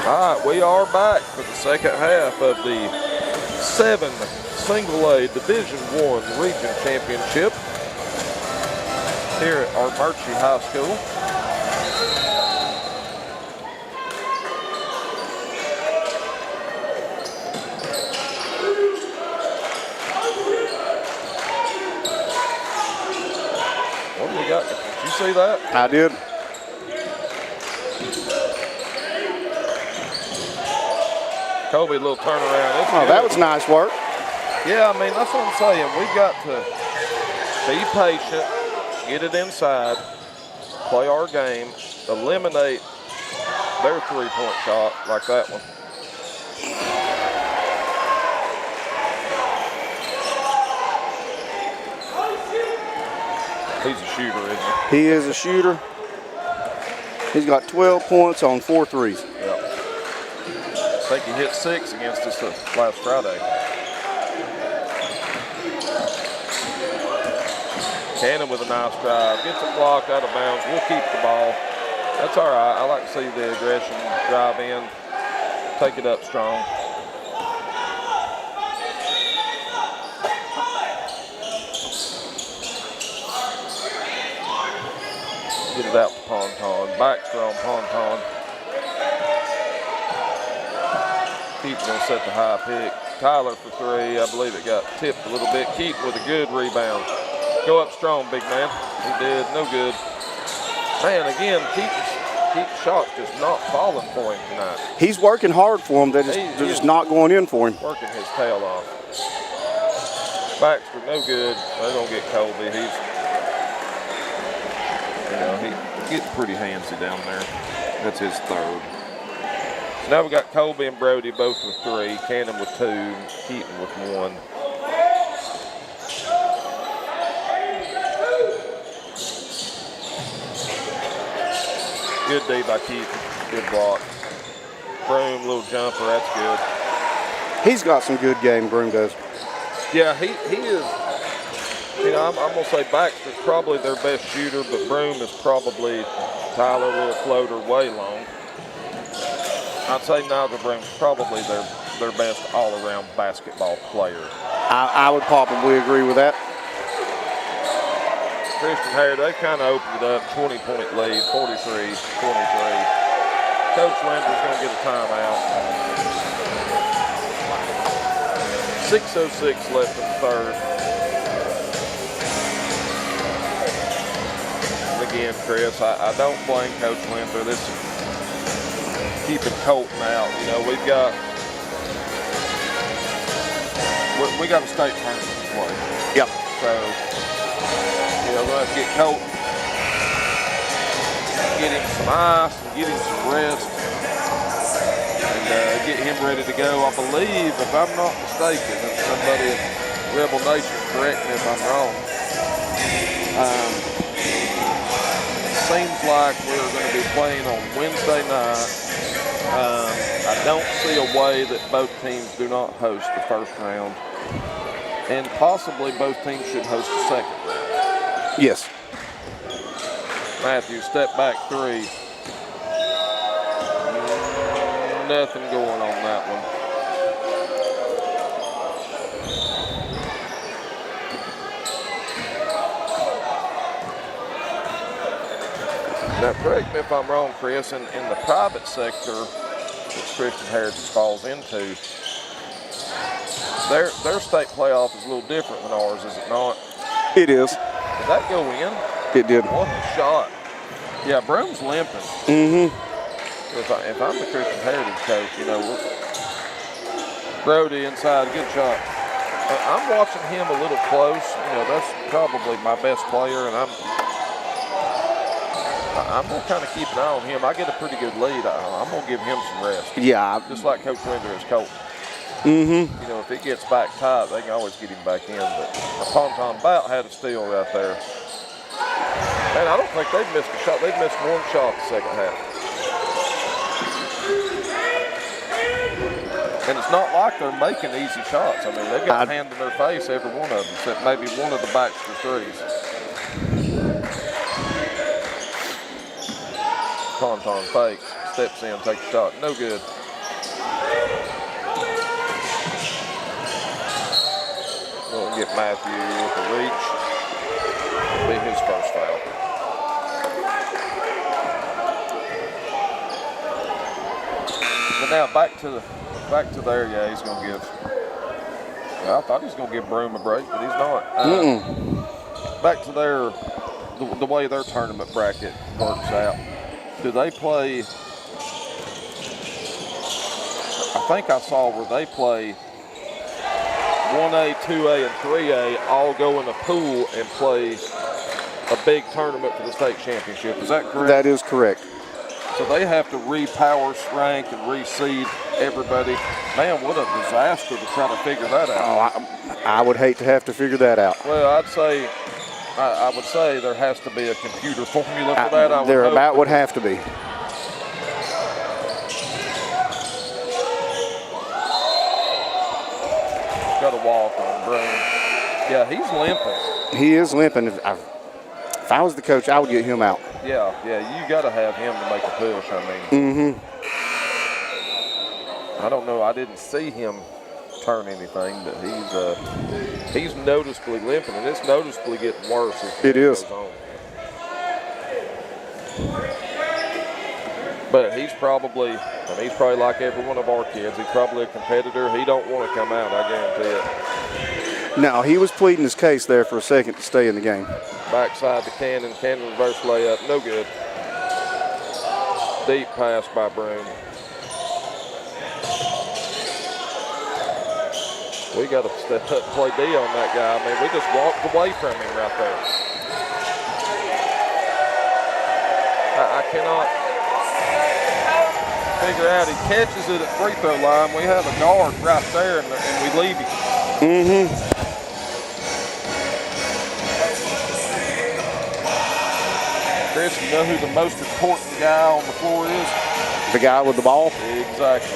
All right, we are back for the second half of the 7 Single A Division I Region Championship here at Armuchee High School. What do we got? Did you see that?
I did.
Kobe, a little turnaround. It's
Oh,
good.
that was nice work.
Yeah, I mean, that's what I'm saying. We've got to be patient, get it inside, play our game, eliminate their three-point shot like that one. He's a shooter, isn't
He is a shooter. He's got 12 points on 4 threes.
he? Yeah. I think he hit 6 against us last Friday. Cannon with a nice drive. Gets it blocked out of bounds. We'll keep the ball. That's all right. I like to see the aggression. Drive in. Take it up strong. Get it out to Ponton. Baxter on Ponton. Keaton will set the high pick. Tyler for 3. I believe it got tipped a little bit. Keaton with a good rebound. Go up strong, big man. He did. No good. Man, again, Keaton's shot just not falling for him tonight.
He's working hard for him. They're just not going in for him.
Working his tail off. Baxter, no good. They're going to get Colby. He gets pretty handsy down there. That's his 3rd. So now we got Colby and Brody both with 3, Cannon with 2, Keaton with 1. Good D by Keaton. Good block. Broom, little jumper. That's good.
He's got some good game, Broom does.
Yeah, he is. You know, I'm going to say Baxter's probably their best shooter, but Broom is probably Tyler, little floater, way long. I'd say Nigel Broom's probably their best all-around basketball player.
I would probably agree with that.
Christian Hare, they kind of opened it up, 20-point lead, 43-23. Coach Linder's going to get a timeout. 6:06 left in the 3rd. And again, Chris, I don't blame Coach Linder. This is keeping Colton out. You know, we got a state tournament to play.
Yep.
So, you know, we're going to get Colton, get him some ice, and get him some rest, and get him ready to go. I believe, if I'm not mistaken, and somebody in Rebel Nation correct me if I'm wrong, seems like we're going to be playing on Wednesday night. I don't see a way that both teams do not host the first round, and possibly both teams should host the second round.
Yes.
Matthew, step back 3. Nothing going on that one. Now, correct me if I'm wrong, Chris, in the private sector, which Christian Heritage falls into, their state playoff is a little different than ours, is it not?
It is.
Did that go in?
It did.
What a shot. Yeah, Broom's limping.
Mm-hmm.
If I'm the Christian Heritage coach, you know, Brody inside, good shot. I'm watching him a little close. You know, that's probably my best player, and I'm going to kind of keep an eye on him. I get a pretty good lead. I'm going to give him some rest.
Yeah.
Just like Coach Linder is Colton.
Mm-hmm.
You know, if he gets back tight, they can always get him back in. But Ponton about had a steal right there. Man, I don't think they've missed a shot. They've missed one shot the second half. And it's not like they're making easy shots. I mean, they've got a hand in their face, every one of them, except maybe one of the Baxter threes. Ponton fakes, steps in, takes a shot. No good. get Matthew with the reach. Be his first foul. But now back to there. Yeah, he's gonna give. Yeah, I thought he was gonna give Broome a break, but he's not. Back to their the way their tournament bracket works out. Do they play? I think I saw where they play 1A, 2A, and 3A all go in a pool and play a big tournament for the state championship. Is that correct?
That is correct.
So they have to re-power rank and reseed everybody. Man, what a disaster to try to figure that out.
Oh, I would hate to have to figure that out.
Well, I would say there has to be a computer formula for that. I would
There
hope.
about would have to be.
Got a walk on Broome. Yeah, he's limping.
He is limping. If I was the coach, I would get him out.
Yeah, you got to have him to make a push. I mean, I don't know. I didn't see him turn anything, but he's noticeably limping, and it's noticeably getting worse as
It is.
goes on. But he's probably like every one of our kids. He's probably a competitor. He don't want to come out, I guarantee it.
No, he was pleading his case there for a second to stay in the game.
Backside to Cannon reverse layup, no good. Deep pass by Broome. We got to step up and play D on that guy. I mean, we just walked away from him right there. I cannot figure out. He catches it at free throw line. We have a guard right there, and we leave him. Chris, you know who the most important guy on the floor is?
The guy with the ball?
Exactly.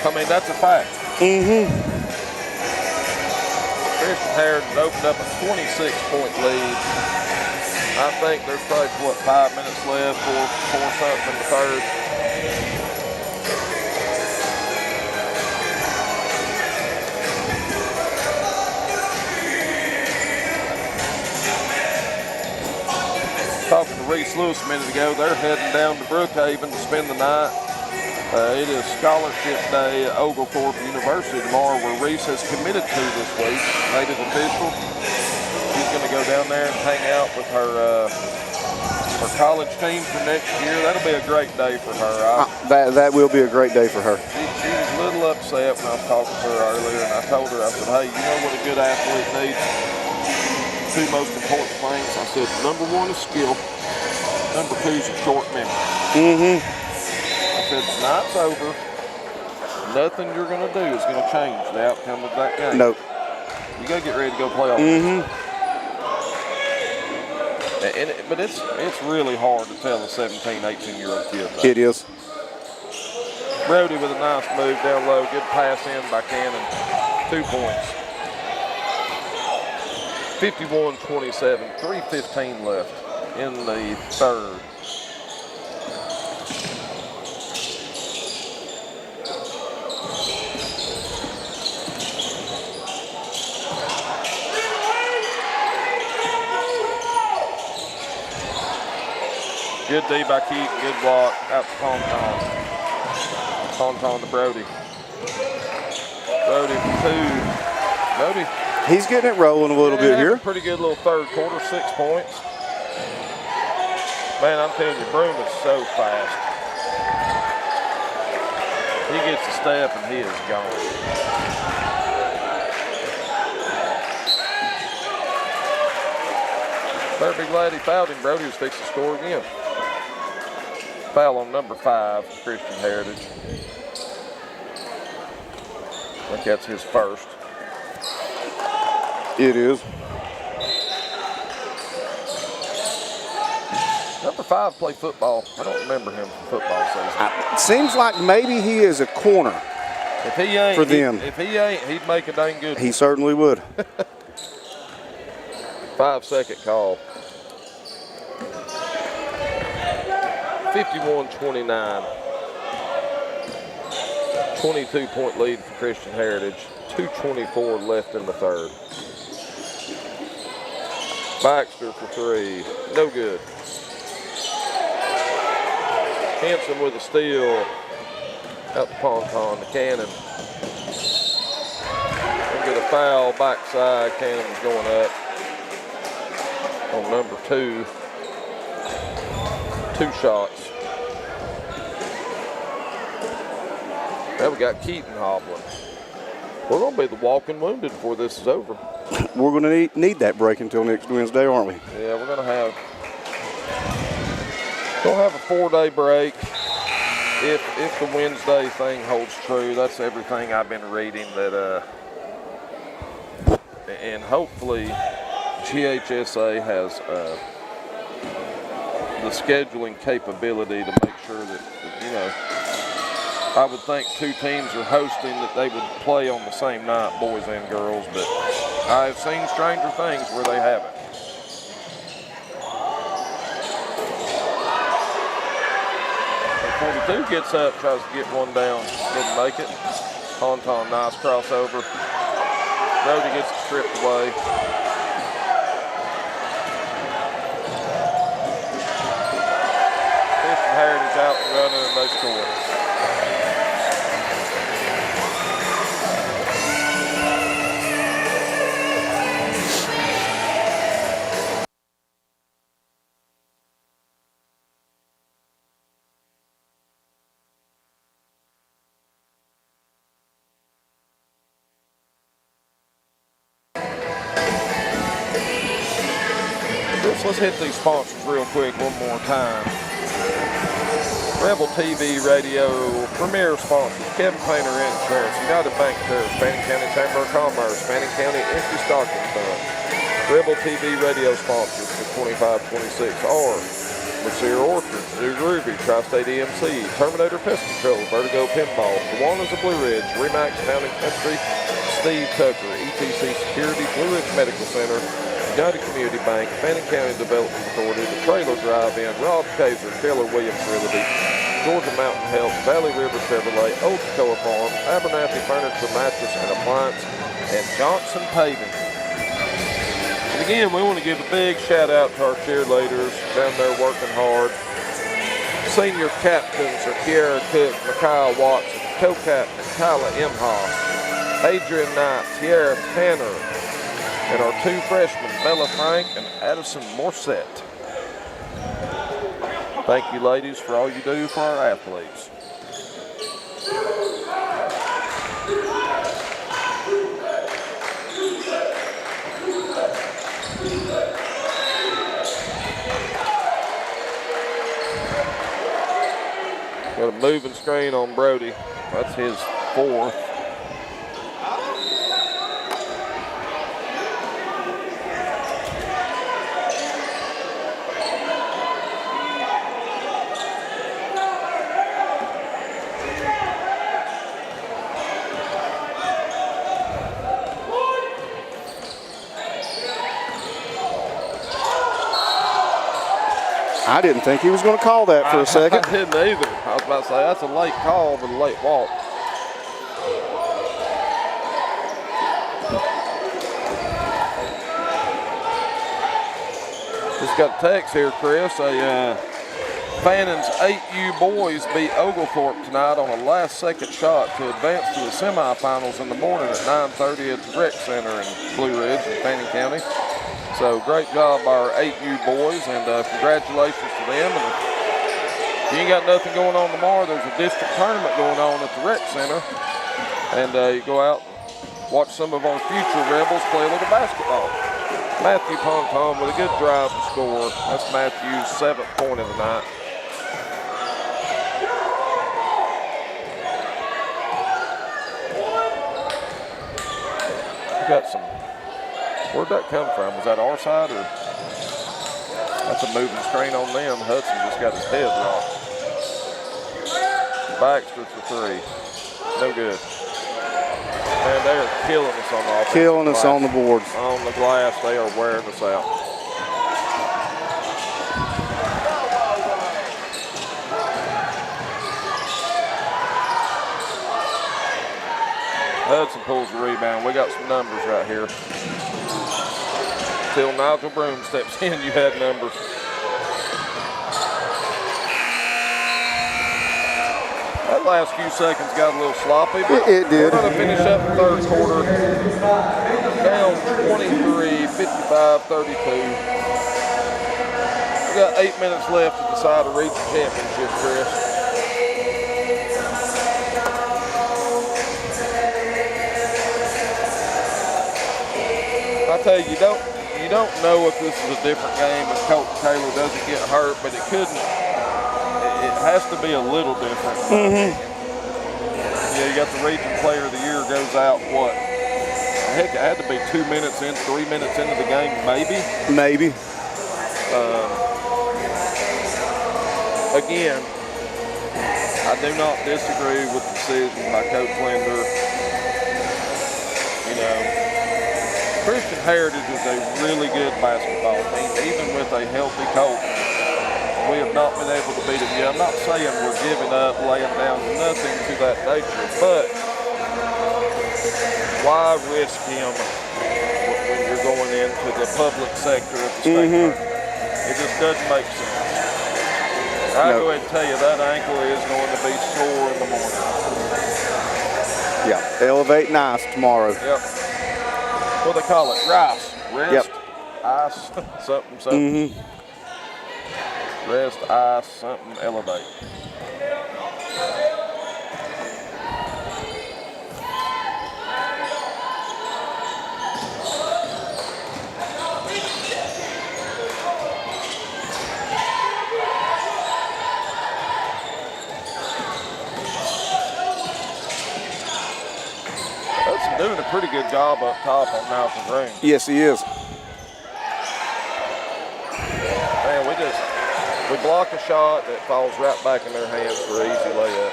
I mean, that's a fact. Christian Heritage opened up a 26-point lead. I think there's probably, 5 minutes left, four something in the third. Talking to Reese Lewis a minute ago, they're heading down to Brookhaven to spend the night. It is Scholarship Day at Oglethorpe University tomorrow, where Reese has committed to this week, made it official. She's going to go down there and hang out with her college team for next year. That'll be a great day for her.
That will be a great day for her.
She was a little upset when I was talking to her earlier, and I told her, I said, hey, you know what a good athlete needs? Two most important things. I said, number one is skill. Number two is a short memory. I said, tonight's over. Nothing you're going to do is going to change the outcome of that game.
Nope.
You got to get ready to go play on but it's really hard to tell a 17, 18-year-old kid that.
It is.
Brody with a nice move down low. Good pass in by Cannon. 2 points. 51-27. 3:15 left in the third. Good D by Keaton, good block, out to Ponton. Ponton to Brody. Brody for two. Brody.
He's getting it rolling a little bit here.
Pretty good little third quarter, 6 points. Man, I'm telling you, Broome is so fast. He gets a step and he is gone. Better be glad he fouled him. Brody was fixing to score again. Foul on number 5, Christian Heritage. I think that's his first.
It is.
Number 5 played football. I don't remember him from football season.
Seems like maybe he is a corner.
If he ain't,
for them.
If he ain't, he'd make a dang good one.
He certainly would.
5-second call. 51-29. 22-point lead for Christian Heritage. 2:24 left in the third. Baxter for three. No good. Henson with a steal. Out the Ponton to Cannon. And get a foul backside. Cannon was going up on number 2. 2 shots. Now we got Keaton hobbling. We're going to be the walking wounded before this is over.
We're going to need that break until next Wednesday, aren't we?
Yeah, we're going to have a 4-day break. If the Wednesday thing holds true, that's everything I've been reading. That and hopefully GHSA has the scheduling capability to make sure that, you know, I would think 2 teams are hosting that they would play on the same night, boys and girls, but I've seen stranger things where they haven't. And 42 gets up, tries to get one down, didn't make it. Ponton, nice crossover. Brody gets it stripped away. Christian Heritage out and running, and they score. Let's hit these sponsors real quick one more time. Rebel TV Radio, premier sponsors, Kevin Painter Insurance, United Bank Terrace, Fannin County Chamber of Commerce, Fannin County Empty Stocking Fund. Rebel TV Radio sponsors for 2526 are Mercier Orchard, New Ruby, Tri-State EMC, Terminator Pest Control, Vertigo Pinball, Kiwanis of Blue Ridge, Remax Town and Country, Steve Tucker, ETC Security, Blue Ridge Medical Center, United Community Bank, Fannin County Development Authority, the Trailer Drive-In, Rob Kaiser, Keller Williams Realty, Georgia Mountain Health, Valley River Chevrolet, Old Tacoma Farm, Abernathy Furniture, Mattress and Appliance, and Johnson Paving. And again, we want to give a big shout out to our cheerleaders down there working hard. Senior captains are Kiara Cook, Mikhail Watson, co-captain Kyla Imhoff, Adrian Knight, Tiara Tanner, and our 2 freshmen, Bella Frank and Addison Morissette. Thank you, ladies, for all you do for our athletes. Got a moving screen on Brody. That's his 4th.
I didn't think he was going to call that for a second.
I didn't either. I was about to say, that's a late call, but a late walk. Just got a text here, Chris. Fannin's 8U boys beat Oglethorpe tonight on a last-second shot to advance to the semifinals in the morning at 9:30 at the Rec Center in Blue Ridge in Fannin County. So great job by our 8U boys, and congratulations to them. And if you ain't got nothing going on tomorrow, there's a district tournament going on at the Rec Center. And you go out and watch some of our future Rebels play a little basketball. Matthew Ponton with a good drive to score. That's Matthew's 7th point of the night. We got some. Where'd that come from? Was that our side or? That's a moving screen on them. Hudson just got his head dropped. Baxter for 3. No good. Man, they are killing us on the offense.
Killing us on the boards.
On the glass, they are wearing us out. Hudson pulls the rebound. We got some numbers right here. Till Nigel Broom steps in, you had numbers. That last few seconds got a little sloppy, but
It did.
we're going to finish up the third quarter. Down 23, 55-32. We got 8 minutes left to decide a region championship, Chris. I tell you, you don't know if this is a different game if Colton Taylor doesn't get hurt, but it couldn't. It has to be a little different. Yeah, you got the region player of the year goes out. What? Heck, it had to be 2 minutes in, 3 minutes into the game, maybe.
Maybe.
Again, I do not disagree with the decision by Coach Linder. You know, Christian Heritage is a really good basketball team, even with a healthy Colton. We have not been able to beat them yet. I'm not saying we're giving up, laying down, nothing to that nature, but why risk him when you're going into the public sector of the state tournament? It just doesn't make sense. I'll go ahead and tell you that ankle is going to be sore in the morning.
Yeah, elevate nice tomorrow.
Yep. What do they call it? Rice. Rest,
Yep.
ice, something. Rest, ice, something, elevate. Hudson doing a pretty good job up top on Malcolm Green.
Yes, he is.
Man, we block a shot that falls right back in their hands for an easy layup.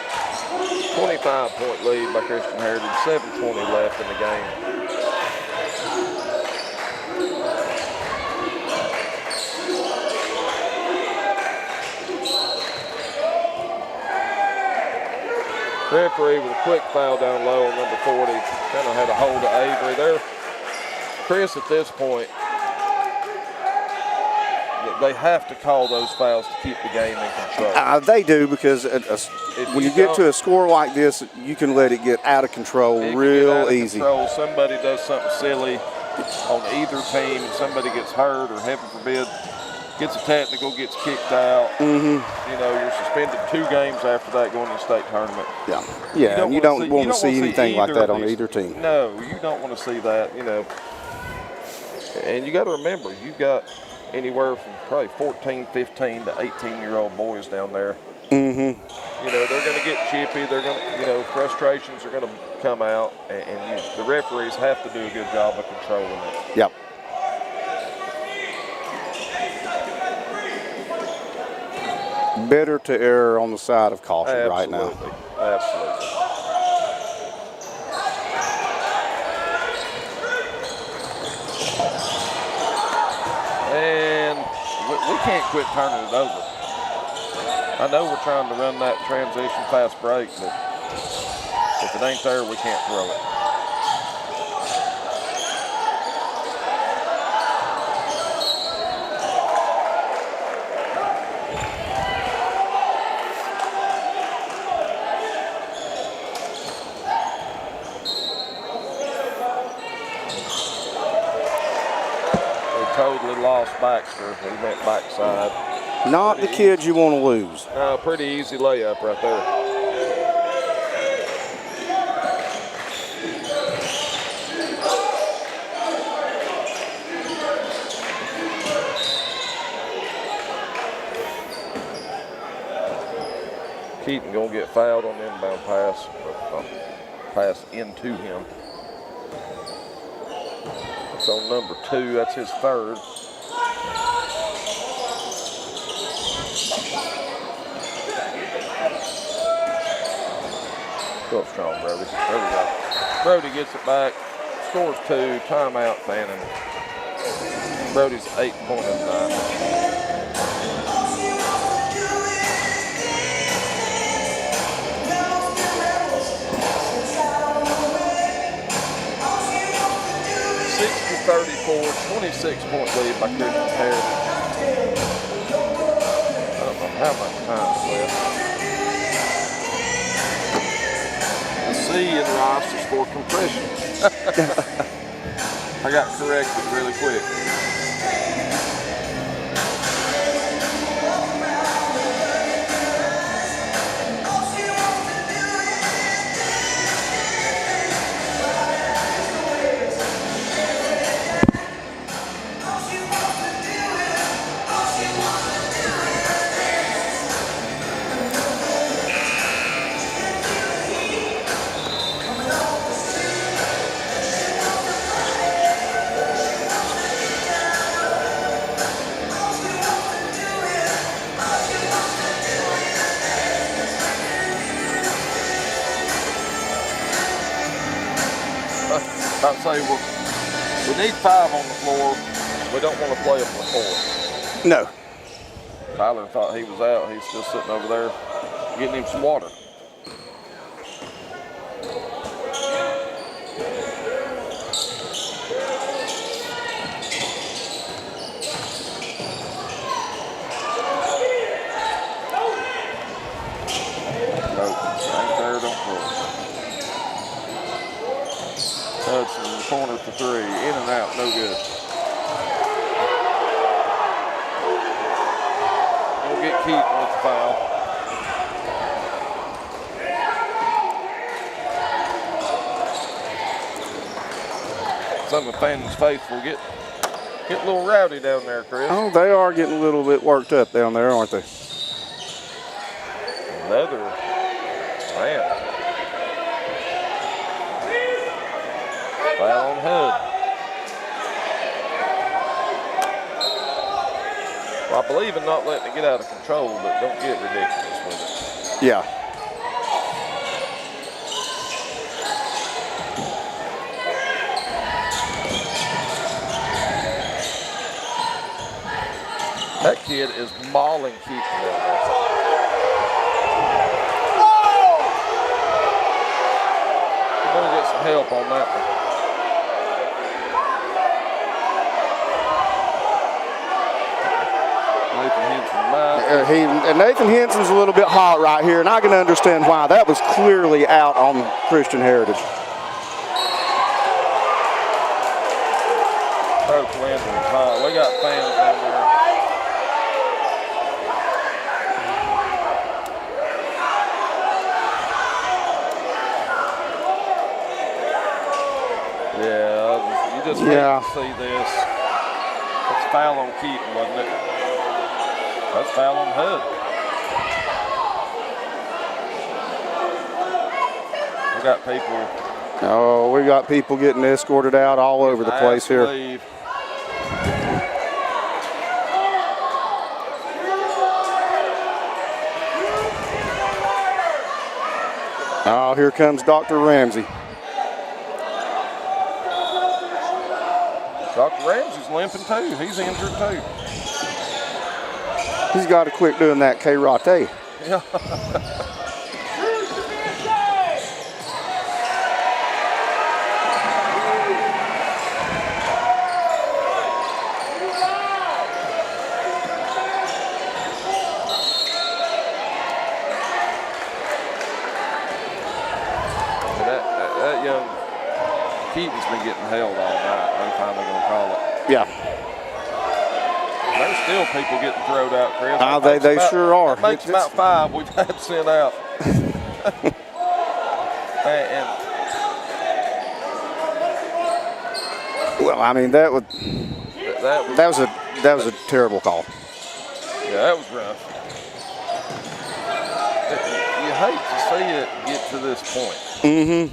25-point lead by Christian Heritage, 7:20 left in the game. Referee with a quick foul down low on number 40. Kind of had a hold of Avery there. Chris, at this point, they have to call those fouls to keep the game in control.
They do, because when you get to a score like this, you can let it get out of control
It can get
real
out of
easy.
control. Somebody does something silly on either team, and somebody gets hurt or, heaven forbid, gets a technical, gets kicked out. You know, you're suspended 2 games after that going to the state tournament.
Yeah, and you don't want to see
wanna
anything like
either
that
of
on
these.
either team.
No, you don't want to see that, you know. And you got to remember, you've got anywhere from probably 14, 15 to 18-year-old boys down there. You know, they're going to get chippy. They're going to, you know, frustrations are going to come out, and the referees have to do a good job of controlling it.
Yep. Better to err on the side of caution right now.
Absolutely. And we can't quit turning it over. I know we're trying to run that transition fast break, but if it ain't there, we can't throw it. Totally lost Baxter. He went backside.
Not the kids you want to lose.
Pretty easy layup right there. Keaton gonna get fouled on the inbound pass, or pass into him. It's on number 2. That's his 3rd. Go up strong, Brody. There we go. Brody gets it back. Scores 2. Timeout, Fannin. Brody's 8 point of 9. 60-34, 26-point lead by Christian Heritage. I don't know how much time's left. The C in rice is for compression. I got corrected really quick. About to say, we need 5 on the floor. We don't want to play them for 4.
No.
Tyler thought he was out. He's still sitting over there getting him some water. Nope, ain't there, don't pull. Hudson in the corner for 3. In and out, no good. We'll get Keaton with the foul. Some of the fans' faithful get a little rowdy down there, Chris.
Oh, they are getting a little bit worked up down there, aren't they?
Another man. Foul on Hood. Well, I believe in not letting it get out of control, but don't get ridiculous with it.
Yeah.
That kid is mauling Keaton down there. You're going to get some help on that one. Nathan Henson might.
Nathan Henson's a little bit hot right here, and I can understand why. That was clearly out on Christian Heritage.
Coach Landon's hot. We got fans down there. Yeah, you just hate to see this. That's foul on Keaton, wasn't it? That's foul on Hood. We got people.
Oh, we got people getting escorted out all over the place here.
Leave.
Oh, here comes Dr. Ramsey.
Dr. Ramsey's limping too. He's injured too.
He's got to quit doing that karate.
Yeah. That young Keaton's been getting held all night. They're finally going to call it.
Yeah.
There's still people getting thrown out, Chris.
They sure are.
That makes about 5 we've had sent out.
Well, I mean that was a terrible call.
Yeah, that was rough. You hate to see it get to this point.
Mm-hmm.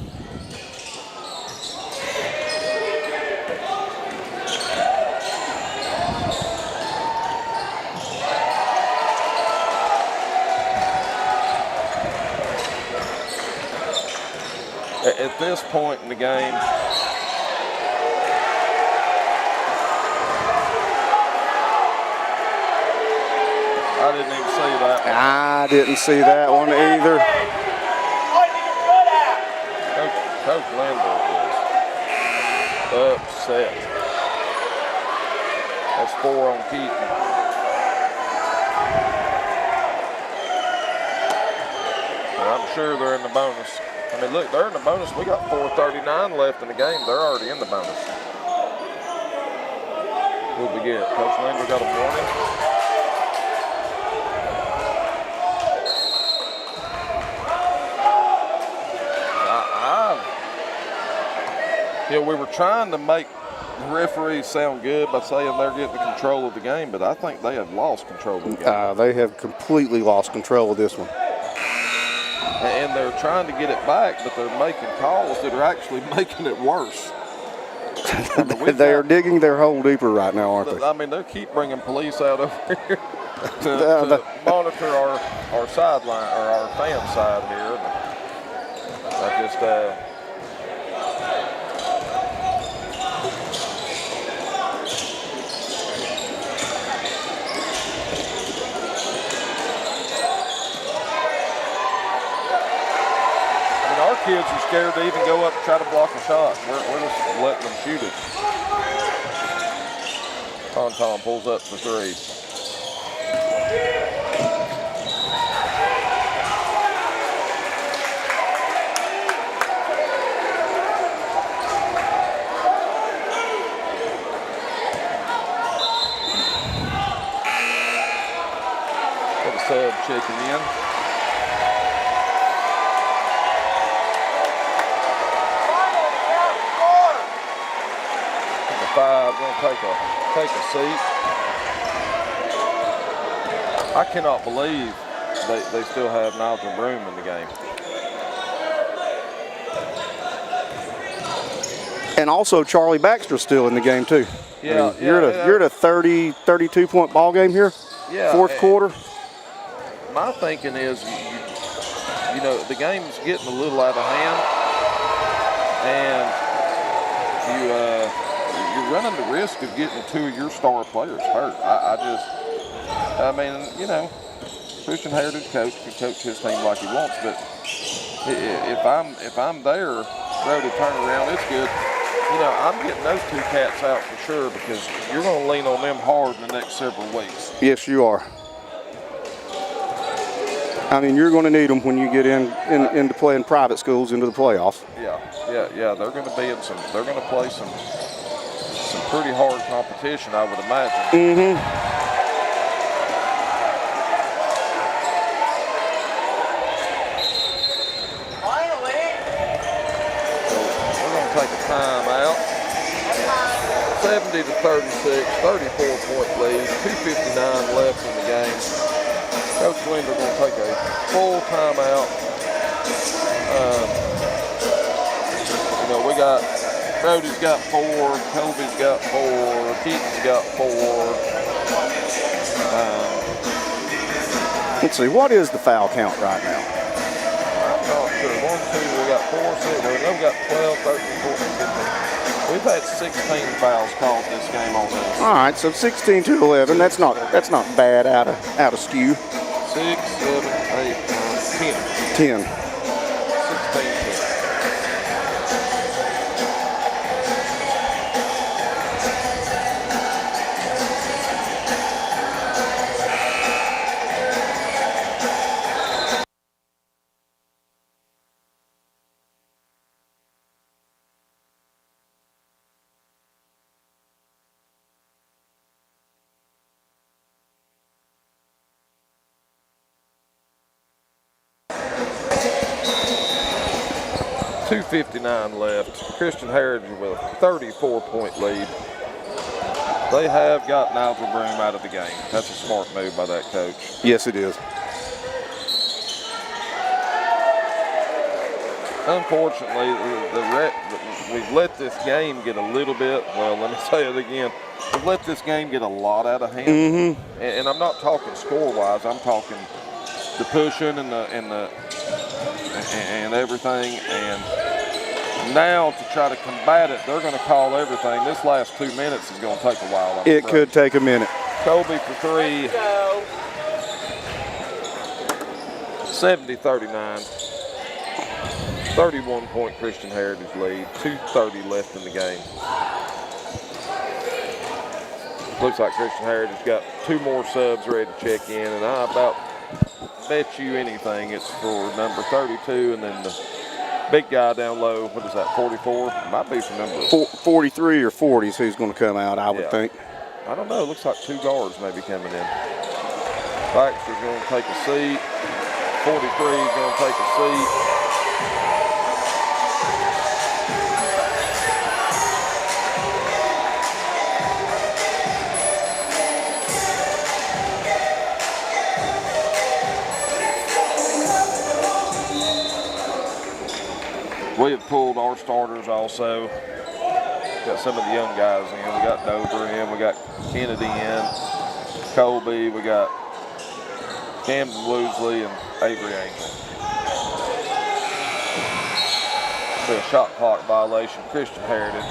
At this point in the game, I didn't even see that one.
I didn't see that one either.
Coach Landor Upset. That's 4 on Keaton. And I'm sure they're in the bonus. I mean, look, they're in the bonus. We got 4:39 left in the game. They're already in the bonus. Who'd we get? Coach Linder got a warning. We were trying to make the referees sound good by saying they're getting control of the game, but I think they have lost control of the game.
They have completely lost control of this one.
And they're trying to get it back, but they're making calls that are actually making it worse. I mean,
They are digging their hole deeper right now, aren't they?
I mean, they keep bringing police out over here to monitor our sideline or our fan side here. I just our kids are scared to even go up and try to block a shot. We're just letting them shoot it. Tom pulls up for 3. Got a sub checking in. 5, gonna take a seat. I cannot believe they still have Nigel Broom in the game.
And also Charlie Baxter's still in the game too.
Yeah,
You're at a 32 point ball game here.
Yeah,
fourth quarter.
My thinking is, you know, the game's getting a little out of hand, and you're running the risk of getting 2 of your star players hurt. I mean, you know, Christian Heritage coach can coach his team like he wants, but if I'm there, Brody turn around, it's good. You know, I'm getting those 2 cats out for sure because you're going to lean on them hard in the next several weeks.
Yes, you are. I mean, you're going to need them when you get into playing private schools into the playoffs.
Yeah. They're going to be in some. They're going to play some pretty hard competition, I would imagine.
Mm-hmm.
So we're going to take a timeout. 70 to 36, 34-point lead, 2:59 left in the game. Coach Linder going to take a full timeout. You know, we got Brody's got 4, Kobe's got 4, Keaton's got 4.
Let's see, what is the foul count right now?
I'm not sure. 1, 2, we got 4, 6. We've got 12, 13, 14, 15. We've had 16 fouls called this game on us.
All right, so 16 to 11. That's not bad out of skew.
6, 7, 8, 9, 10.
10.
16. .259 left. Christian Heritage with a 34-point lead. They have got Nigel Broom out of the game. That's a smart move by that coach.
Yes, it is.
Unfortunately, we've let this game get a little bit, well, let me say it again, we've let this game get a lot out of hand.
Mm-hmm.
And I'm not talking score-wise, I'm talking the pushing and everything. And now to try to combat it, they're going to call everything. This last 2 minutes is going to take a while.
It could take a minute.
Kobe for 3. 70-39. 31-point Christian Heritage lead. 2:30 left in the game. Looks like Christian Heritage got 2 more subs ready to check in, and I about bet you anything it's for number 32, and then the big guy down low, what is that, 44? Might be for number
43 or 40 is who's going to come out, I would
Yeah.
think.
I don't know. It looks like 2 guards maybe coming in. Baxter's going to take a seat. 43 is going to take a seat. We have pulled our starters also. Got some of the young guys in. We got Dover in. We got Kennedy in. Colby. We got Camden Woosley and Avery Angel. Be a shot clock violation. Christian Heritage.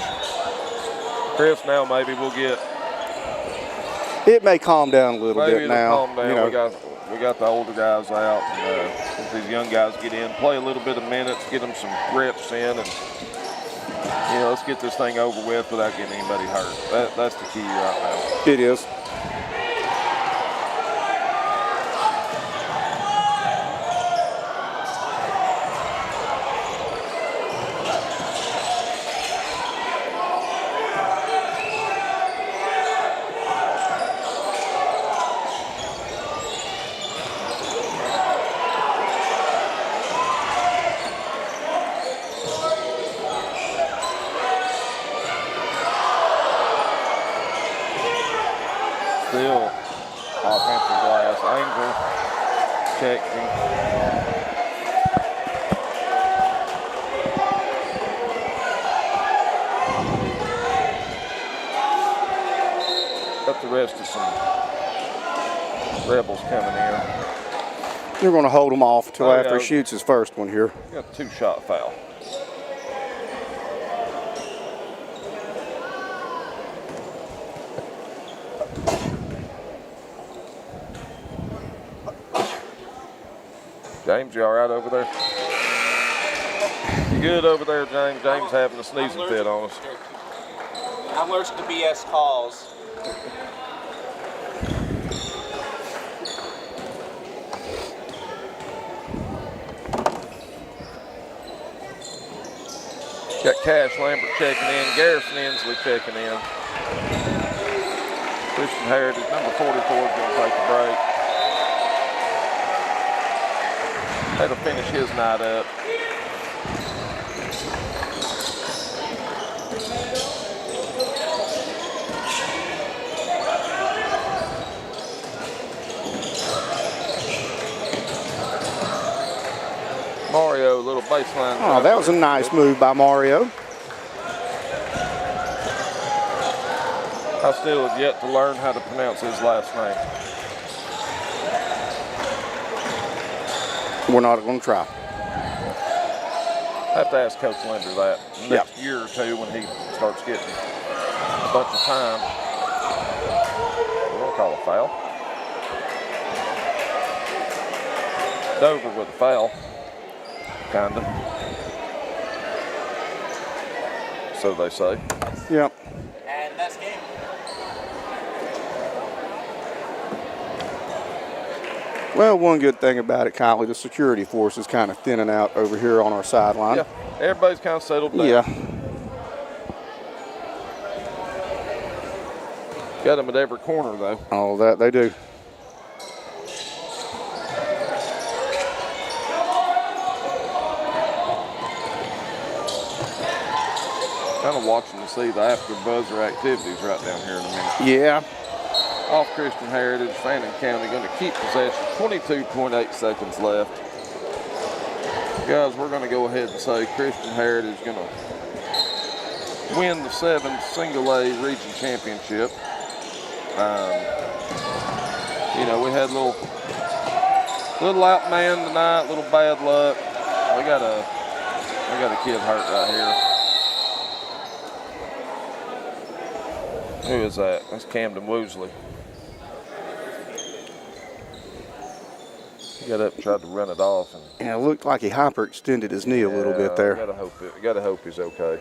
Chris, now maybe we'll get.
It may calm down a little
Maybe
bit
it'll
now.
calm down.
You know,
We got the older guys out. And, since these young guys get in, play a little bit of minutes, get them some reps in, and let's get this thing over with without getting anybody hurt. That's the key right now.
it is.
Still offensive glass. Angel checking. Got the rest of some Rebels coming in.
You're going to hold him off till
Oh,
after
yeah.
he shoots his first one here.
Got a 2-shot foul. James, you all right over there? You good over there, James? James having a sneezing fit on us.
I'm allergic to BS calls.
Got Cash Lambert checking in, Garrison Inslee checking in. Christian Heritage, number 44 is going to take a break. That'll finish his night up. Mario, little baseline.
Oh, that was a nice move by Mario.
I still have yet to learn how to pronounce his last name.
We're not going to try.
I have to ask Coach Linder that next year or two when he starts getting a bunch of time. We're going to call a foul. Dover with a foul, kind of. So they say.
Yep.
And that's game.
Well, one good thing about it, Kylie, the security force is kind of thinning out over here on our sideline.
Yeah, everybody's kind of settled down.
Yeah.
Got them at every corner, though.
Oh, that they do.
Kind of watching to see the after buzzer activities right down here in a minute.
Yeah.
Off Christian Heritage, Fannin County going to keep possession. 22.8 seconds left. Guys, we're going to go ahead and say Christian Heritage is going to win the 7th Single A Region Championship. We had a little outman tonight, little bad luck. We got a kid hurt right here. Who is that? That's Camden Woosley. got up and tried to run it off, and
And it looked like he hyperextended his knee a little bit there.
Gotta hope he's okay.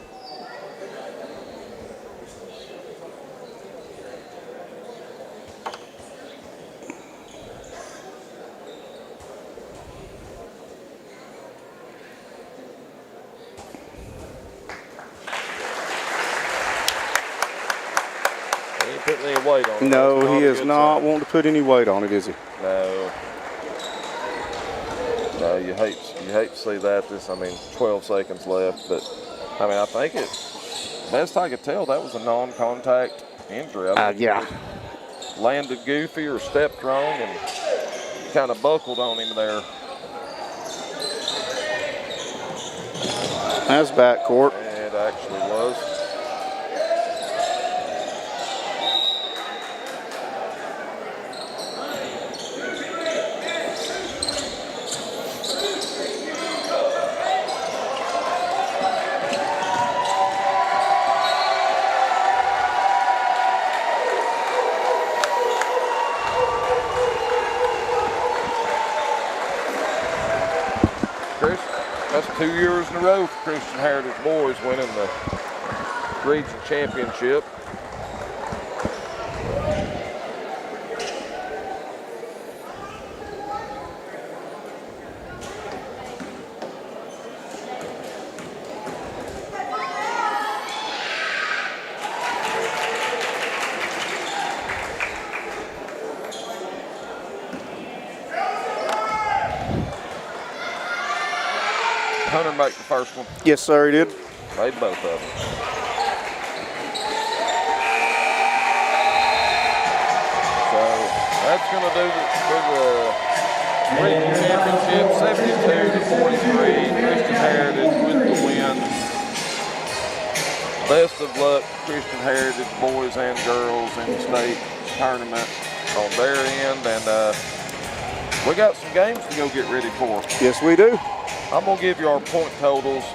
He ain't putting any weight on it.
No,
That's
he
a
is
good
not
sign.
wanting to put any weight on it, is he?
No. No, you hate to see that. 12 seconds left, but I mean, I think best I could tell, that was a non-contact injury.
Yeah.
Landed goofy or stepped wrong and kind of buckled on him there.
That's backcourt.
It actually was. Chris, that's 2 years in a row for Christian Heritage boys winning the region championship. Hunter make the first one.
Yes, sir, he did.
Made both of them. So that's going to do the region championship, 72-43. Christian Heritage with the win. Best of luck, Christian Heritage boys and girls in the state tournament on their end, and we got some games to go get ready for.
Yes, we do.
I'm going to give you our point totals.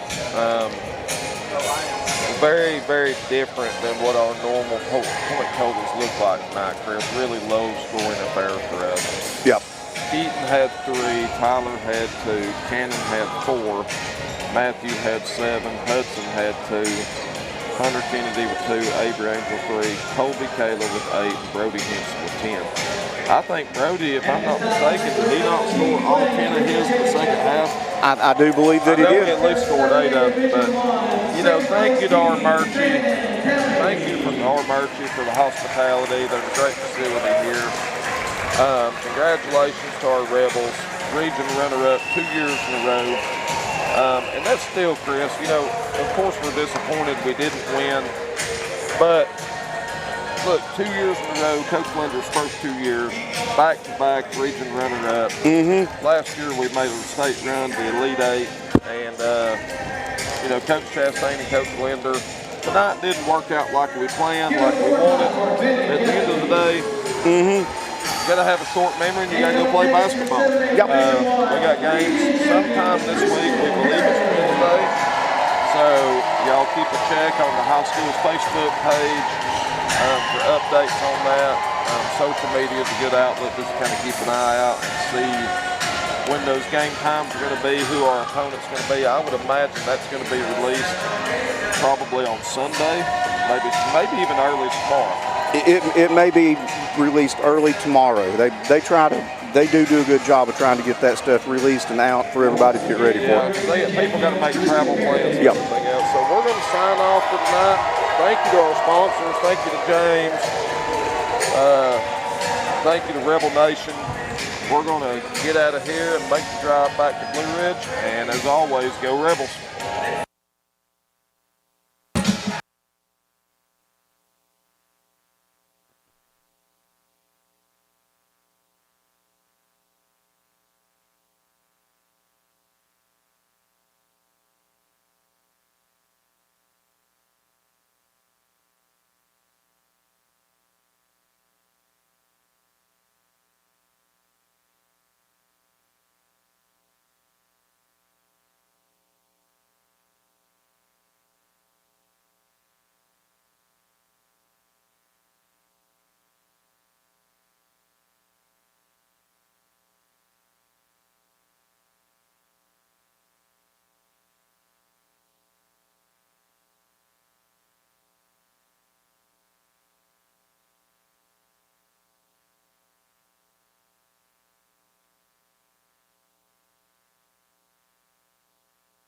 Very, very different than what our normal point totals look like tonight, Chris. Really low scoring affair for us.
Yep.
Keaton had 3, Tyler had 2, Cannon had 4, Matthew had 7, Hudson had 2, Hunter Kennedy with 2, Avery Angel 3, Colby Kayla with 8, and Brody Henson with 10. I think Brody, if I'm not mistaken, did he not score all 10 of his in the second half?
I do believe that he
I know
did.
he at least scored 8 of them, but, thank you to our Murchie. Thank you from our Murchie for the hospitality. There's a great facility here. Congratulations to our Rebels, region runner-up 2 years in a row. And that's still, Chris, of course we're disappointed we didn't win, but look, 2 years in a row, Coach Linder's first 2 years, back-to-back region runner-up. Last year we made a state run, the Elite 8, and Coach Chastain and Coach Linder. Tonight didn't work out like we planned, like we wanted. At the end of the day, you gotta have a short memory and you gotta go play basketball.
Yep.
We got games sometime this week. We believe it's Wednesday. So y'all keep a check on the high school's Facebook page for updates on that. Social media is a good outlet just to kind of keep an eye out and see when those game times are going to be, who our opponent's going to be. I would imagine that's going to be released probably on Sunday, maybe even early tomorrow.
It may be released early tomorrow. They do a good job of trying to get that stuff released and out for everybody to get ready for
Yeah,
it.
people got to make travel plans and
Yep.
everything else. So we're going to sign off for tonight. Thank you to our sponsors. Thank you to James. Thank you to Rebel Nation. We're going to get out of here and make the drive back to Blue Ridge. And as always, go Rebels.